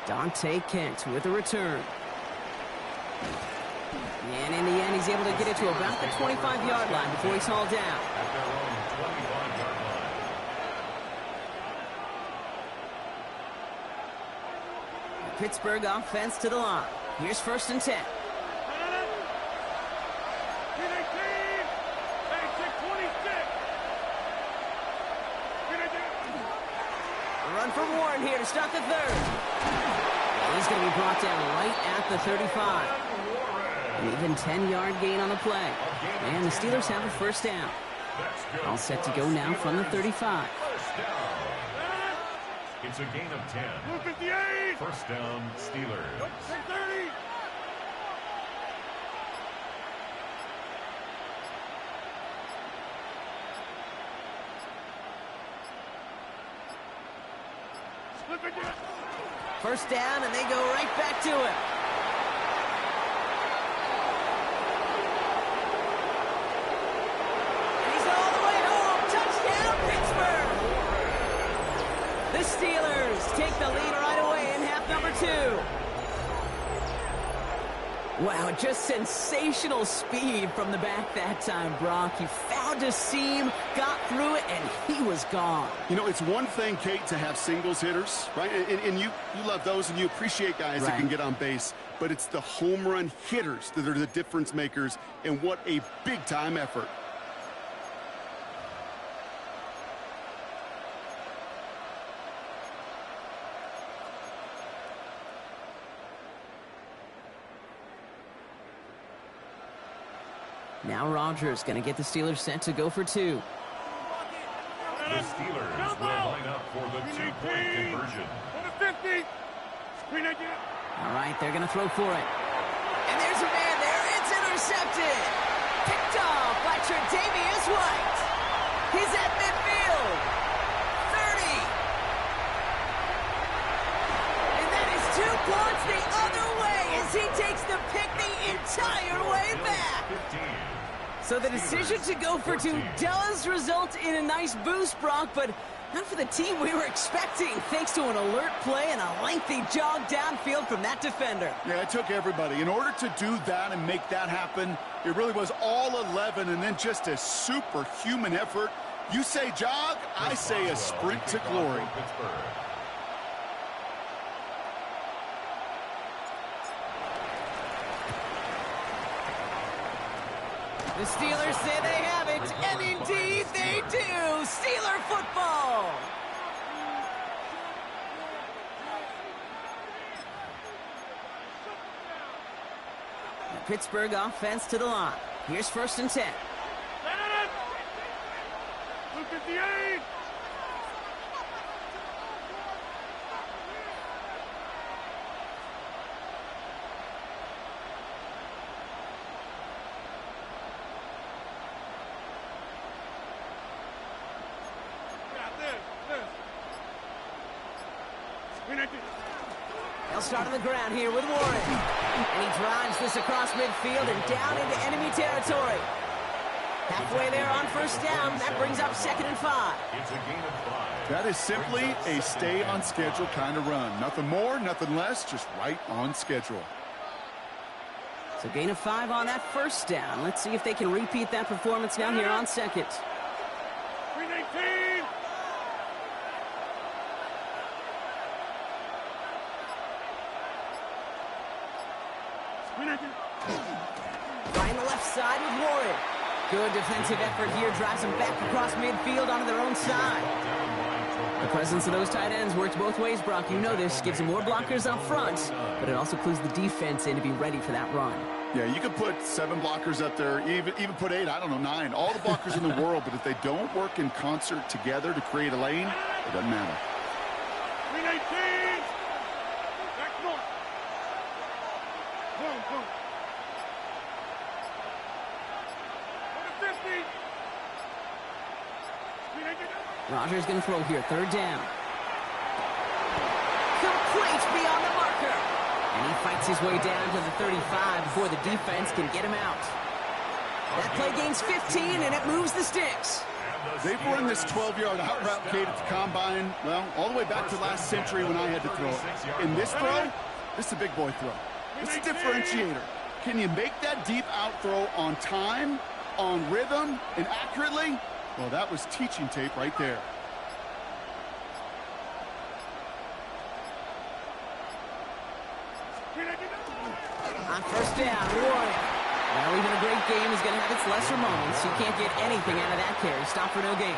Dante Kent with a return. And in the end, he's able to get it to about the 25-yard line before he's hauled down. At their own 25-yard line. The Pittsburgh offense to the line. Here's first and 10. A run for Warren here to start the third. He's going to be brought down right at the 35. An even 10-yard gain on the play. And the Steelers have a first down. All set to go now from the 35. First down. It's a gain of 10. 258. First down, Steelers. 30. First down, and they go right back to it. And he's all the way home. Touchdown, Pittsburgh! The Steelers take the lead right away in half number 2. Wow, just sensational speed from the back that time, Brock. He found a seam, got through it, and he was gone. You know, it's one thing, Kate, to have singles hitters, right? And you love those, and you appreciate guys that can get on base. But it's the home run hitters that are the difference makers, and what a big-time effort. Now Rodgers going to get the Steelers set to go for 2. The Steelers will line up for the 2-point conversion. 50. All right, they're going to throw for it. And there's a man there. It's intercepted. Picked off by Tre'Davious White. He's at midfield. 30. And that is 2 points the other way as he takes the pick the entire way back. 15. So the decision to go for 2 does result in a nice boost, Brock, but not for the team we were expecting, thanks to an alert play and a lengthy jog downfield from that defender. Yeah, it took everybody. In order to do that and make that happen, it really was all 11 and then just a superhuman effort. You say jog, I say a sprint to glory. The Steelers say they have it, and indeed they do. Steeler football. The Pittsburgh offense to the line. Here's first and 10. 258. start on the ground here with Warren. And he drives this across midfield and down into enemy territory. Halfway there on first down. That brings up 2nd and 5. It's a gain of 5. That is simply a stay on schedule kind of run. Nothing more, nothing less, just right on schedule. So gain of 5 on that first down. Let's see if they can repeat that performance now here on 2nd. 319. Find the left side with Warren. Good defensive effort here. Drives them back across midfield onto their own side. The presence of those tight ends works both ways, Brock. You know this. Gives them more blockers up front, but it also clues the defense in to be ready for that run. Yeah, you could put 7 blockers up there, even put 8, I don't know, 9. All the blockers in the world, but if they don't work in concert together to create a lane, it doesn't matter. 319. Back north. Boom, boom. 50. 319. Rodgers going to throw here. 3rd down. Complete beyond the marker. And he fights his way down to the 35 before the defense can get him out. That play gains 15, and it moves the sticks. They've run this 12-yard out route, Kate, at the combine, well, all the way back to last century when I had to throw it. In this throw, this is a big boy throw. It's a differentiator. Can you make that deep out throw on time, on rhythm, and accurately? Well, that was teaching tape right there. On first down, Warren. Well, even a great game is going to have its lesser moments. You can't get anything out of that carry. Stop for no gain.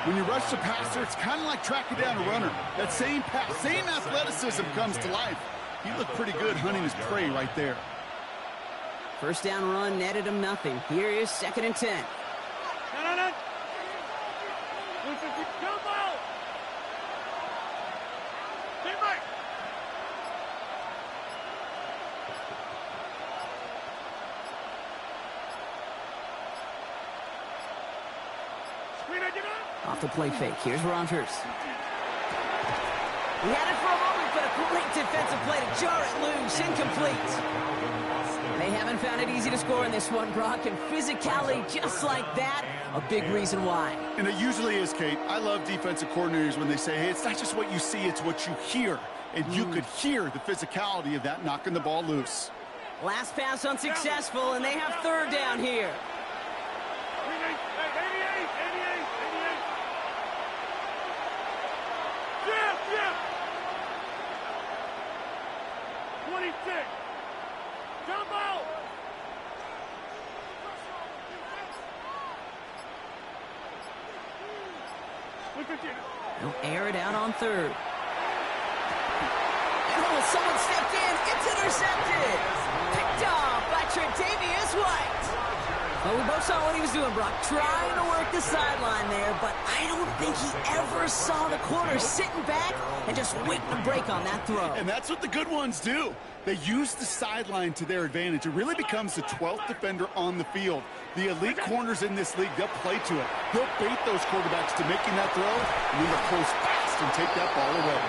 When you rush the passer, it's kind of like tracking down a runner. That same pass, same athleticism comes to life. He looked pretty good hunting his prey right there. First down run netted him nothing. Here is 2nd and 10. Jump out. Teammate. Off the play fake. Here's Rodgers. He had it for a moment, but a great defensive play to jar it loose. Incomplete. They haven't found it easy to score in this one, Brock, and physicality just like that, a big reason why. And it usually is, Kate. I love defensive coordinators when they say, hey, it's not just what you see, it's what you hear. And you could hear the physicality of that knocking the ball loose. Last pass unsuccessful, and they have 3rd down here. 26. Jump out. They'll air it out on 3rd. Oh, someone stepped in. It's intercepted. Picked off by Tre'Davious White. Well, we both saw what he was doing, Brock. Trying to work the sideline there, but I don't think he ever saw the corner sitting back and just waiting to break on that throw. And that's what the good ones do. They use the sideline to their advantage. It really becomes the 12th defender on the field. The elite corners in this league, they'll play to it. They'll bait those quarterbacks to making that throw, and then they'll close fast and take that ball away.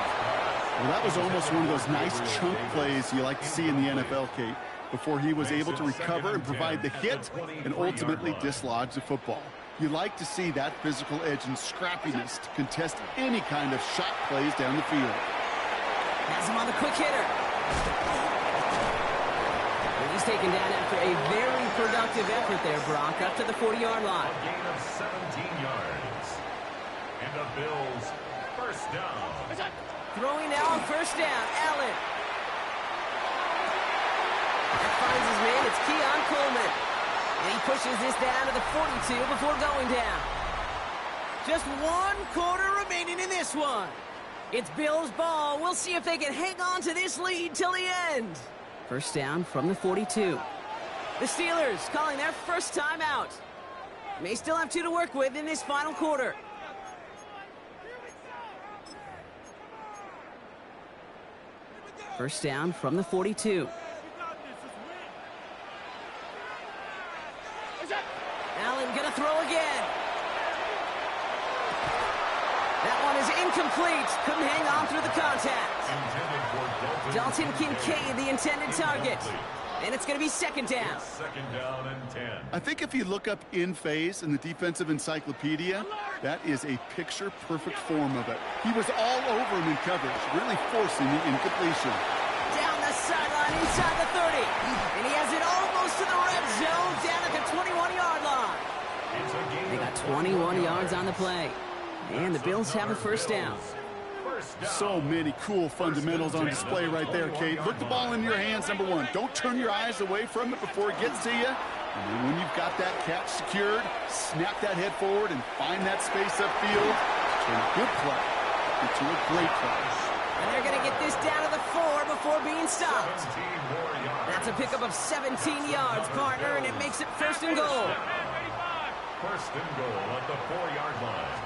Well, that was almost one of those nice chunk plays you like to see in the NFL, Kate, before he was able to recover and provide the hit and ultimately dislodge the football. You like to see that physical edge and scrappiness to contest any kind of shot plays down the field. Has him on the quick hitter. And he's taken down after a very productive effort there, Brock, up to the 40-yard line. A gain of 17 yards. And the Bills, first down. Throwing now on first down, Allen. That finds his man, it's Keon Coleman. And he pushes this down to the 42 before going down. Just 1 quarter remaining in this one. It's Bills' ball. We'll see if they can hang on to this lead till the end. First down from the 42. The Steelers calling their first timeout. May still have 2 to work with in this final quarter. First down from the 42. Allen gonna throw again. That one is incomplete. Couldn't hang on through the contact. Dalton Kincaid, the intended target. And it's going to be second down. Second down and 10. I think if you look up in phase in the defensive encyclopedia, that is a picture-perfect form of it. He was all over him in coverage, really forcing the incompletion. Down the sideline inside the 30. And he has it almost to the red zone, down at the 21-yard line. They got 21 yards on the play. And the Bills have a first down. So many cool fundamentals on display right there, Kate. Look the ball in your hands, number one. Don't turn your eyes away from it before it gets to you. And then when you've got that catch secured, snap that head forward and find that space upfield. Turn a good play into a great play. And they're going to get this down to the 4 before being stopped. That's a pickup of 17 yards, partner, and it makes it first and goal. First and goal at the 4-yard line.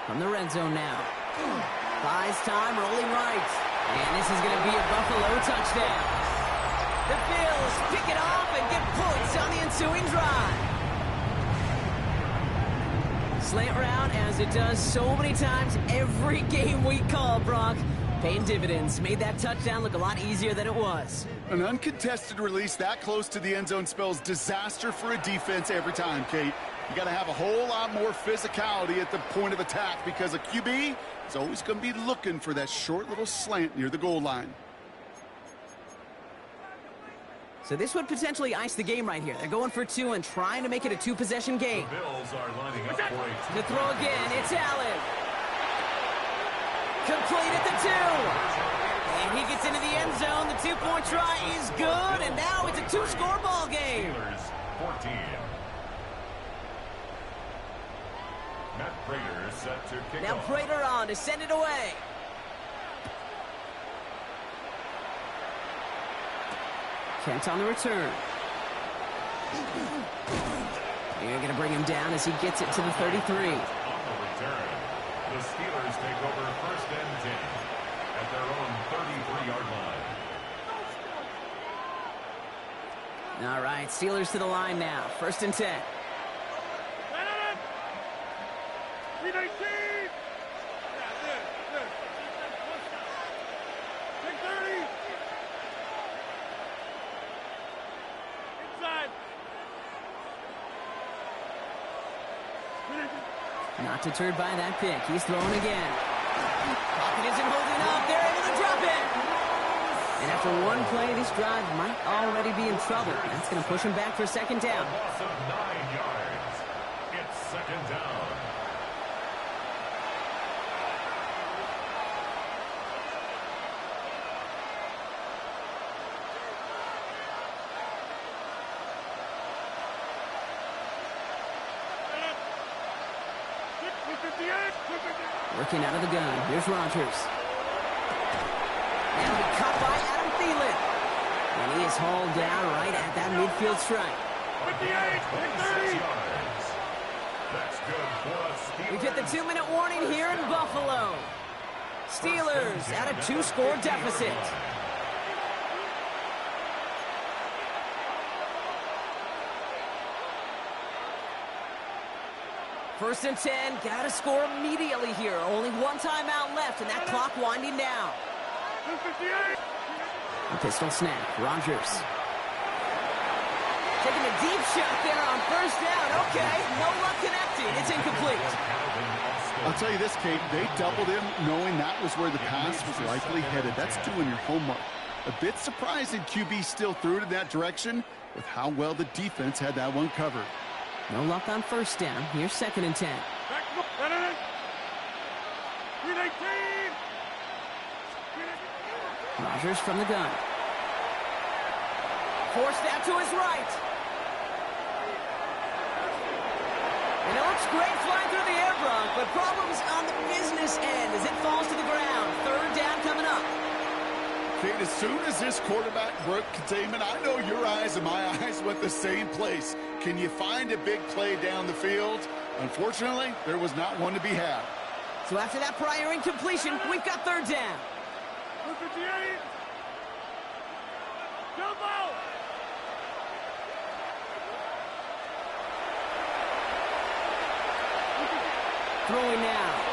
From the red zone now. Buys time, rolling right. And this is going to be a Buffalo touchdown. The Bills pick it off and get points on the ensuing drive. Slant route, as it does so many times every game we call, Brock. Paying dividends. Made that touchdown look a lot easier than it was. An uncontested release that close to the end zone spells disaster for a defense every time, Kate. You got to have a whole lot more physicality at the point of attack because a QB is always going to be looking for that short little slant near the goal line. So this would potentially ice the game right here. They're going for 2 and trying to make it a 2-possession game. The Bills are lining up for a To throw again, it's Allen. Complete at the 2. And he gets into the end zone. The 2-point try is good, and now it's a 2-score ball game. Steelers 14. Matt Prater is set to kick Now off. Prater on to send it away. Kent on the return. You're going to bring him down as he gets it to the 33. On the return, the Steelers take over first and 10 at their own 33-yard line. All right, Steelers to the line now. First and 10. 319! Not deterred by that pick. He's throwing again. Pocket isn't holding up. They're able to drop it. And after one play, this drive might already be in trouble. That's going to push him back for second down. Loss of 9 yards. It's second down. Working out of the gun. Here's Rodgers. And he caught by Adam Thielen. And he is hauled down right at that midfield stripe. 58, 30. That's good for us. We've hit the 2-minute warning here in Buffalo. Steelers at a 2-score deficit. First and 10, got to score immediately here. Only one timeout left, and that clock winding down. 258. A pistol snap, Rodgers. Taking a deep shot there on first down. Okay, no luck connecting. It's incomplete. I'll tell you this, Kate, they doubled him knowing that was where the pass was likely headed. That's doing your homework. A bit surprising QB still threw it in that direction with how well the defense had that one covered. No luck on first down. Here's second and 10. Back to 319. Rodgers from the gun. Forced out to his right. And it looks great flying through the air, Bronk, but problems on the business end as it falls to the ground. Third down coming up. Kate, as soon as this quarterback broke containment, I know your eyes and my eyes went the same place. Can you find a big play down the field? Unfortunately, there was not one to be had. So after that prior incompletion, we've got third down. 258. Jump out. Throwing now.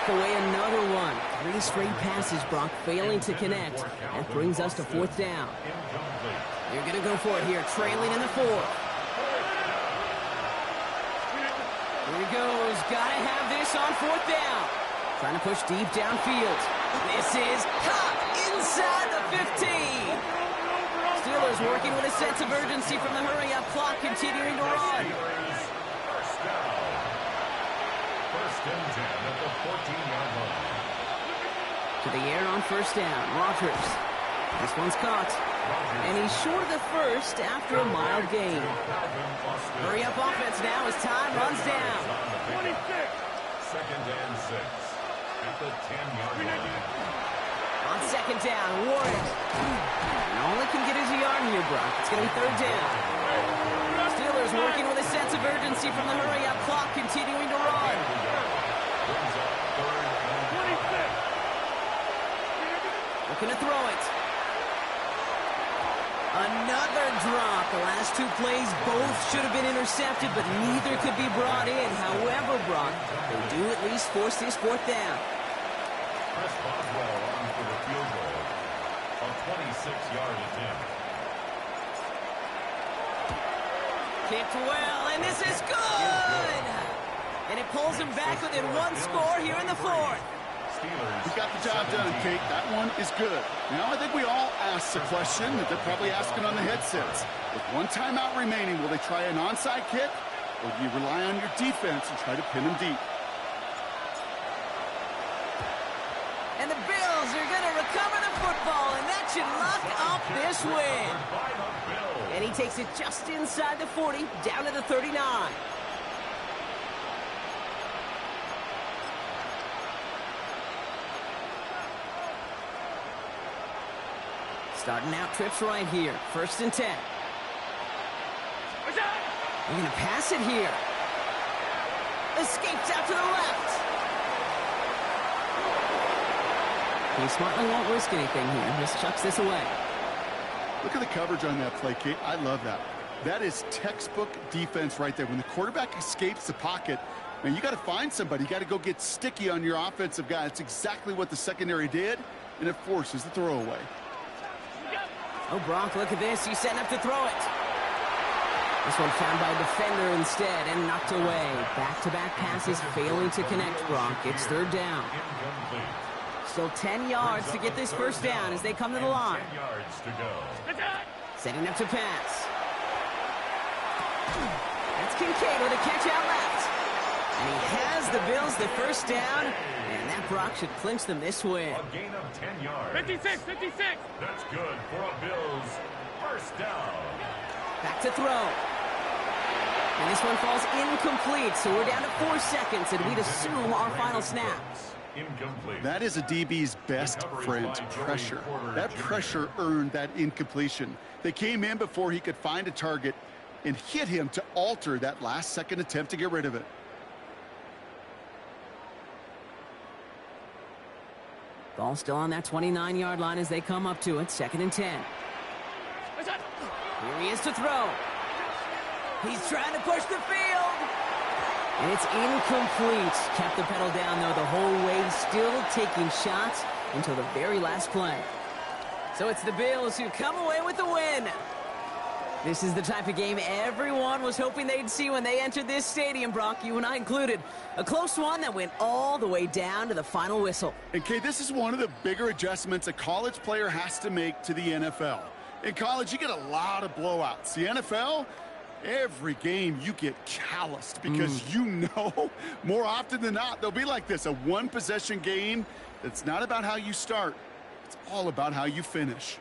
knock away another one. 3 straight passes, Brock, failing to connect. That brings us to 4th down. They're going to go for it here, trailing in the 4th. Here he goes. Got to have this on 4th down. Trying to push deep downfield. This is caught inside the 15. Steelers working with a sense of urgency from the hurry-up clock, continuing to run. First and 10 at the 14-yard line. To the air on 1st down. Rodgers. This one's caught. And he's short of the first after a mild gain. Hurry up offense now as time runs down. 26. Second and 6 at the 10-yard line. On 2nd down, Warren. And all he can get is a yard here, Brock. It's going to be 3rd down. Steelers working with a sense of urgency from the hurry-up clock, continuing to run. Brings up 3rd and 26. Looking to throw it. Another drop. The last 2 plays both should have been intercepted, but neither could be brought in. However, Brock, they do at least force this 4th down. Chris Boswell on for the field goal. A 26-yard attempt. Kicked well, and this is good! And it pulls him back within 1 score here in the 4th. Steelers. He got the job done, Kate. That one is good. Now I think we all ask the question that they're probably asking on the headsets. With 1 timeout remaining, will they try an onside kick, or do you rely on your defense and try to pin them deep? And the Bills are going to recover the football, and that should lock up this win. And he takes it just inside the 40, down to the 39. Starting out trips right here. 1st and 10. They're going to pass it here. Escapes out to the left. He smartly won't risk anything here. Just chucks this away. Look at the coverage on that play, Kate. I love that. That is textbook defense right there. When the quarterback escapes the pocket, man, you got to find somebody. You got to go get sticky on your offensive guy. It's exactly what the secondary did, and it forces the throwaway. Oh, Brock, look at this. He's setting up to throw it. This one found by a defender instead and knocked away. Back-to-back passes failing to connect, Brock. It's 3rd down. Still 10 yards to get this 1st down as they come to the line. 10 yards to go. Setting up to pass. That's Kincaid with a catch out left. And he has the Bills the 1st down. And that Brock should clinch them this win. A gain of 10 yards. 56, 56. That's good for a Bills 1st down. Back to throw. And this one falls incomplete, so we're down to 4 seconds, and we'd assume our final snap. Incomplete. That is a DB's best friend, pressure. That pressure earned that incompletion. They came in before he could find a target and hit him to alter that last-second attempt to get rid of it. Ball still on that 29-yard line as they come up to it. 2nd and 10. Here he is to throw. He's trying to push the field. And it's incomplete. Kept the pedal down, though, the whole way, still taking shots until the very last play. So it's the Bills who come away with the win. This is the type of game everyone was hoping they'd see when they entered this stadium, Brock, you and I included. A close one that went all the way down to the final whistle. And, Kay, this is one of the bigger adjustments a college player has to make to the NFL. In college, you get a lot of blowouts. The NFL, every game you get calloused because you know more often than not they'll be like this, a one-possession game that's not about how you start. It's all about how you finish.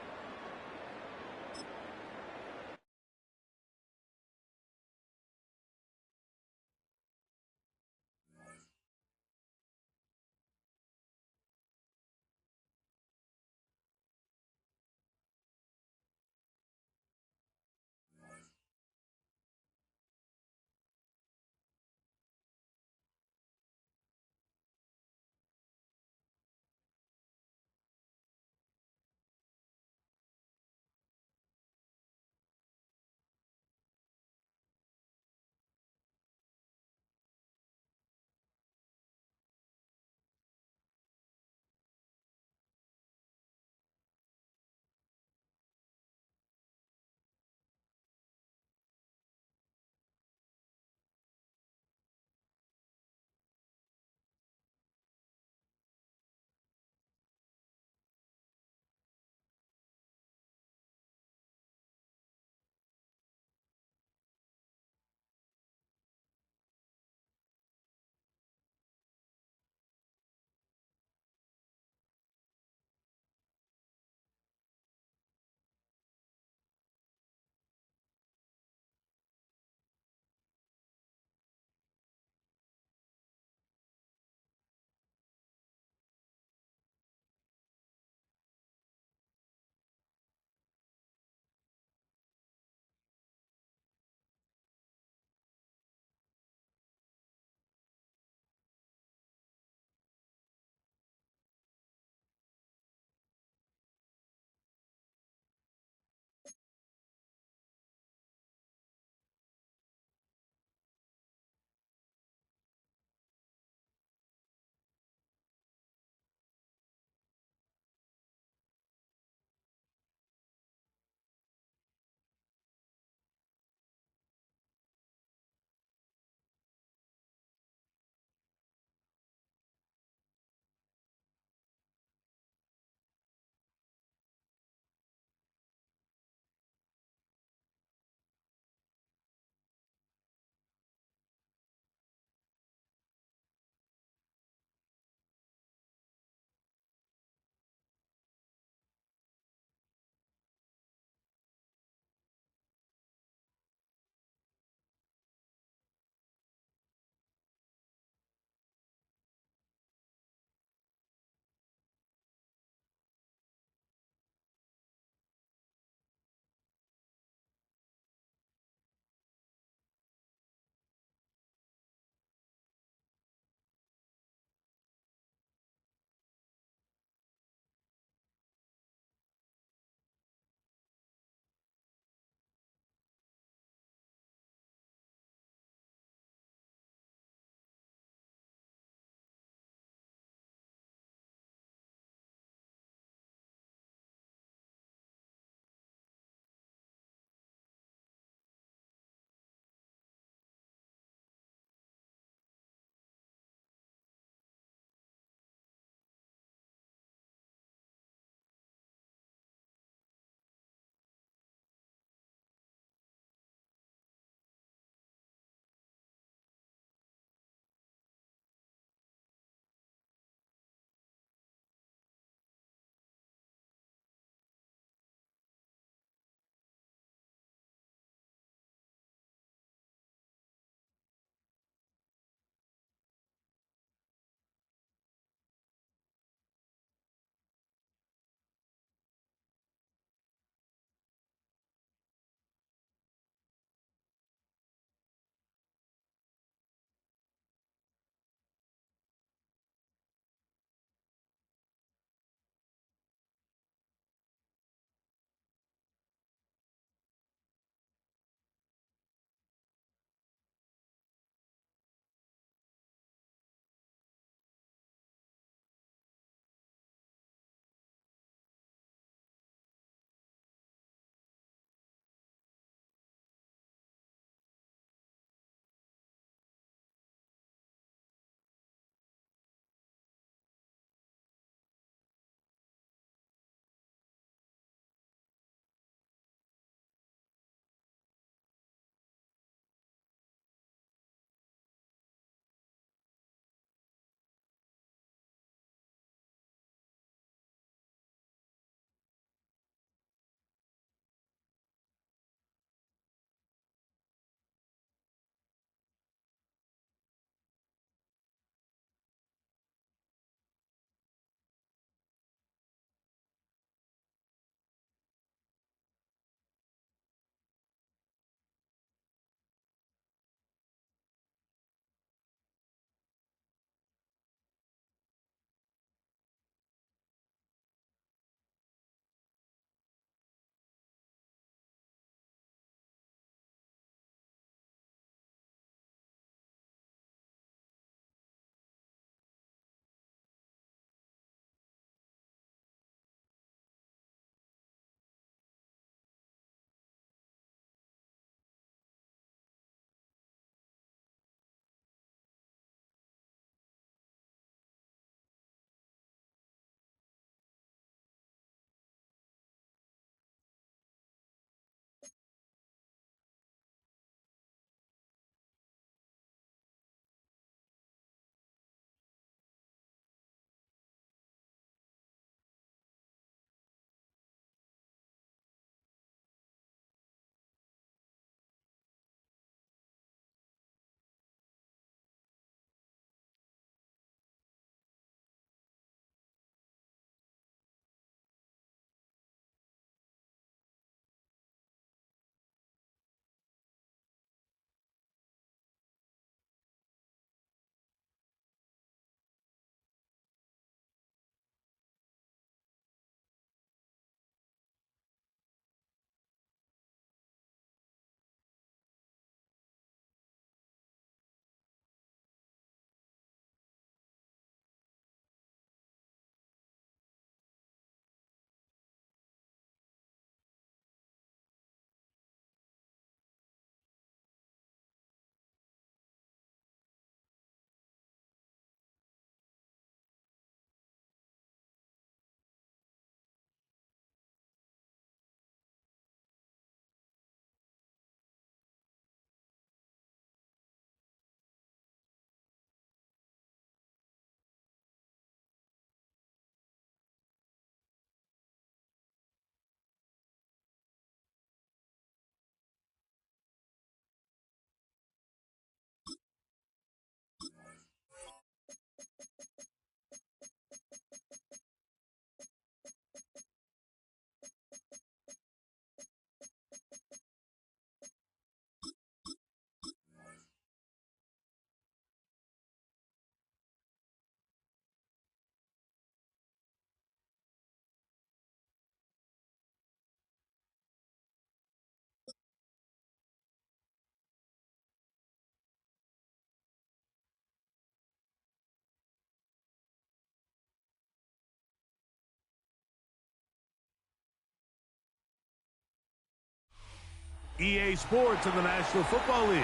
EA Sports and the National Football League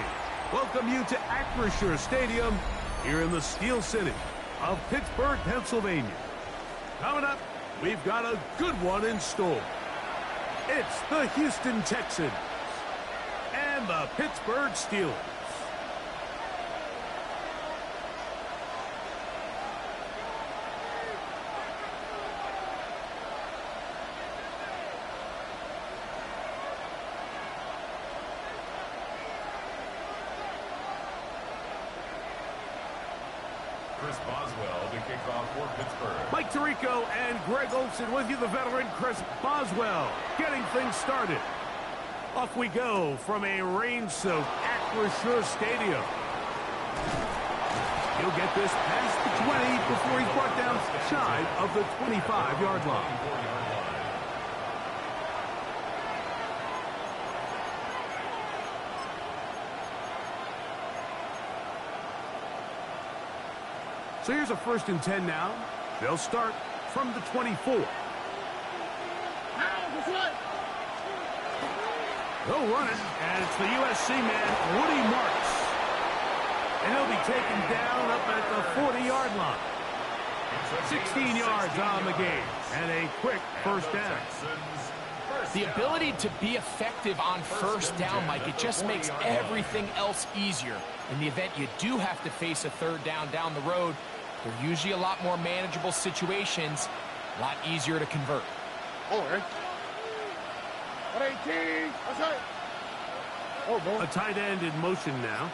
welcome you to Acrisure Stadium here in the Steel City of Pittsburgh, Pennsylvania. Coming up, we've got a good one in store. It's the Houston Texans and the Pittsburgh Steelers. Mike Tirico and Greg Olsen with you, the veteran Chris Boswell, getting things started. Off we go from a rain-soaked Acrisure Stadium. He'll get this past the 20 before he's brought down shy of the 25-yard line. So here's a 1st and 10 now. They'll start from the 24. They'll run it, and it's the USC man, Woody Marks. And he'll be taken down up at the 40-yard line. 16 yards on the game, and a quick 1st down. The ability to be effective on 1st down, Mike, it just makes everything else easier. In the event you do have to face a 3rd down the road, they're usually a lot more manageable situations, a lot easier to convert. A tight end in motion now.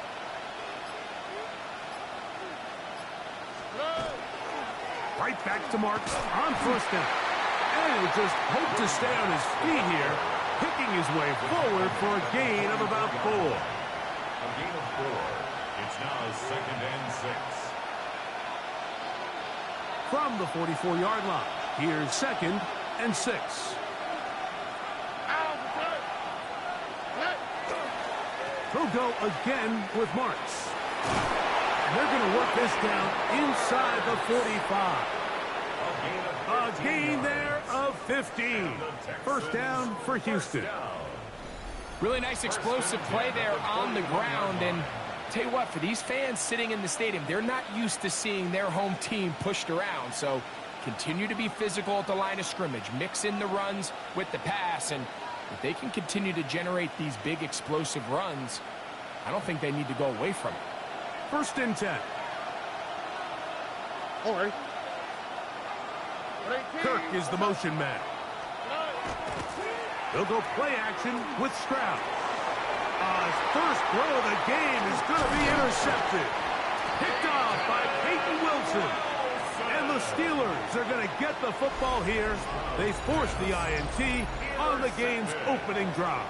Right back to Marks on 1st down. And he'll just hope to stay on his feet here, picking his way forward for a gain of about 4. A gain of 4. It's now 2nd and 6. From the 44-yard line, here's 2nd and 6. They'll go again with Marks. And they're going to work this down inside the 45. A gain there of 15. 1st down for Houston. Really nice explosive play there on the ground. And tell you what, for these fans sitting in the stadium, they're not used to seeing their home team pushed around. So continue to be physical at the line of scrimmage. Mix in the runs with the pass. And if they can continue to generate these big explosive runs, I don't think they need to go away from it. 1st and 10. Kirk is the motion man. He'll go play action with Stroud. His first throw of the game is going to be intercepted. Picked off by Peyton Wilson. And the Steelers are going to get the football here. They force the INT on the game's opening drive.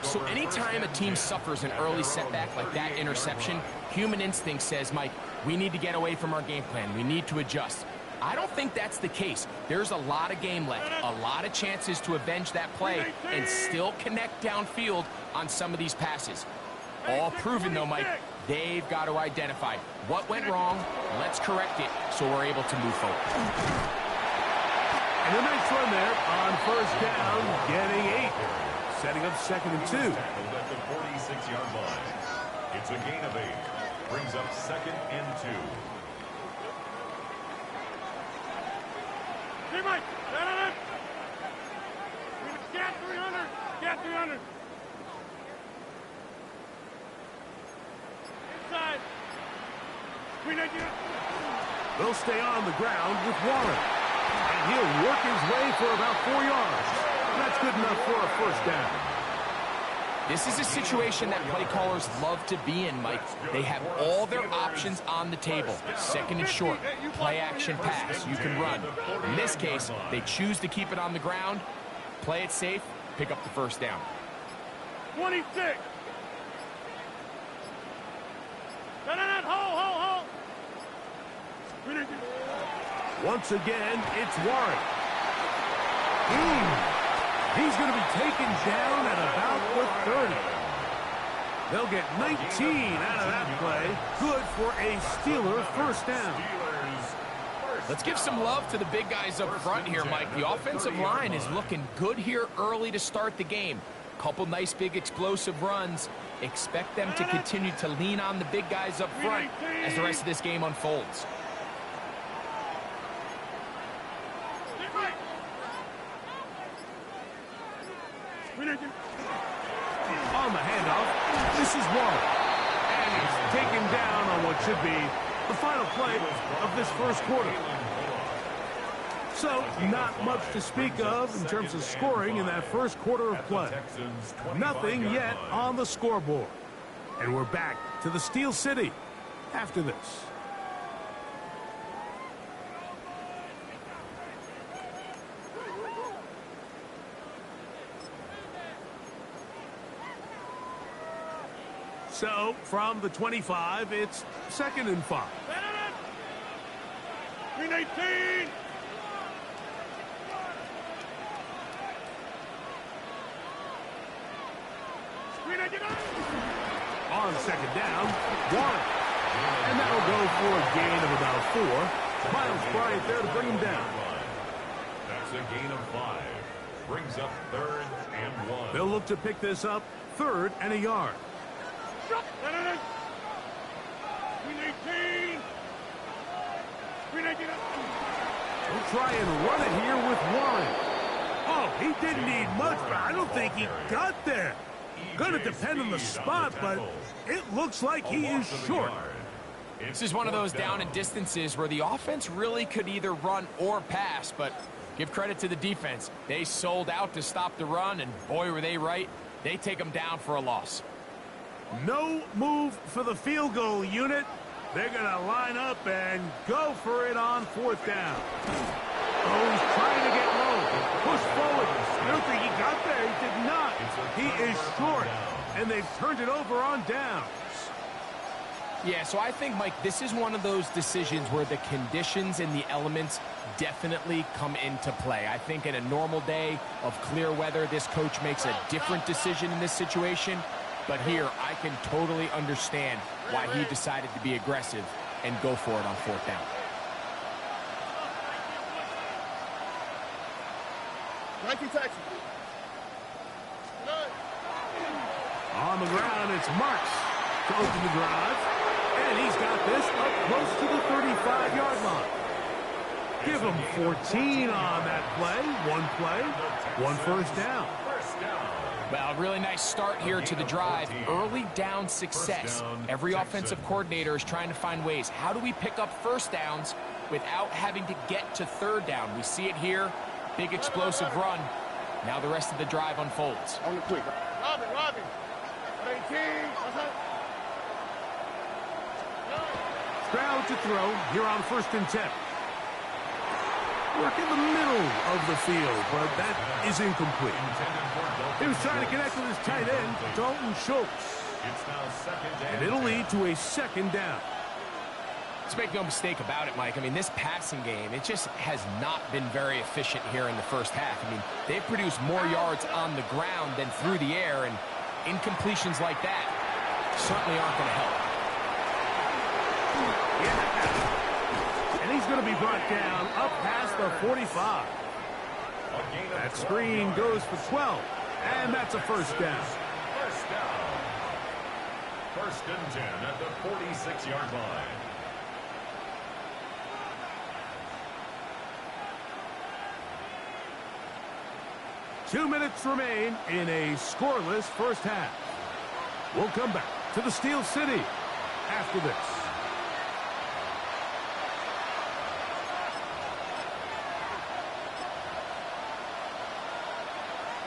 So anytime a team suffers an early setback like that interception, human instinct says, Mike, we need to get away from our game plan. We need to adjust. I don't think that's the case. There's a lot of game left, a lot of chances to avenge that play and still connect downfield on some of these passes. All proven, though, Mike, they've got to identify what went wrong, let's correct it so we're able to move forward. And a nice run there on 1st down, getting 8. Setting up 2nd and 2. At the 46-yard line. It's a gain of 8. Brings up 2nd and 2. Hey, Mike! Get 300! Get 300! Inside! They'll stay on the ground with Warren. And he'll work his way for about 4 yards. That's good enough for a 1st down. This is a situation that play callers love to be in, Mike. They have all their options on the table. 2nd and short, play action pass, you can run. In this case, they choose to keep it on the ground, play it safe, pick up the 1st down. 26! Hold! Once again, it's Warren. He's going to be taken down at about the 30. They'll get 19 out of that play. Good for a Steeler 1st down. Let's give some love to the big guys up front here, Mike. The offensive line is looking good here early to start the game. Couple nice big explosive runs. Expect them to continue to lean on the big guys up front as the rest of this game unfolds. On the handoff, this is Warren. And he's taken down on what should be the final play of this first quarter. So, not much to speak of in terms of scoring in that first quarter of play. Nothing yet on the scoreboard. And we're back to the Steel City after this. So, from the 25, it's 2nd and 5. Green 18! On 2nd down, Warren. And that'll go for a gain of about 4. Miles Bryant there to bring him down. That's a gain of 5. Brings up 3rd and 1. They'll look to pick this up 3rd and a yard. Green 18! Green 18! We'll try and run it here with Warren. Oh, he didn't need much, but I don't think he got there. Going to depend on the spot, but it looks like he is short. This is one of those down and distances where the offense really could either run or pass, but give credit to the defense. They sold out to stop the run, and boy, were they right. They take them down for a loss. No move for the field goal unit. They're going to line up and go for it on 4th down. Oh, he's trying to get low. Push forward. I don't think he got there. He did not. He is short, and they've turned it over on downs. Yeah, so I think, Mike, this is one of those decisions where the conditions and the elements definitely come into play. I think in a normal day of clear weather, this coach makes a different decision in this situation. But here, I can totally understand why he decided to be aggressive and go for it on 4th down. On the ground, it's Marks to open the drive. And he's got this up close to the 35-yard line. Give him 14 on that play. One first down. Well, a really nice start here to the drive. Early down success. Every offensive coordinator is trying to find ways. How do we pick up first downs without having to get to 3rd down? We see it here. Big explosive run. Now the rest of the drive unfolds. On the quick. Robin. 18. Crowd to throw here on 1st and 10. Work in the middle of the field, but that is incomplete. He was trying to connect with his tight end, Dalton Schultz. And it'll lead to a 2nd down. Let's make no mistake about it, Mike. I mean, this passing game, it just has not been very efficient here in the first half. I mean, they've produced more yards on the ground than through the air, and incompletions like that certainly aren't going to help. And he's going to be brought down up past the 45. That screen goes for 12, and that's a 1st down. 1st and 10 at the 46-yard line. Two minutes remain in a scoreless first half. We'll come back to the Steel City after this.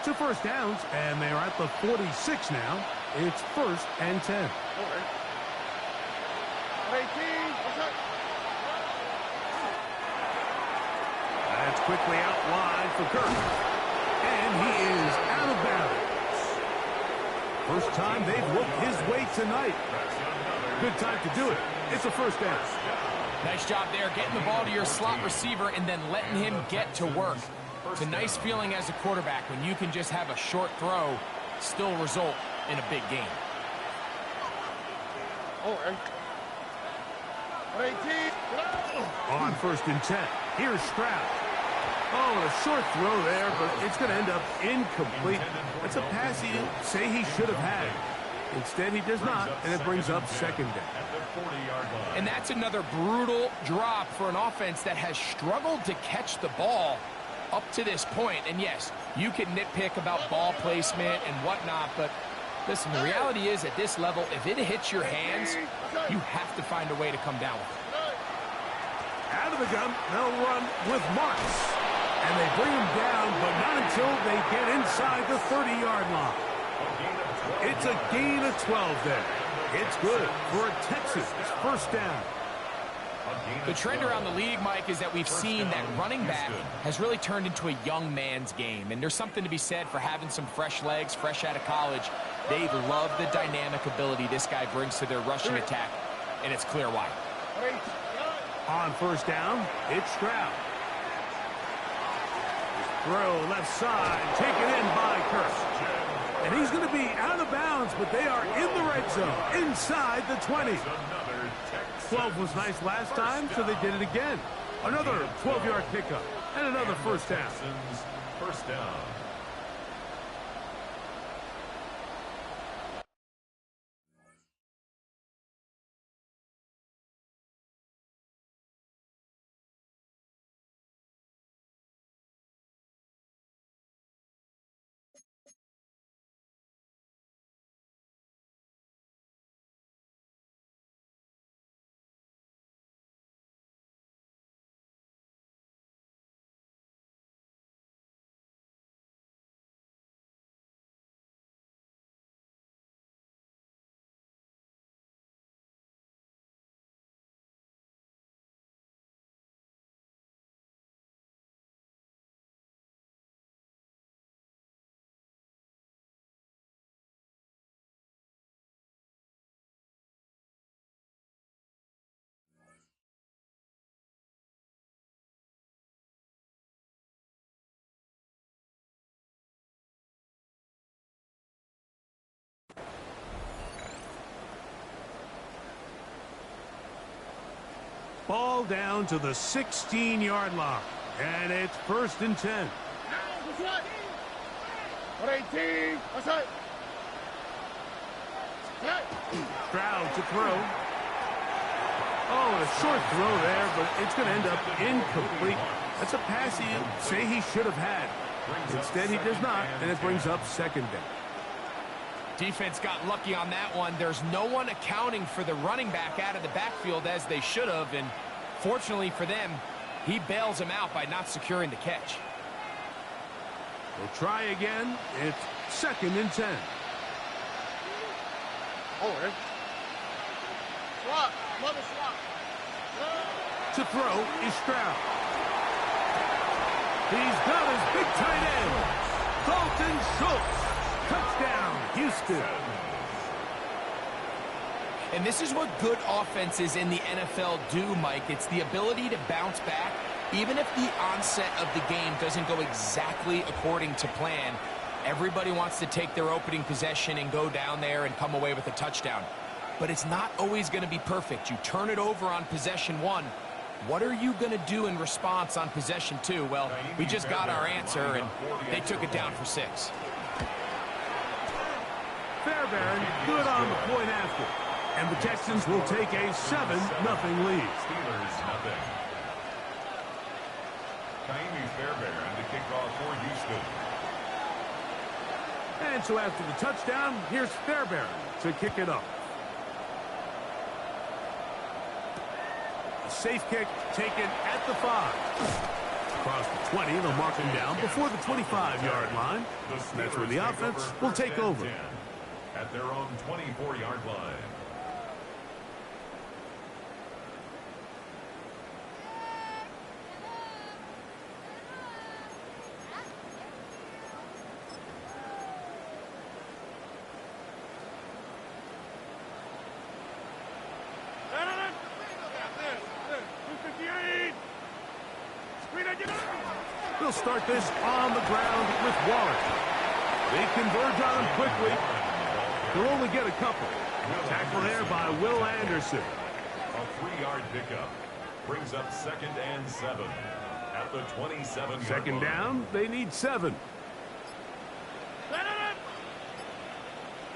Two first downs, and they're at the 46 now. It's 1st and 10. That's quickly out wide for Kirk. And he is out of bounds. First time they've looked his way tonight. Good time to do it. It's a 1st down. Nice job there, getting the ball to your slot receiver and then letting him get to work. It's a nice feeling as a quarterback when you can just have a short throw still result in a big game. On 1st and 10, here's Stroud. Oh, a short throw there, but it's going to end up incomplete. That's a pass you say he should have had. Instead, he does not, and it brings up second down. And that's another brutal drop for an offense that has struggled to catch the ball up to this point. And yes, you can nitpick about ball placement and whatnot, but listen, the reality is at this level, if it hits your hands, you have to find a way to come down with it. Out of the gun, they'll run with Marks. And they bring him down, but not until they get inside the 30-yard line. It's a gain of 12 there. It's good for a Texas first down. The trend around the league, Mike, is that we've seen that running back has really turned into a young man's game. And there's something to be said for having some fresh legs, fresh out of college. They love the dynamic ability this guy brings to their rushing attack, and it's clear why. On first down, it's Stroud. Throw left side, taken in by Kirk. And he's going to be out of bounds, but they are in the red zone, inside the 20. 12 was nice last time, so they did it again. Another 12-yard pickup, and another first down. First down. Ball down to the 16-yard line, and it's first and 10. Stroud to throw. Oh, a short throw there, but it's going to end up incomplete. That's a pass you say he should have had. Instead, he does not, and it brings up second down. Defense got lucky on that one. There's no one accounting for the running back out of the backfield as they should have, and fortunately for them, he bails him out by not securing the catch. We'll try again. It's second and 10. To throw is Stroud. He's got his big tight end, Dalton Schultz. Touchdown, Houston. And this is what good offenses in the NFL do, Mike. It's the ability to bounce back. Even if the onset of the game doesn't go exactly according to plan, everybody wants to take their opening possession and go down there and come away with a touchdown. But it's not always going to be perfect. You turn it over on possession one. What are you going to do in response on possession two? Well, we just got our answer, and they took it down for 6. Fairbairn good on the point after. And the Texans will take a 7-0 lead. Steelers nothing. Kaimi Fairbairn to kick off for Houston. And so after the touchdown, here's Fairbairn to kick it off. A safe kick taken at the 5. Across the 20, they'll mark him down before the 25-yard line. That's where the offense will take over. At their own 24-yard line. They'll start this on the ground with Waller. They converge on him quickly. They'll only get a couple. Tackle there by Will Anderson. A 3-yard pickup brings up 2nd and 7 at the 27-yard Second line. down, they need 7. Set it!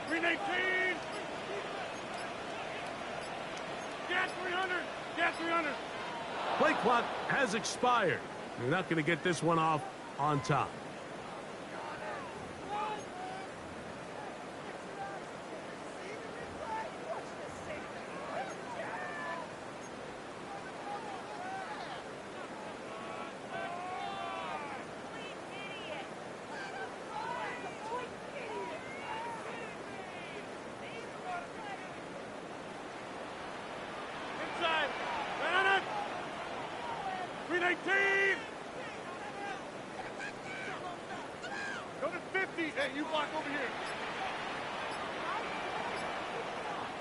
319! Get 300! Get 300! Play clock has expired. They're not going to get this one off on top. Inside! 319! Go to 50! Hey, you block over here!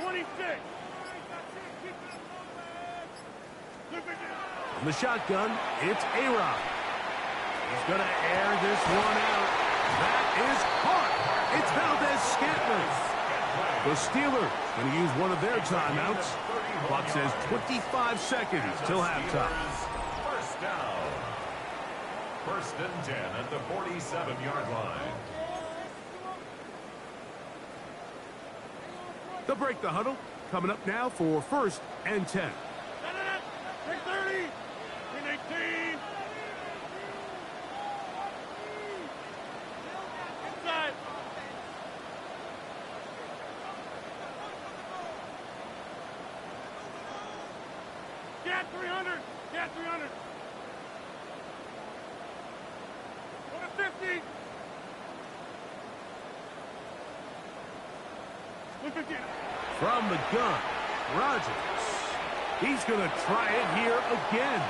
26! On the shotgun, it's A-Rod. He's going to air this one out. That is caught. It's Valdez-Scantling. The Steelers going to use one of their timeouts. Clock says 25 seconds till halftime. First down. First and 10 at the 47-yard line. They'll break the huddle. Coming up now for first and 10. 330! 319! Inside! Get 300! Get 300! Go to 50! 150! From the gun, Rodgers. He's going to try it here again.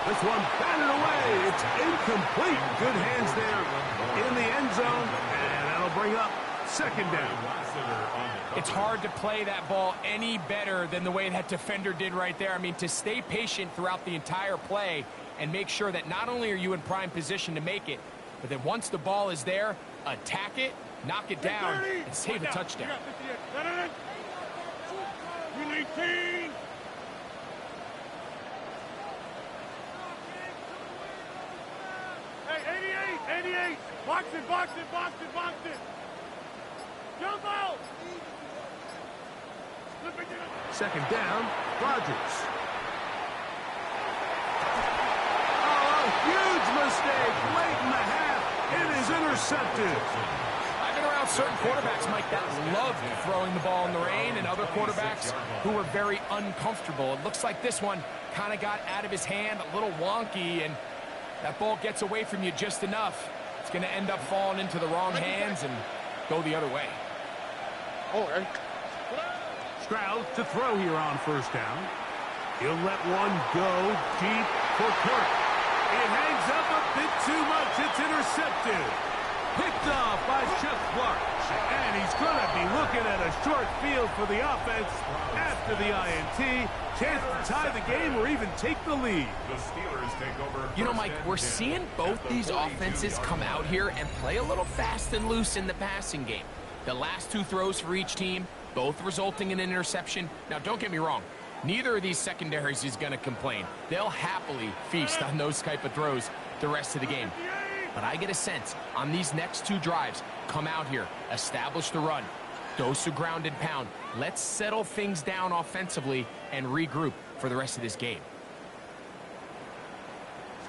This one batted away. It's incomplete. Good hands there in the end zone. And that'll bring up second down. It's hard to play that ball any better than the way that defender did right there. I mean, to stay patient throughout the entire play and make sure that not only are you in prime position to make it, but that once the ball is there, attack it, knock it down, and save a touchdown. 319! Hey, 88! Box it, box it, box it, box it! Jump out! Second down, Rodgers. Oh, a huge mistake late in the half. It is intercepted. I've been around certain quarterbacks, Mike, that loved throwing the ball in the rain, and other quarterbacks who were very uncomfortable. It looks like this one kind of got out of his hand, a little wonky, and that ball gets away from you just enough. It's going to end up falling into the wrong hands and go the other way. Stroud to throw here on first down. He'll let one go deep for Kirk. It hangs up a bit too much. It's intercepted. Picked off by Chuck Clark. And he's going to be looking at a short field for the offense after the INT. Chance to tie the game or even take the lead. The Steelers take over. You know, Mike, we're seeing both these offenses come out here and play a little fast and loose in the passing game. The last two throws for each team, both resulting in an interception. Now, don't get me wrong. Neither of these secondaries is going to complain. They'll happily feast on those type of throws the rest of the game. But I get a sense on these next two drives, come out here, establish the run, dose of ground and pound. Let's settle things down offensively and regroup for the rest of this game.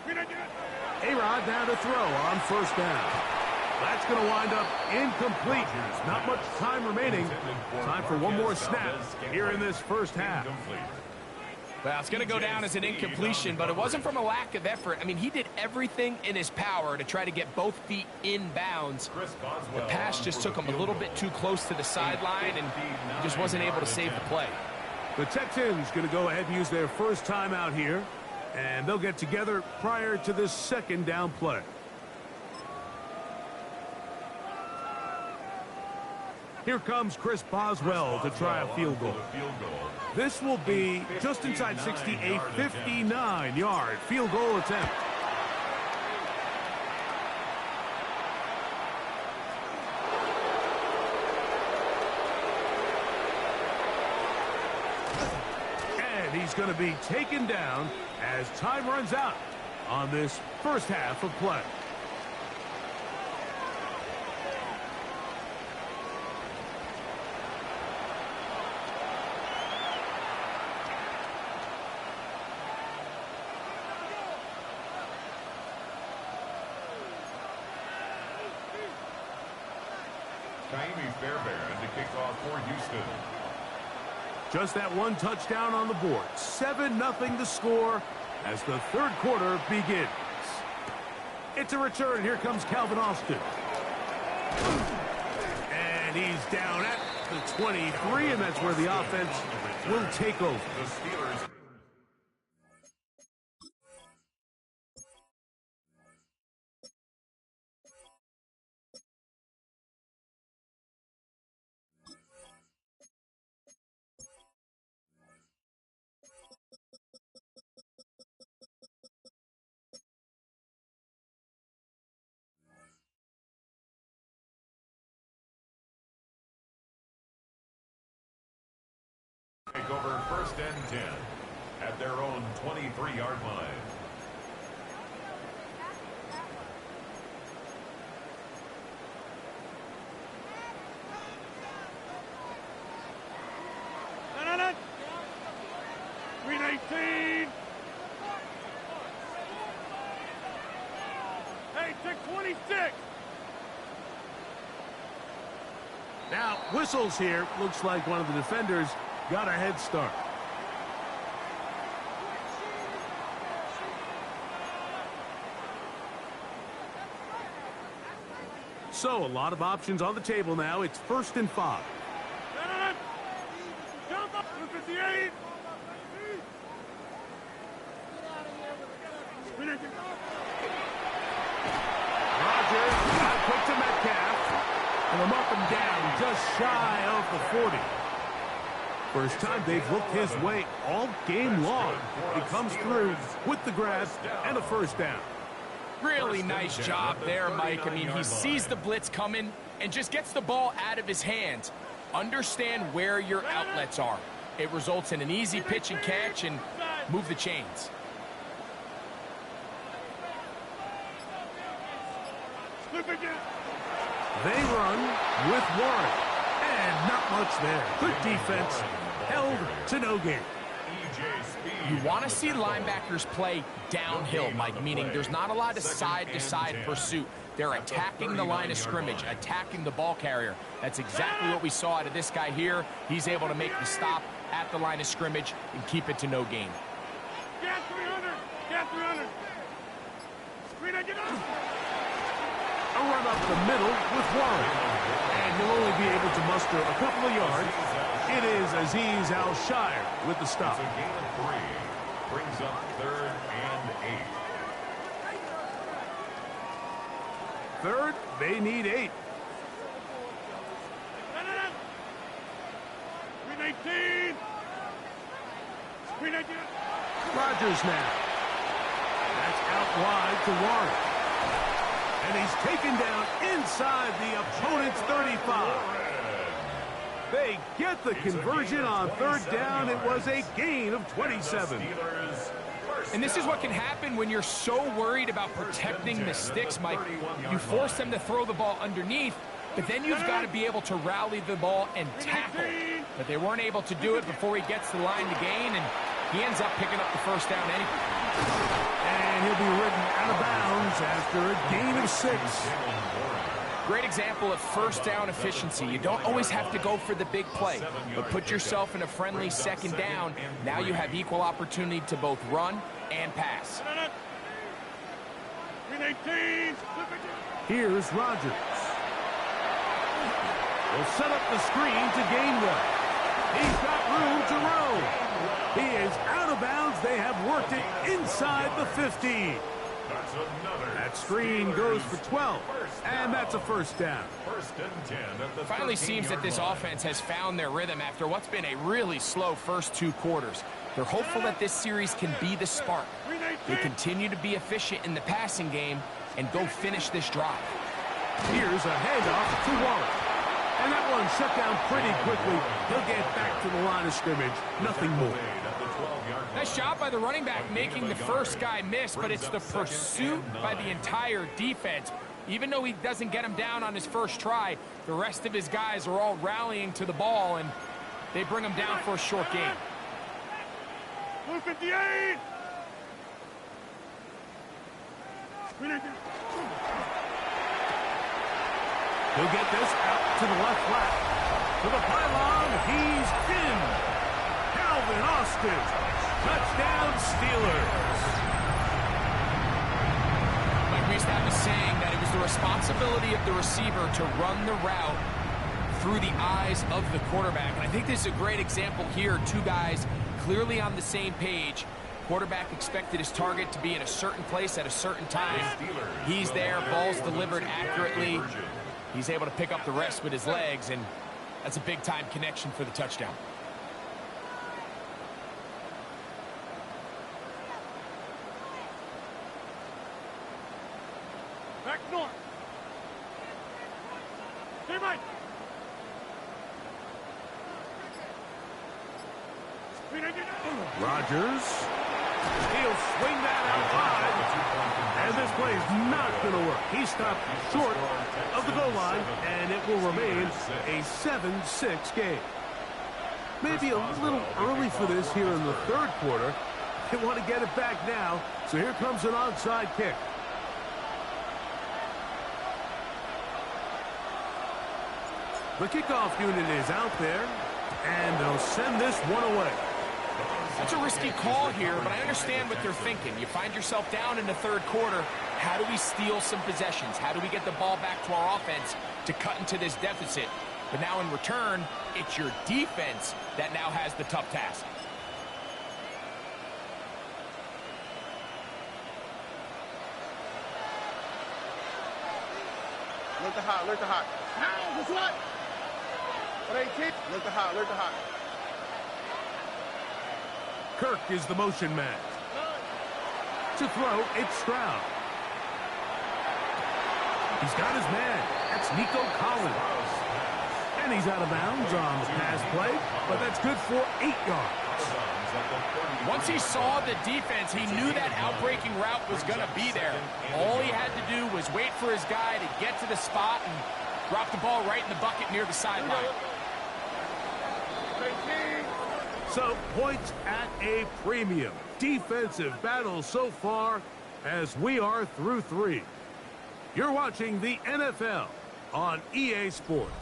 A-Rod now to throw on first down. That's going to wind up incomplete. Not much time remaining. Time for one more snap here in this first half. Well, it's going to go down as an incompletion, but it wasn't from a lack of effort. I mean, he did everything in his power to try to get both feet in bounds. The pass just took him a little bit too close to the sideline, and he just wasn't able to save the play. The Texans going to go ahead and use their first timeout here, and they'll get together prior to this second down play. Here comes Chris Boswell to try a field goal. This will be just inside 60, a 59-yard field goal attempt. And he's going to be taken down as time runs out. on this first half of play. Fairbairn to kick off for Houston. Just that one touchdown on the board. 7-0 the score as the third quarter begins. It's a return. Here comes Calvin Austin. And he's down at the 23, and that's where the offense will take over. The Steelers. Take over 1st and 10 at their own 23-yard line. No. 319. Hey, take 26. Now, whistles here. Looks like one of the defenders got a head start. So, a lot of options on the table now. It's 1st and 5. Jump up to 58. Rodgers got quick to Metcalf. And I'm up and down just shy of the 40. First time they've looked his way all game long. He comes through with the grab and a first down. Really nice job there, Mike. I mean, he sees the blitz coming and just gets the ball out of his hands. Understand where your outlets are. It results in an easy pitch and catch and move the chains. They run with Warren. And not much there. Good defense. Held to no gain. You want to see linebackers play downhill, Mike, meaning there's not a lot of side-to-side pursuit. They're attacking the line of scrimmage, attacking the ball carrier. That's exactly what we saw out of this guy here. He's able to make the stop at the line of scrimmage and keep it to no gain. Get 300. Get 300. A run up the middle with Warren. And he'll only be able to muster a couple of yards. It is Azeez Al-Shire with the stop. It's a gain of 3. Brings up 3rd and 8. Third, they need 8. 319. Rodgers now. That's out wide to Warren. And he's taken down inside the opponent's 35. They get the conversion on 3rd down. It was a gain of 27. And this is what can happen when you're so worried about protecting the sticks, Mike. You force them to throw the ball underneath, but then you've got to be able to rally the ball and tackle. But they weren't able to do it before he gets the line to gain, and he ends up picking up the first down anyway. And he'll be ridden out of bounds after a gain of 6. Great example of first down efficiency. You don't always have to go for the big play, but put yourself in a friendly 2nd down. Now you have equal opportunity to both run and pass. Here's Rodgers. Will set up the screen to Gainwell. He's got room to roam. He is out of bounds. They have worked it inside the 15. That screen goes for 12, and that's a first down. Finally seems that this offense has found their rhythm after what's been a really slow first 2 quarters. They're hopeful that this series can be the spark. They continue to be efficient in the passing game and go finish this drive. Here's a handoff to Warren. And And that one shut down pretty quickly. He'll get back to the line of scrimmage. Nothing more. Nice job by the running back making the first guy miss, but it's the pursuit by the entire defense. Even though he doesn't get him down on his first try, the rest of his guys are all rallying to the ball, and they bring him down for a short gain. 158! He'll get this out to the left flat. To the pylon, he's in. Calvin Austin. Touchdown, Steelers. Like Reestad was saying, that it was the responsibility of the receiver to run the route through the eyes of the quarterback. And I think this is a great example here. Two guys clearly on the same page. Quarterback expected his target to be in a certain place at a certain time. He's there, ball's delivered accurately. He's able to pick up the rest with his legs, and that's a big-time connection for the touchdown. Back north. Stay right. Rodgers. He'll swing that out wide. And this play is not going to work. He stopped short of the goal line, and it will remain a 7-6 game. Maybe a little early for this here in the third quarter. They want to get it back now, so here comes an onside kick. The kickoff unit is out there, and they'll send this one away. That's a risky call here, but I understand what they're thinking. You find yourself down in the third quarter. How do we steal some possessions? How do we get the ball back to our offense to cut into this deficit? But now in return, it's your defense that now has the tough task. Alert the hot, alert the hot. Now, what's what? Alert the hot, alert the hot. Kirk is the motion man. To throw, it's Stroud. He's got his man. That's Nico Collins. And he's out of bounds on the pass play, but that's good for 8 yards. Once he saw the defense, he knew that outbreaking route was going to be there. All he had to do was wait for his guy to get to the spot and drop the ball right in the bucket near the sideline. So, points at a premium. Defensive battle so far as we are through 3. You're watching the NFL on EA Sports.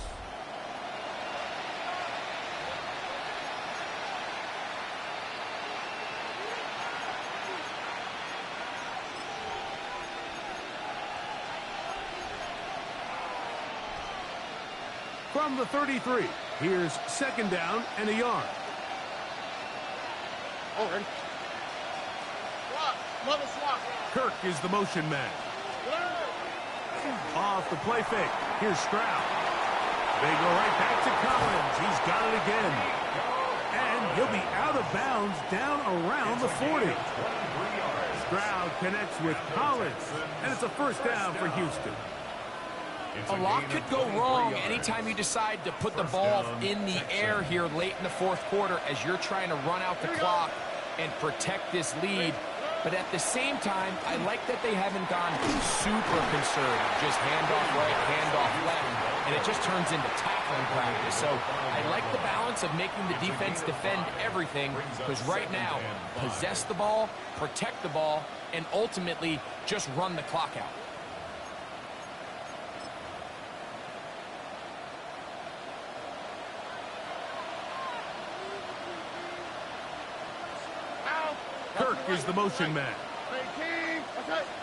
From the 33, here's second down and a yard. Already. Swap. Mother swap. Kirk is the motion man. Off the play fake. Here's Stroud. They go right back to Collins. He's got it again. And he'll be out of bounds down around the 40. Stroud connects with Collins. And it's a first down for Houston. A lot could go wrong anytime you decide to put the ball in the air here late in the fourth quarter as you're trying to run out the clock and protect this lead. But at the same time, I like that they haven't gone super conservative. Just handoff right, handoff left, and it just turns into tackling practice. So I like the balance of making the defense defend everything, because right now, possess the ball, protect the ball, and ultimately just run the clock out. Kirk is the motion man.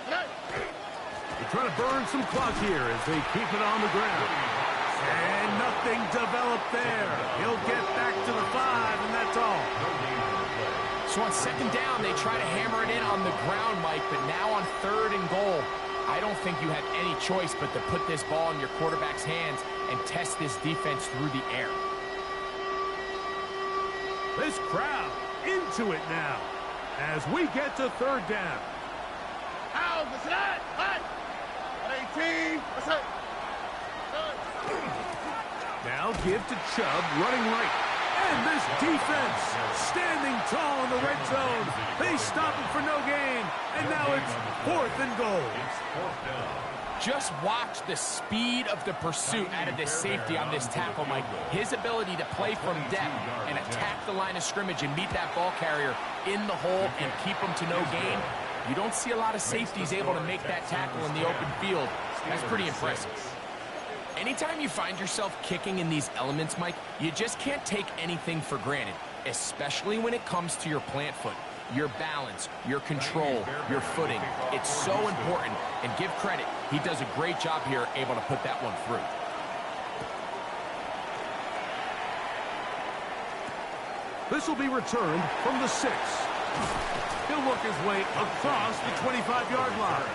They're trying to burn some clock here as they keep it on the ground. And nothing developed there. He'll get back to the 5, and that's all. So on second down, they try to hammer it in on the ground, Mike, but now on third and goal, I don't think you have any choice but to put this ball in your quarterback's hands and test this defense through the air. This crowd into it now as we get to third down. Out, what's that? What? 18, what's that? Now give to Chubb, running right. And this defense standing tall in the red zone. They stop it for no gain. And now it's 4th and goal. It's 4th down. Just watch the speed of the pursuit out of this safety on this tackle, Mike. His ability to play from depth and attack the line of scrimmage and meet that ball carrier in the hole and keep him to no gain. You don't see a lot of safeties able to make that tackle in the open field. That's pretty impressive. Anytime you find yourself kicking in these elements, Mike, you just can't take anything for granted, especially when it comes to your plant foot. Your balance, your control, your footing. It's so important, and give credit. He does a great job here, able to put that one through. This will be returned from the 6. He'll work his way across the 25-yard line.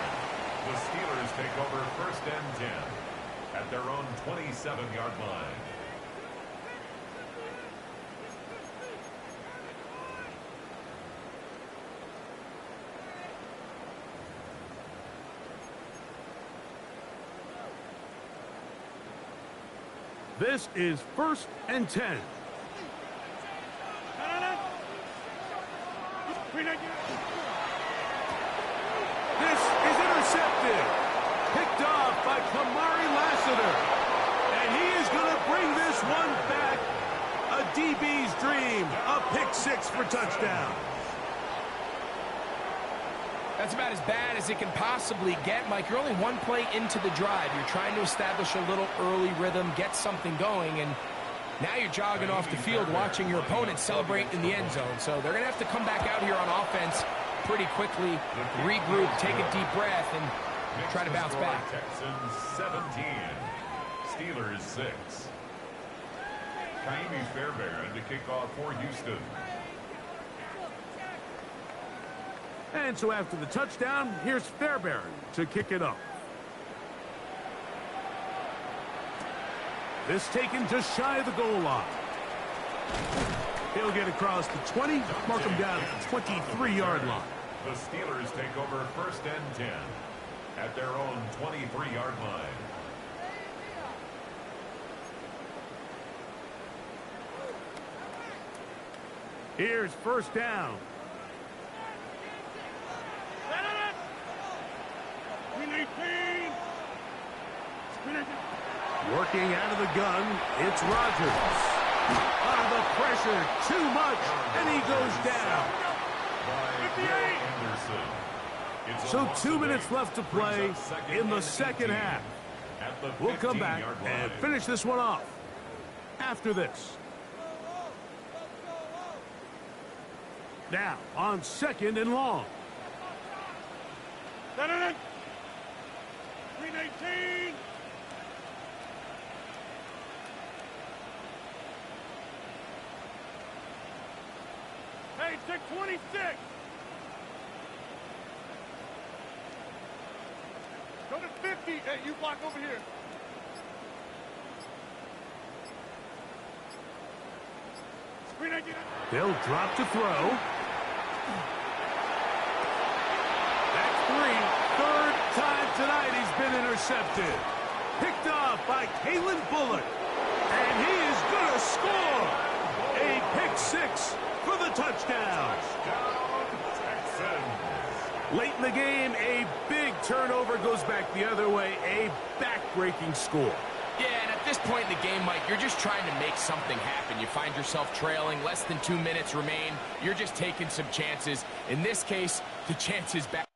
The Steelers take over 1st and 10 at their own 27-yard line. This is 1st and 10. This is intercepted. Picked off by Kamari Lassiter. And he is going to bring this one back. A DB's dream. A pick 6 for touchdown. That's about as bad as it can possibly get, Mike. You're only one play into the drive. You're trying to establish a little early rhythm, get something going, and now you're jogging off the field watching your opponent celebrate in the end zone. So they're going to have to come back out here on offense pretty quickly, regroup, take a deep breath, and try to bounce back. Texans 17, Steelers 6. Kaimi Fairbairn to kick off for Houston. And so after the touchdown, here's Fairbairn to kick it up. This taken just shy of the goal line. He'll get across the 20, mark him down at the 23-yard line. The Steelers take over 1st and 10 at their own 23-yard line. Here's 1st down. Working out of the gun, it's Rodgers. Under the pressure, too much, and he goes down. So 2 minutes left to play in the second half. We'll come back and finish this one off after this. Now, on 2nd and long. 319. Hey, check 26. Go to 50. Hey, you block over here. They'll drop to throw. That's 3. 3rd time tonight he's been intercepted. Picked off by Kalen Bullock. And he is going to score. A pick 6 for the touchdown. Late in the game, a big turnover goes back the other way. A back-breaking score. Yeah, and at this point in the game, Mike, you're just trying to make something happen. You find yourself trailing, less than 2 minutes remain. You're just taking some chances. In this case, the chance is back.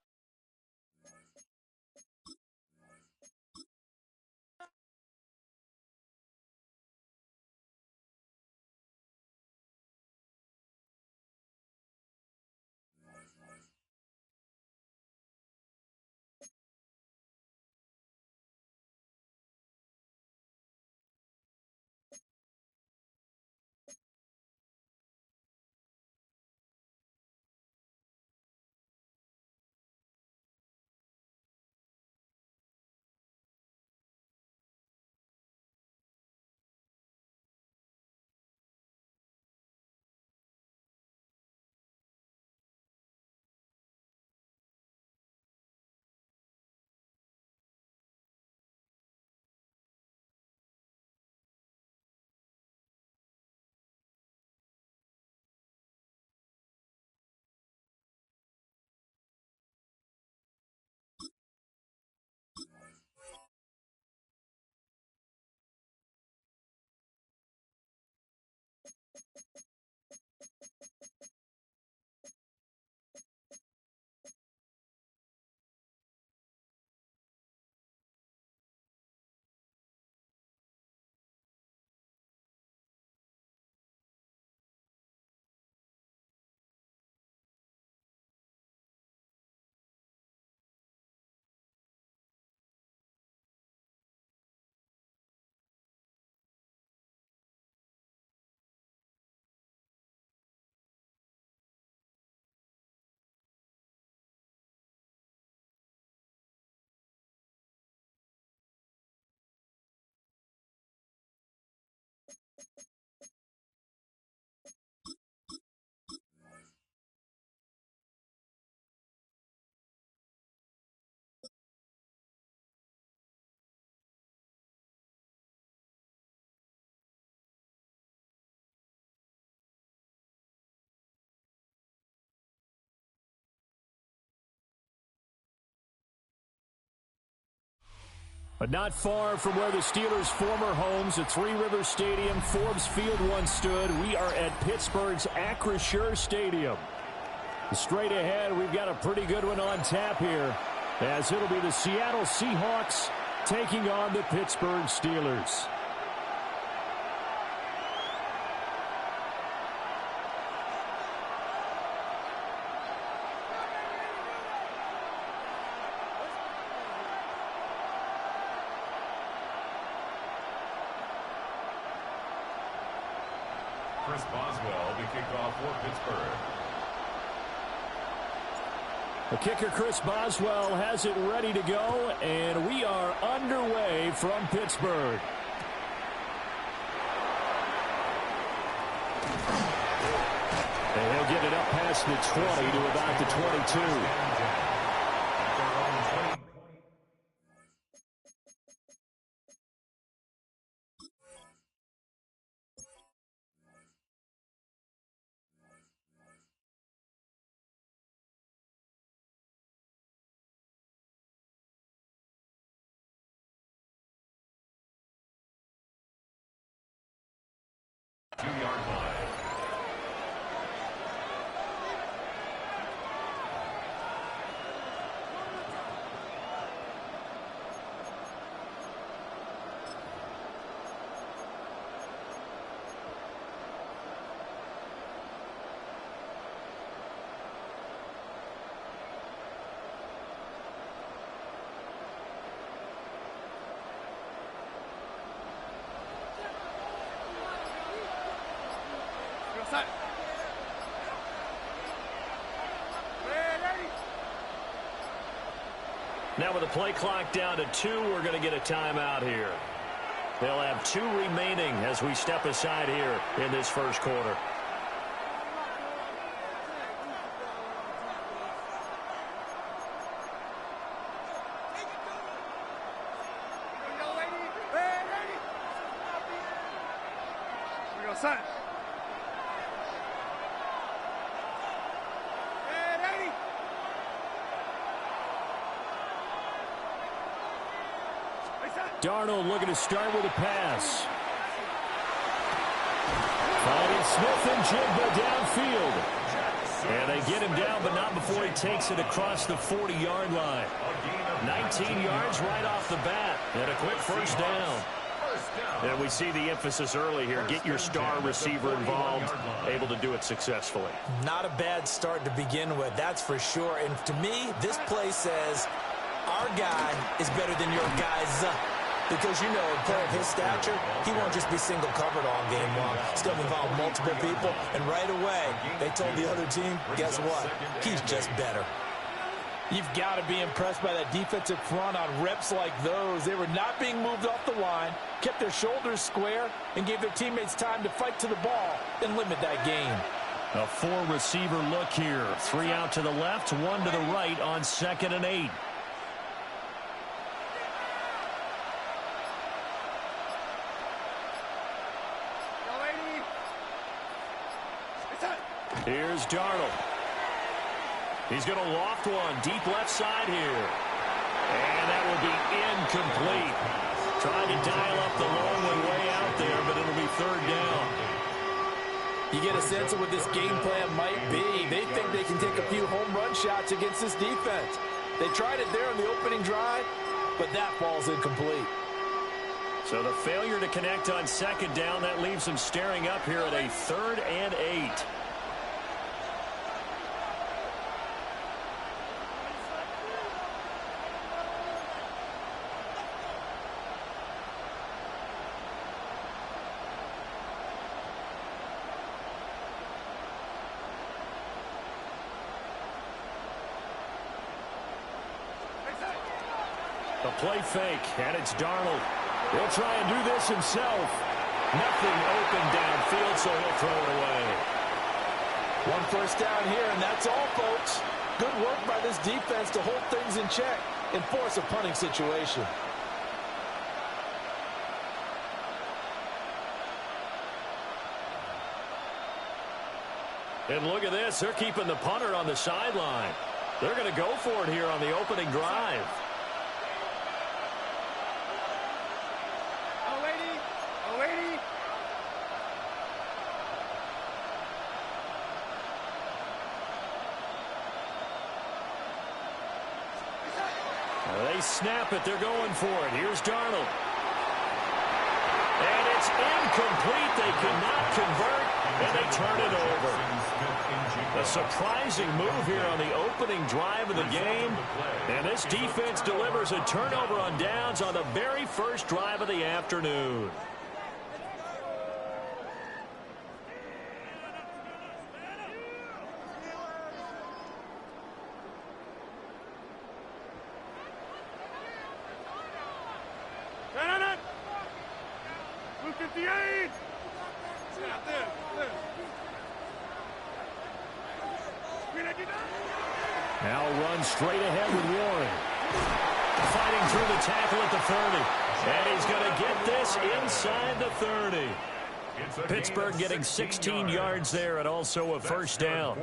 But not far from where the Steelers' former homes at Three Rivers Stadium, Forbes Field once stood, we are at Pittsburgh's Acrisure Stadium. Straight ahead, we've got a pretty good one on tap here, as it'll be the Seattle Seahawks taking on the Pittsburgh Steelers. Chris Boswell to kick off for Pittsburgh. The kicker, Chris Boswell, has it ready to go, and we are underway from Pittsburgh. And he'll get it up past the 20 to about the 22. Two-yard line. Now with the play clock down to 2, we're going to get a timeout here. They'll have 2 remaining as we step aside here in this first quarter. Darnold looking to start with a pass. Finding Smith and Jigba downfield. And they get him down, but not before he takes it across the 40-yard line. 19 yards right off the bat. And a quick first down. And we see the emphasis early here. Get your star receiver involved. Able to do it successfully. Not a bad start to begin with, that's for sure. And to me, this play says our guy is better than your guy's. Because, you know, a player of his stature, he won't just be single covered all game long. It's going to involve multiple people. And right away, they told the other team, guess what? He's just better. You've got to be impressed by that defensive front on reps like those. They were not being moved off the line, kept their shoulders square, and gave their teammates time to fight to the ball and limit that gain. A 4-receiver look here. 3 out to the left, 1 to the right on 2nd and 8. Here's Darnold. He's going to loft one deep left side here. And that will be incomplete. Trying to dial up the long way out there, but it'll be 3rd down. You get a sense of what this game plan might be. They think they can take a few home run shots against this defense. They tried it there on the opening drive, but that ball's incomplete. So the failure to connect on 2nd down, that leaves them staring up here at a 3rd and 8. A play fake, and it's Darnold. He'll try and do this himself. Nothing open downfield, so he'll throw it away. 1 first down here, and that's all, folks. Good work by this defense to hold things in check and force a punting situation. And look at this. They're keeping the punter on the sideline. They're going to go for it here on the opening drive. They snap it. They're going for it. Here's Darnold. And it's incomplete. They cannot convert, and they turn it over. A surprising move here on the opening drive of the game. And this defense delivers a turnover on downs on the very first drive of the afternoon. Now runs straight ahead with Warren. Fighting through the tackle at the 30. And he's going to get this inside the 30. Pittsburgh getting 16 yards there and also a first down.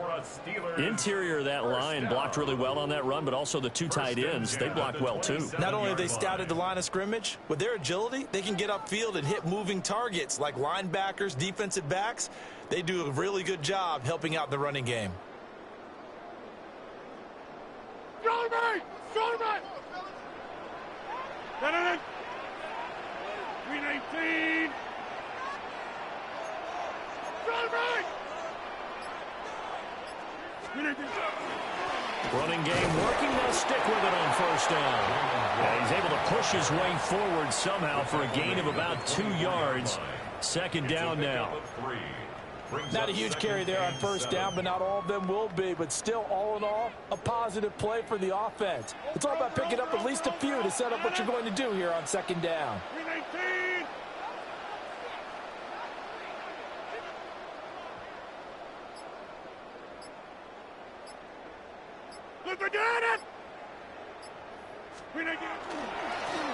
Interior of that line blocked really well on that run, but also the two tight ends, they blocked well too. Not only have they scouted the line of scrimmage, with their agility, they can get upfield and hit moving targets like linebackers, defensive backs. They do a really good job helping out the running game. Green 18. Running game working. They'll stick with it on first down. And he's able to push his way forward somehow for a gain of about 2 yards. Second down now. Not a huge carry there on first down, but not all of them will be. But still, all in all, a positive play for the offense. It's all about picking up at least a few to set up what you're going to do here on second down.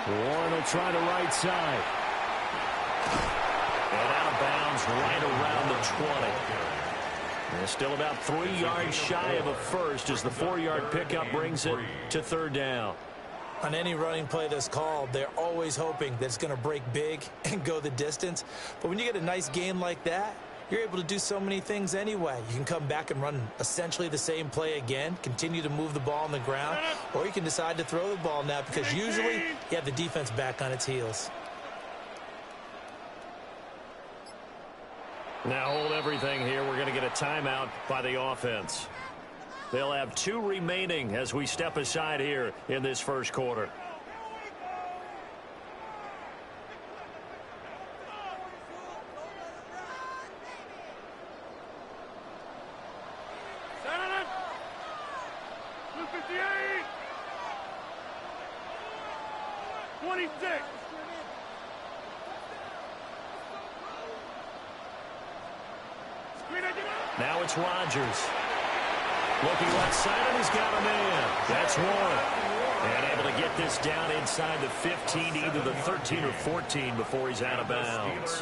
Warren will try the right side. And out of bounds right around the 20. They're still about 3 yards shy of a first as the 4-yard pickup brings it to third down. On any running play that's called, they're always hoping that it's going to break big and go the distance. But when you get a nice gain like that, you're able to do so many things anyway. You can come back and run essentially the same play again, continue to move the ball on the ground, or you can decide to throw the ball now because usually you have the defense back on its heels. Now hold everything here. We're going to get a timeout by the offense. They'll have 2 remaining as we step aside here in this first quarter. Now it's Rodgers. Looking left side, and he's got a man. That's Warren. And able to get this down inside the 15, either the 13 or 14 before he's out of bounds.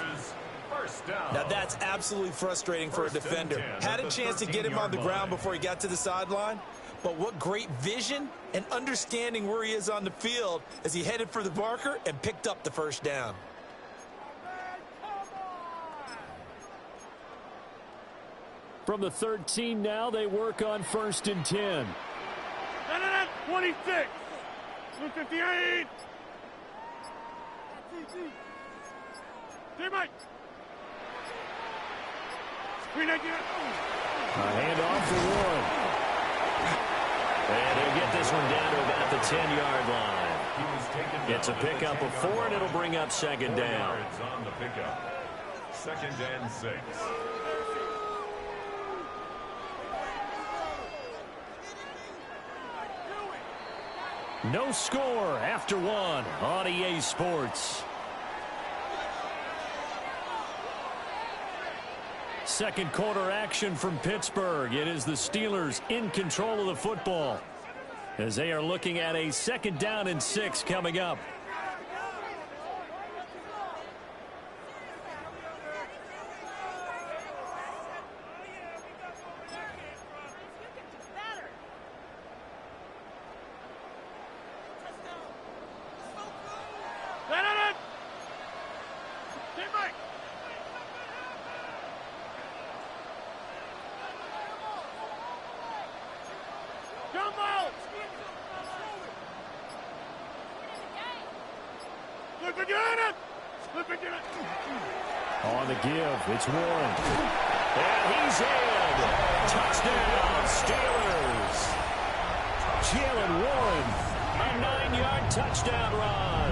Now that's absolutely frustrating for a defender. Had a chance to get him on the ground before he got to the sideline, but what great vision and understanding where he is on the field as he headed for the marker and picked up the first down. From the 13 now, they work on 1st and 10. 26. 258. Teammate. A handoff for Warren. And he'll get this one down to about the 10-yard line. It's a pickup of 4, and it'll bring up second down. On the pickup. 2nd and 6. No score after 1 on EA Sports. Second quarter action from Pittsburgh. It is the Steelers in control of the football as they are looking at a 2nd down and 6 coming up. On the give, it's Warren. And he's in. Touchdown, Steelers. Jalen Warren, a 9-yard touchdown run.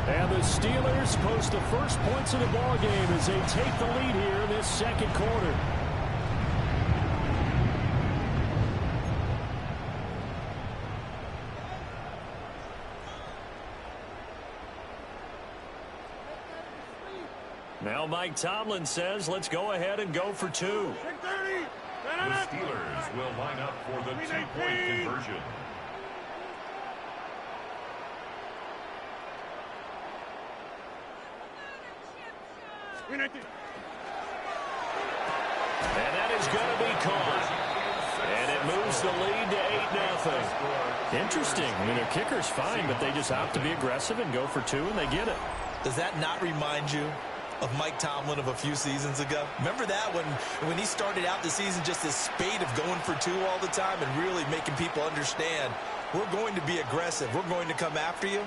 And the Steelers post the first points of the ballgame as they take the lead here in this second quarter. Now Mike Tomlin says, let's go ahead and go for two. The Steelers will line up for the two-point conversion. And that is going to be caught. And it moves the lead to 8-0. Interesting. I mean, their kicker's fine, but they just opt to be aggressive and go for two, and they get it. Does that not remind you of Mike Tomlin of a few seasons ago? Remember that when he started out the season, just this spate of going for two all the time and really making people understand, we're going to be aggressive, we're going to come after you?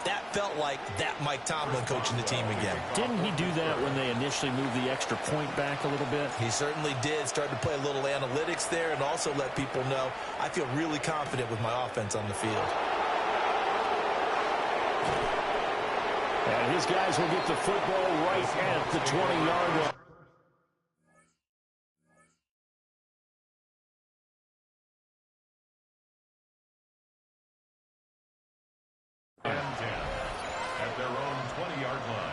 That felt like that Mike Tomlin coaching the team again. Didn't he do that when they initially moved the extra point back a little bit? He certainly did. Started to play a little analytics there and also let people know, I feel really confident with my offense on the field. And his guys will get the football right at the 20-yard line. And 10 at their own 20-yard line.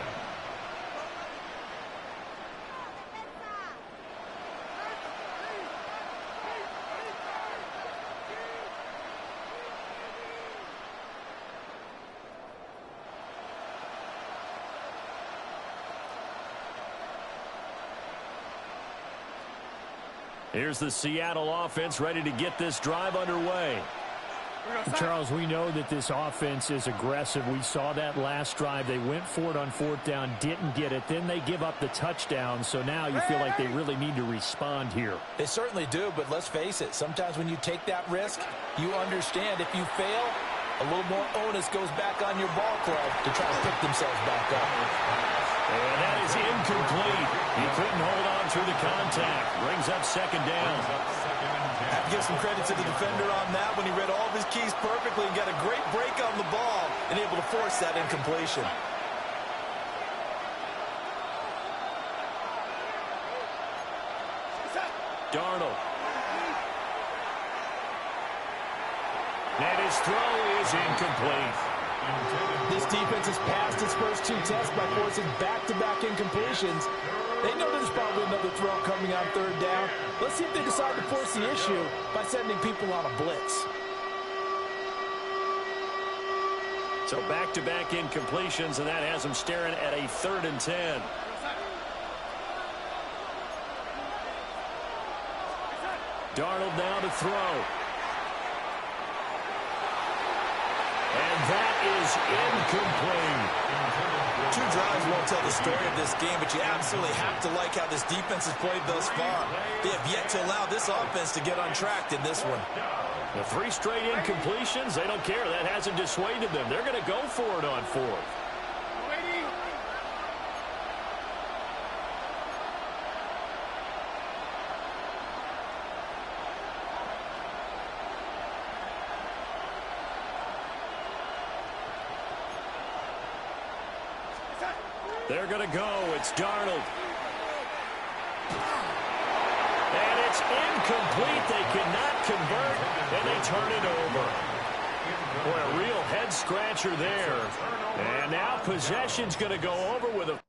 Here's the Seattle offense ready to get this drive underway. Charles, we know that this offense is aggressive. We saw that last drive. They went for it on fourth down, didn't get it. Then they give up the touchdown. So now you feel like they really need to respond here. They certainly do, but let's face it. Sometimes when you take that risk, you understand if you fail, a little more onus goes back on your ball club to try to pick themselves back up. And that is incomplete. He couldn't hold on through the contact. Brings up second down. I have to give some credit to the defender on that when he read all of his keys perfectly and got a great break on the ball and able to force that incompletion. Darnold. And his throw is incomplete. This defense has passed its first two tests by forcing back-to-back incompletions. They know there's probably another throw coming on third down. Let's see if they decide to force the issue by sending people on a blitz. So back-to-back incompletions, and that has them staring at a 3rd and 10. Darnold now to throw. And that is incomplete. Two drives won't tell the story of this game, but you absolutely have to like how this defense has played thus far. They have yet to allow this offense to get untracked in this one. The 3 straight incompletions, they don't care. That hasn't dissuaded them. They're going to go for it on 4th. They're going to go. It's Darnold. And it's incomplete. They cannot convert, and they turn it over. Boy, a real head-scratcher there. And now possession's going to go over with a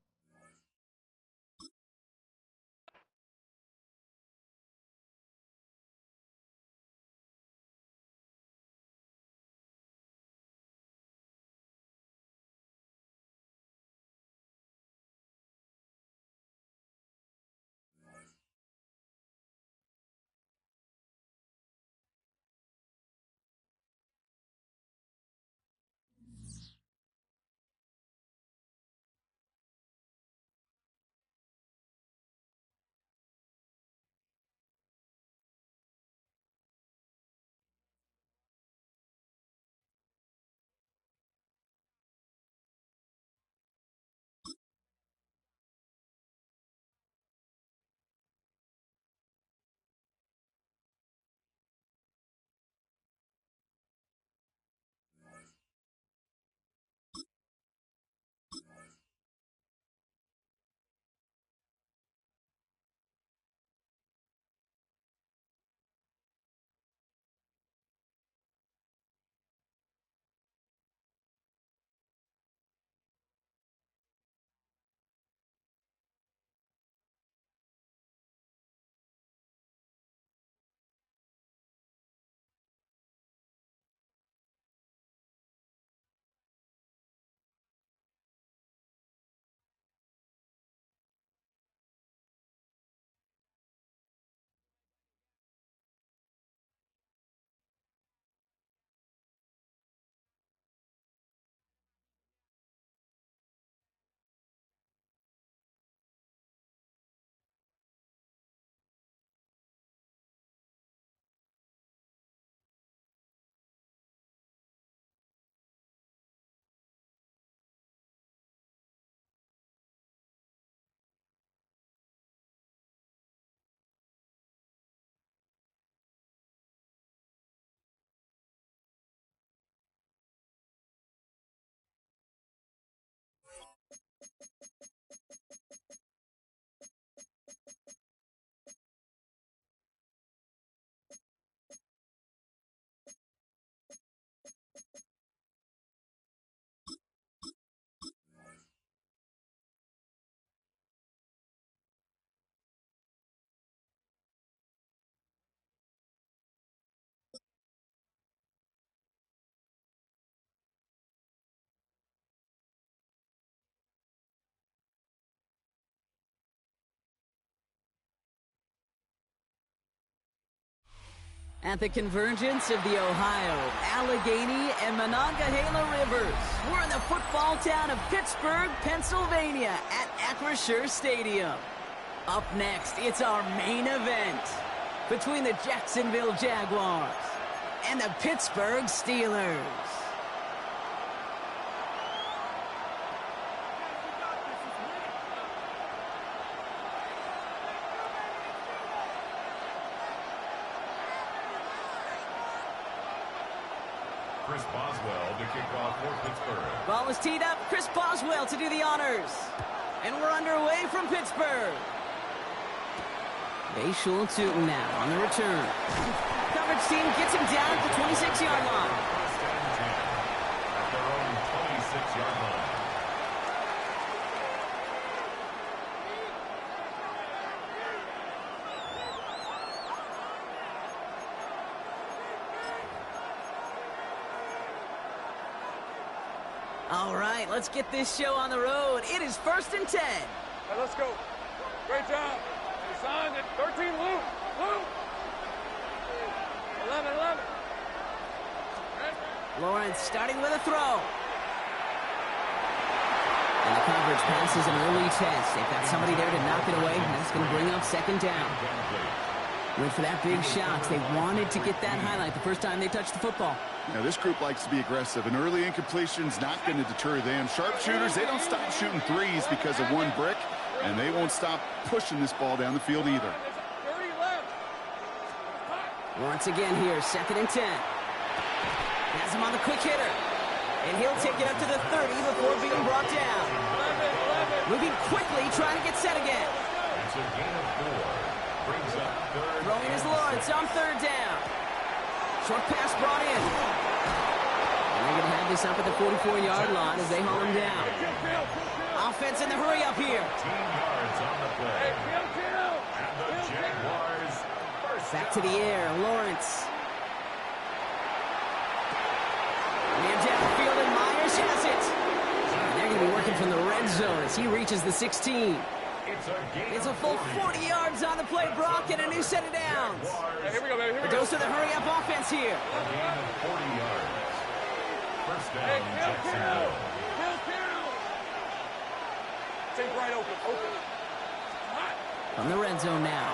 At the convergence of the Ohio, Allegheny, and Monongahela rivers, we're in the football town of Pittsburgh, Pennsylvania at Acrisure Stadium. Up next, it's our main event between the Jacksonville Jaguars and the Pittsburgh Steelers. Chris Boswell to kick off for Pittsburgh. Ball is teed up. Chris Boswell to do the honors. And we're underway from Pittsburgh. Bayshul Tootin now on the return. Coverage team gets him down at the 26-yard line. First and 10 at their own 26-yard line. All right, let's get this show on the road. It is 1st and 10. Hey, let's go. Great job. Hey, son, 13, Luke. 11. Lawrence starting with a throw. And the coverage passes an early test. They've got somebody there to knock it away. That's going to bring up 2nd down. Went for that big shot. They wanted to get that highlight the first time they touched the football. Now, this group likes to be aggressive, and early incompletion's not going to deter them. Sharpshooters, they don't stop shooting threes because of one brick, and they won't stop pushing this ball down the field either. Once again here, 2nd and 10. Has him on the quick hitter. And he'll take it up to the 30 before being brought down. Moving quickly, trying to get set again. It's a gain of 4. Brings up 3rd. Throwing his Lawrence on 3rd down. Short pass brought in. And they're going to have this up at the 44-yard line as they haul him down. Offense in the hurry up here. 15 yards on the play. And the Jaguars first back to the air. Lawrence. Man downfield, and Myers has it. And they're going to be working from the red zone as he reaches the 16. It's a full 40 yards on the play, Brock, and a new set of downs. Hey, here we go, baby. It goes to the hurry-up offense here. A gain of 40 yards. First down, Jacksonville. Kill. Take right open. From the red zone now.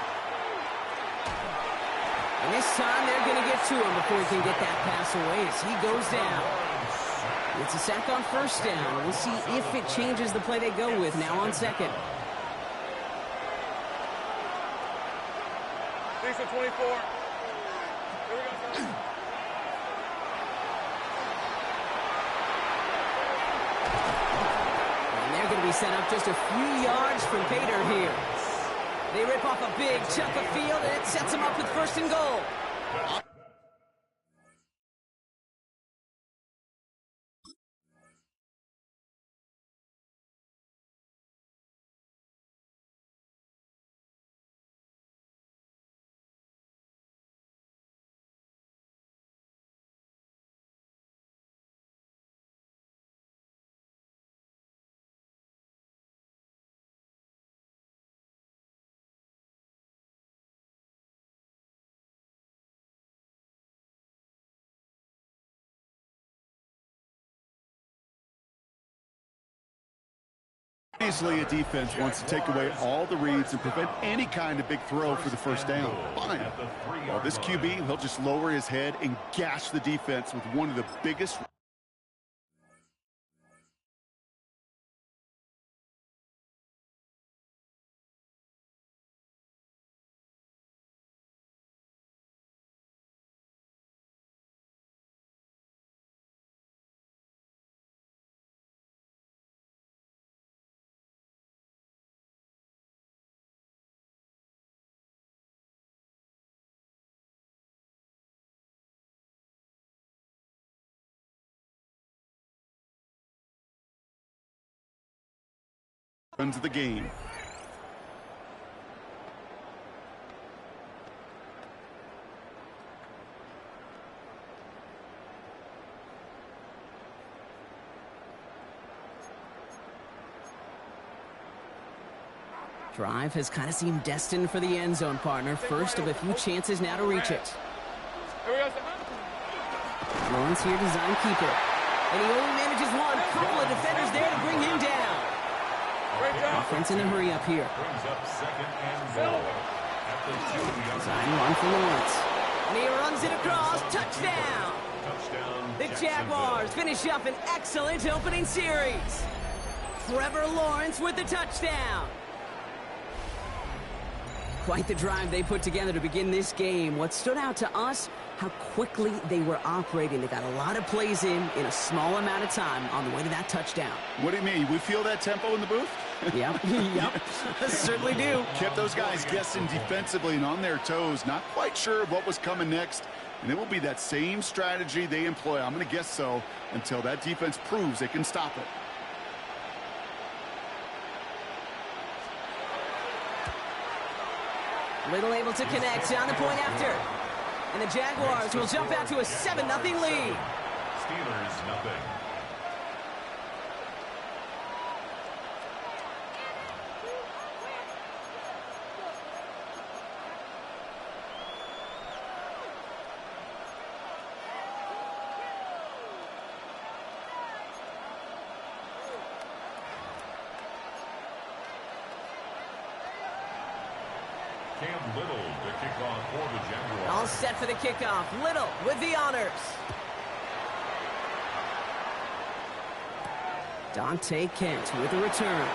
And this time they're going to get to him before he can get that pass away as he goes down. It's a sack on 1st down. We'll see if it changes the play they go with now on 2nd. Decent 24. Here we go. And they're going to be set up just a few yards from Bader here. They rip off a big chunk of field, and it sets them up with 1st and goal. Obviously, a defense wants to take away all the reads and prevent any kind of big throw for the 1st down. Fine. Well, this QB, he'll just lower his head and gash the defense with one of the biggest. Runs of the game. Drive has kind of seemed destined for the end zone, partner. First of a few chances now to reach it. Lawrence here to zone keeper. And he only manages one. Couple of defenders there to bring him down. Offense in a hurry up here. Brings up second and goal. At the 2-yard Design run for Lawrence. And he runs it across. Touchdown. touchdown. The Jaguars finish up an excellent opening series. Trevor Lawrence with the touchdown. Quite the drive they put together to begin this game. What stood out to us, how quickly they were operating. They got a lot of plays in a small amount of time on the way to that touchdown. What do you mean? We feel that tempo in the booth? Yep, yep, certainly do. Kept those guys guessing defensively and on their toes. Not quite sure of what was coming next. And it will be that same strategy they employ. I'm going to guess so until that defense proves they can stop it. Little able to connect on the point after. And the Jaguars will jump out to a 7-0 lead. Steelers nothing. Cam Little to kick off for the Jaguars. All set for the kickoff. Little with the honors. Dante Kent with the return.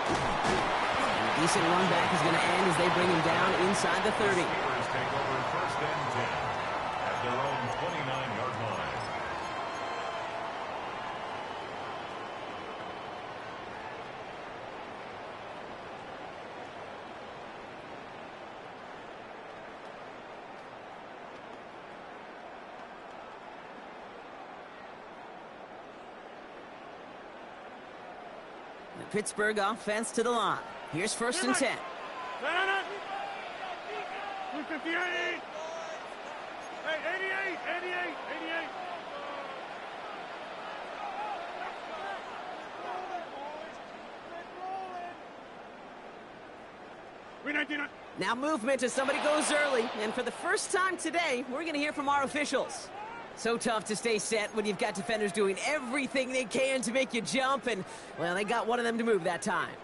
And a decent run back is going to end as they bring him down inside the 30. Steelers take over first and 10 at their own 29-yard line. The Pittsburgh offense to the line. Here's first and 10. 258. Hey, 88. Now movement as somebody goes early. And for the first time today, we're going to hear from our officials. So tough to stay set when you've got defenders doing everything they can to make you jump. And, well, they got one of them to move that time.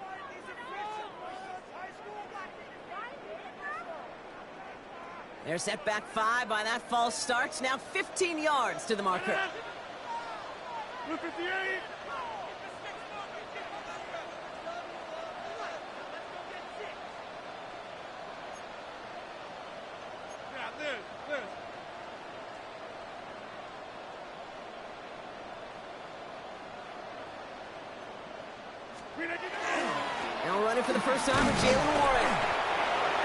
They're set back 5 by that false start. Now 15 yards to the marker. 258. Now running for the first time with Jalen Warren.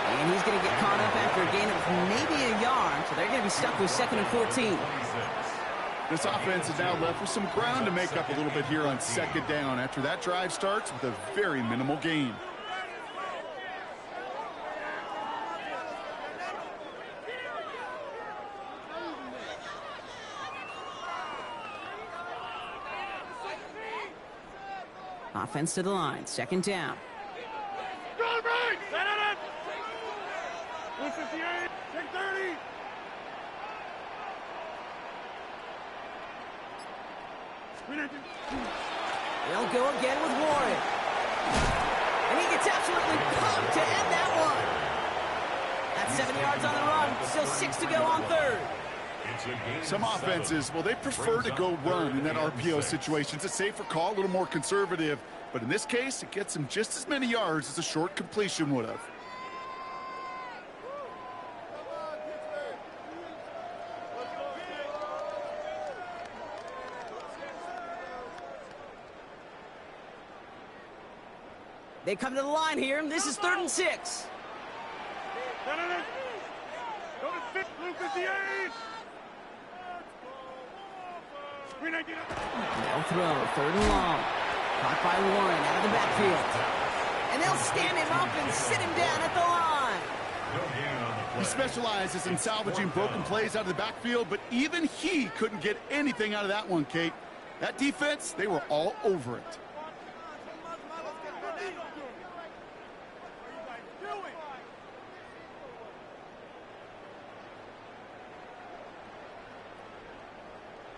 And he's going to get caught up after a gain of maybe a yard. So they're going to be stuck with 2nd and 14. This offense is now left with some ground to make up a little bit here on 2nd down after that drive starts with a very minimal gain. Offense to the line. 2nd down. 258. Take 30. They'll go again with Warren. And he gets absolutely pumped to end that one. That's 7 yards on the run. Still 6 to go on 3rd. Some offenses, well, they prefer to go run in that RPO situation. It's a safer call, a little more conservative. But in this case, it gets them just as many yards as a short completion would have. They come to the line here. This is 3rd and 6. They'll throw. 3rd and long. Caught by Warren out of the backfield. And they'll stand him up and sit him down at the line. He specializes in salvaging broken plays out of the backfield, but even he couldn't get anything out of that one, Kate. That defense, they were all over it.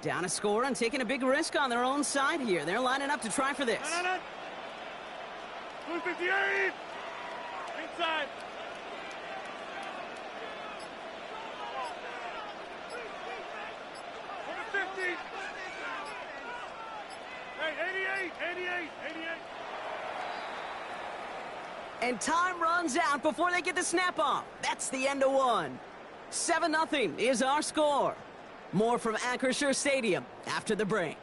Down a score and taking a big risk on their own side here. They're lining up to try for this. 258! Inside! Hey, 88! And time runs out before they get the snap off. That's the end of one. 7-0 is our score. More from Acrisure Stadium after the break.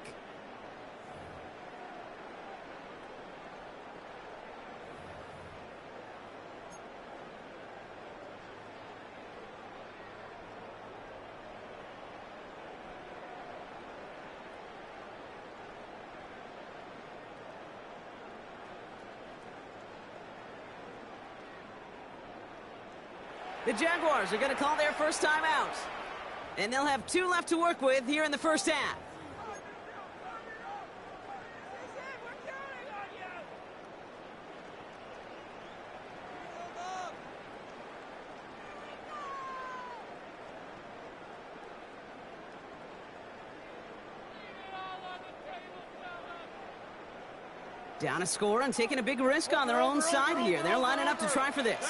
The Jaguars are going to call their first time out. And they'll have 2 left to work with here in the first half. Down a score and taking a big risk on their own side here. They're lining up to try for this.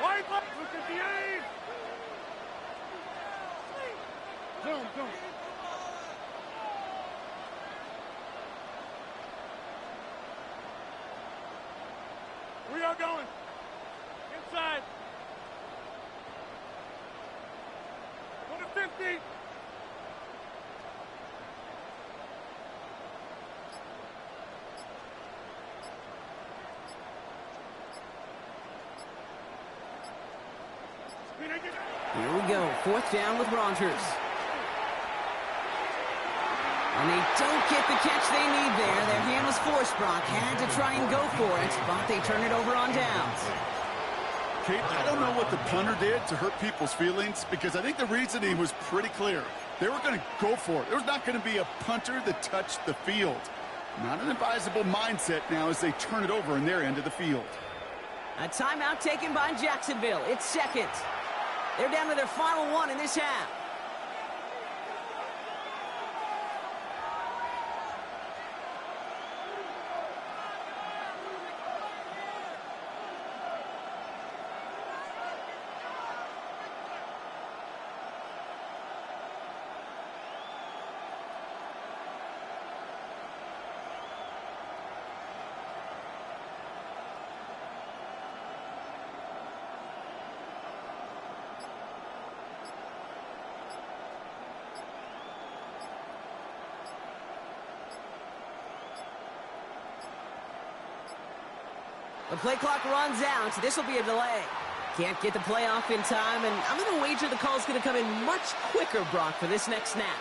White left, 258! Zoom. We are going. Inside. 150. Here we go, 4th down with Rogers. And they don't get the catch they need there. Their hand was forced, Brock. Had to try and go for it, but they turn it over on downs. Kate, I don't know what the punter did to hurt people's feelings because I think the reasoning was pretty clear. They were going to go for it. There was not going to be a punter that touched the field. Not an advisable mindset now as they turn it over in their end of the field. A timeout taken by Jacksonville. It's second. They're down to their final one in this half. The play clock runs out. This will be a delay. Can't get the play off in time, and I'm going to wager the call's going to come in much quicker, Brock, for this next snap.